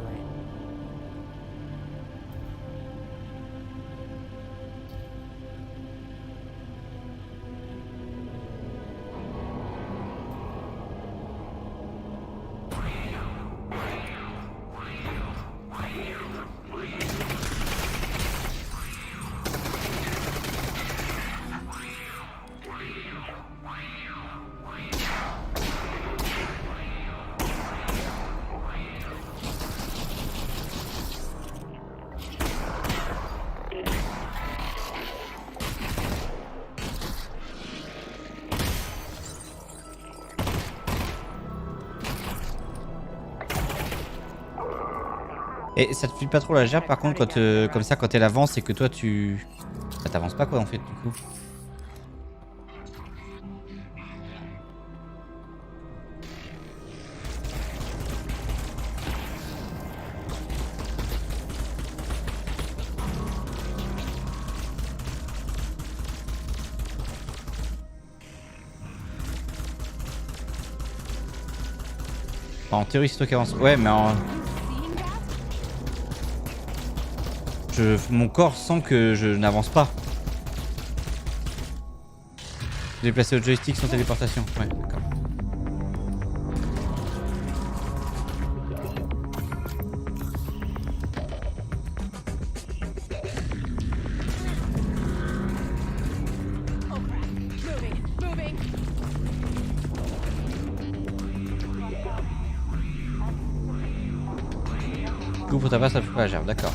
Et ça te file pas trop la gerbe par contre quand comme ça quand elle avance et que toi tu... Bah, t'avances pas quoi en fait du coup. En théorie c'est toi qui avance. Ouais mais en... Mon corps sent que je n'avance pas. Déplacer le joystick sans téléportation. Ouais, d'accord. Du coup pour ta place ça fait pas la gerbe, d'accord.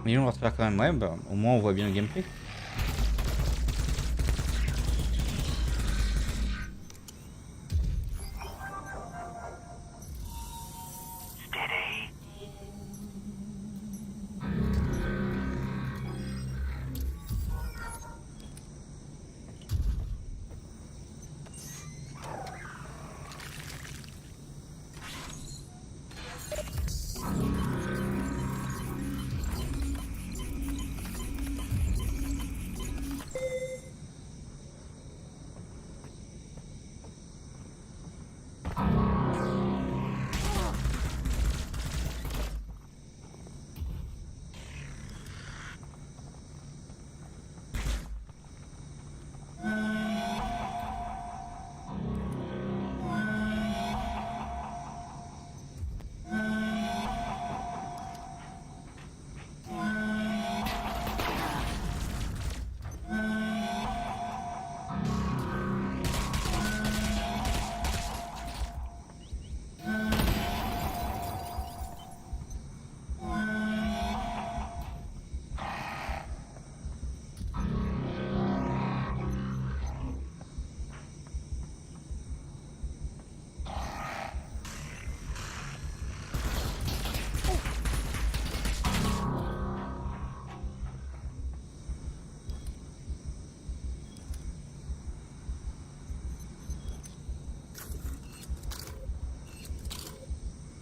Mais on va se faire quand même, ouais, bah, au moins on voit bien le gameplay.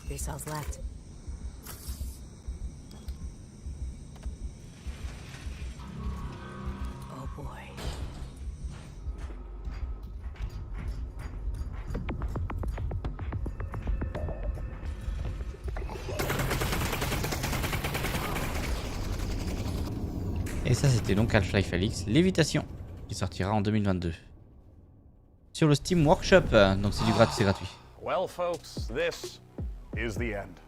Three cells left. Oh boy. Et ça, c'était donc Half-Life Alyx Lévitation, qui sortira en 2022. Sur le Steam Workshop, donc c'est c'est gratuit. Well, folks, this is the end.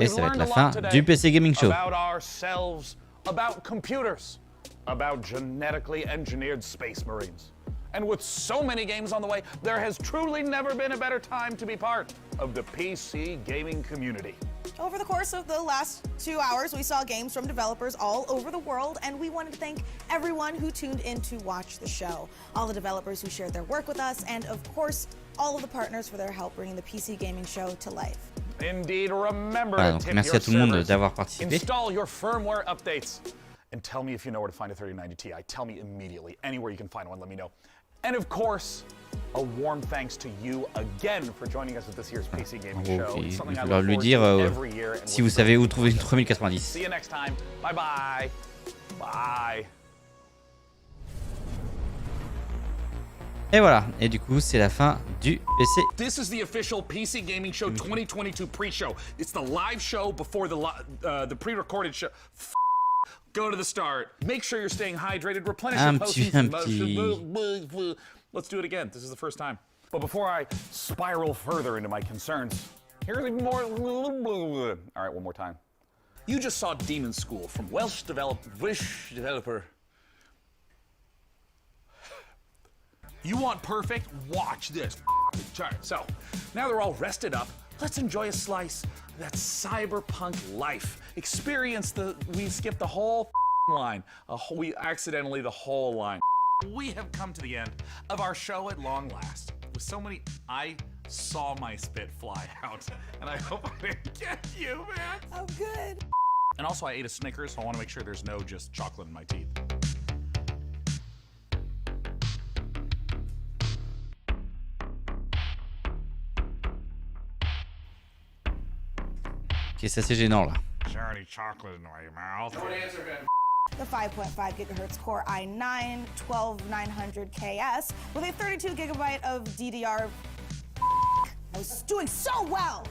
Et ça va être la fin du PC Gaming Show. About ourselves, about computers, about genetically engineered space marines. And with so many games on the way, there has truly never been a better time to be part of the PC gaming community. Over the course of the last 2 hours, we saw games from developers all over the world, and we wanted to thank everyone who tuned in to watch the show. All the developers who shared their work with us, and of course, all of the partners for their help bringing the PC Gaming Show to life. Indeed, remember Voilà, to donc tip merci your à tout le monde servers, d'avoir participé. install your firmware updates, and tell me if you know where to find a 3090 Ti. Tell me immediately. Anywhere you can find one, let me know. And of course, a warm thanks to you again for joining us at this year's PC Gaming Show. It's something I Il va look lui forward dire to every year. And si vous savez où trouver une 3090. See you next time. Bye bye. Bye. Et voilà, et du coup c'est la fin du PC. This is the official PC Gaming Show 2022 pre-show. It's the live show before the pre-recorded show. Go to the start. Make sure you're staying hydrated. Replenish your potions. Let's do it again. This is the first time. But before I spiral further into my concerns, here's even more. All right, one more time. You just saw Demon School from Welsh developer. You want perfect? Watch this. So, now they're all rested up. Let's enjoy a slice of that cyberpunk life. We skipped the whole line. The whole line. We have come to the end of our show at long last. With so many, I saw my spit fly out. And I hope I didn't get you, man. Oh, good. And also I ate a Snickers, so I want to make sure there's no just chocolate in my teeth. Ok, ça c'est gênant là. Dirty chocolate in my mouth. Don't answer, Ben. The 5.5 gigahertz Core i9 12900KS with a 32 gigabyte of DDR. I was doing so well.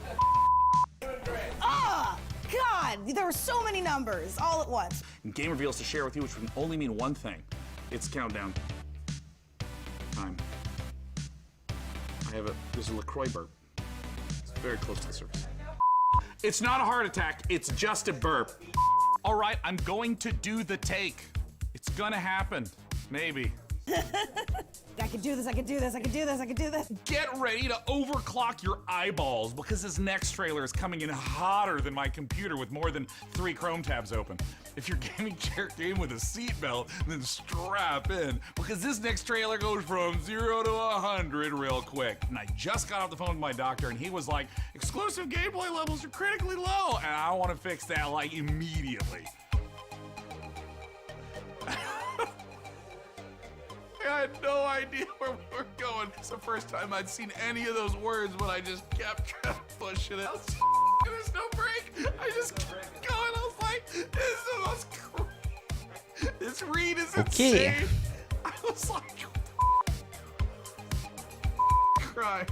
Ah, God, there were so many numbers all at once. And game reveals to share with you, which can only mean one thing. It's countdown time. There's a LaCroix burp. It's very close to the surface. It's not a heart attack, it's just a burp. All right, I'm going to do the take. It's gonna happen, maybe. I can do this, I can do this, I can do this, I can do this. Get ready to overclock your eyeballs because this next trailer is coming in hotter than my computer with more than 3 Chrome tabs open. If your gaming chair came with a seatbelt, then strap in because this next trailer goes from 0 to 100 real quick. And I just got off the phone with my doctor and he was like, exclusive gameplay levels are critically low. And I want to fix that like immediately. I had no idea where we were going. It's the first time I'd seen any of those words, but I just kept trying to push it out. There's no break. I just kept going. I was like, this is the most this read is insane. I was like, cry.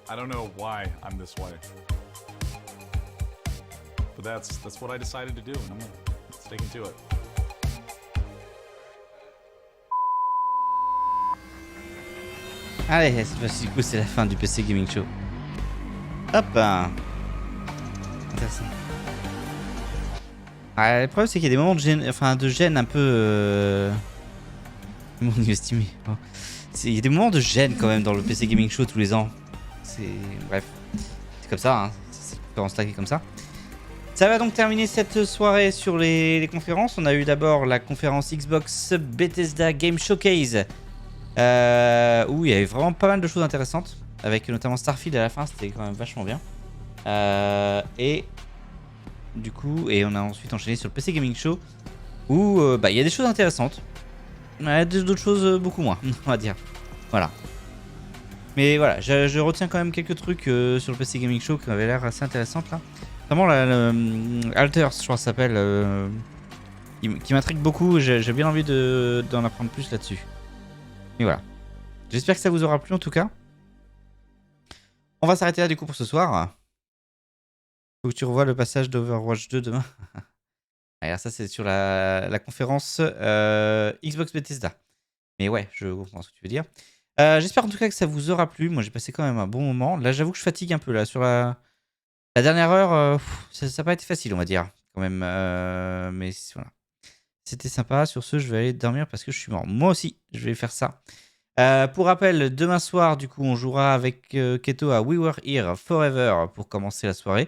I don't know why I'm this way. But that's what I decided to do, and I'm sticking to it. Allez, cette fois-ci, du coup, c'est la fin du PC Gaming Show. Hop. Intéressant. Ah, le problème, c'est qu'il y a des moments de gêne un peu... Mon niveau estimé. Oh. Il y a des moments de gêne quand même dans le PC Gaming Show tous les ans. Bref. C'est comme ça, hein. C'est une conférence stackée comme ça. Ça va donc terminer cette soirée sur les conférences. On a eu d'abord la conférence Xbox Bethesda Game Showcase. Où il y avait vraiment pas mal de choses intéressantes, avec notamment Starfield à la fin, c'était quand même vachement bien. Et du coup, on a ensuite enchaîné sur le PC Gaming Show, où il y a des choses intéressantes, d'autres choses beaucoup moins, on va dire. Voilà. Mais voilà, je retiens quand même quelques trucs sur le PC Gaming Show qui avaient l'air assez intéressantes là. Notamment Alters, je crois que ça s'appelle, qui m'intrigue beaucoup, j'ai bien envie d'en apprendre plus là-dessus. Et voilà. J'espère que ça vous aura plu en tout cas. On va s'arrêter là du coup pour ce soir. Faut que tu revois le passage d'Overwatch 2 demain. Alors ça c'est sur la conférence Xbox Bethesda. Mais ouais, je comprends ce que tu veux dire. J'espère en tout cas que ça vous aura plu. Moi j'ai passé quand même un bon moment. Là j'avoue que je fatigue un peu là. Sur la dernière heure, ça n'a pas été facile on va dire. Quand même. Mais voilà. C'était sympa. Sur ce, je vais aller dormir parce que je suis mort. Moi aussi, je vais faire ça. Pour rappel, demain soir, du coup, on jouera avec Keto à We Were Here Forever pour commencer la soirée.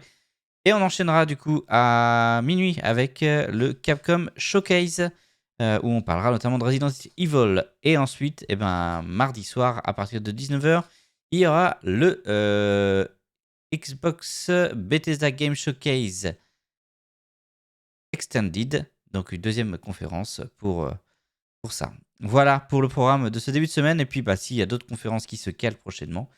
Et on enchaînera, du coup, à minuit avec le Capcom Showcase où on parlera notamment de Resident Evil. Et ensuite, mardi soir, à partir de 19h, il y aura le Xbox Bethesda Game Showcase Extended. Donc une deuxième conférence pour ça. Voilà pour le programme de ce début de semaine. Et puis s'il y a d'autres conférences qui se calent prochainement,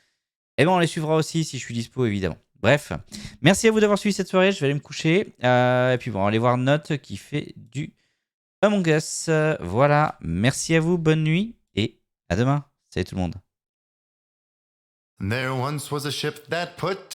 on les suivra aussi si je suis dispo évidemment. Bref, merci à vous d'avoir suivi cette soirée. Je vais aller me coucher. Et puis on va aller voir Note qui fait du Among Us. Voilà, merci à vous, bonne nuit et à demain. Salut tout le monde. There once was a ship that put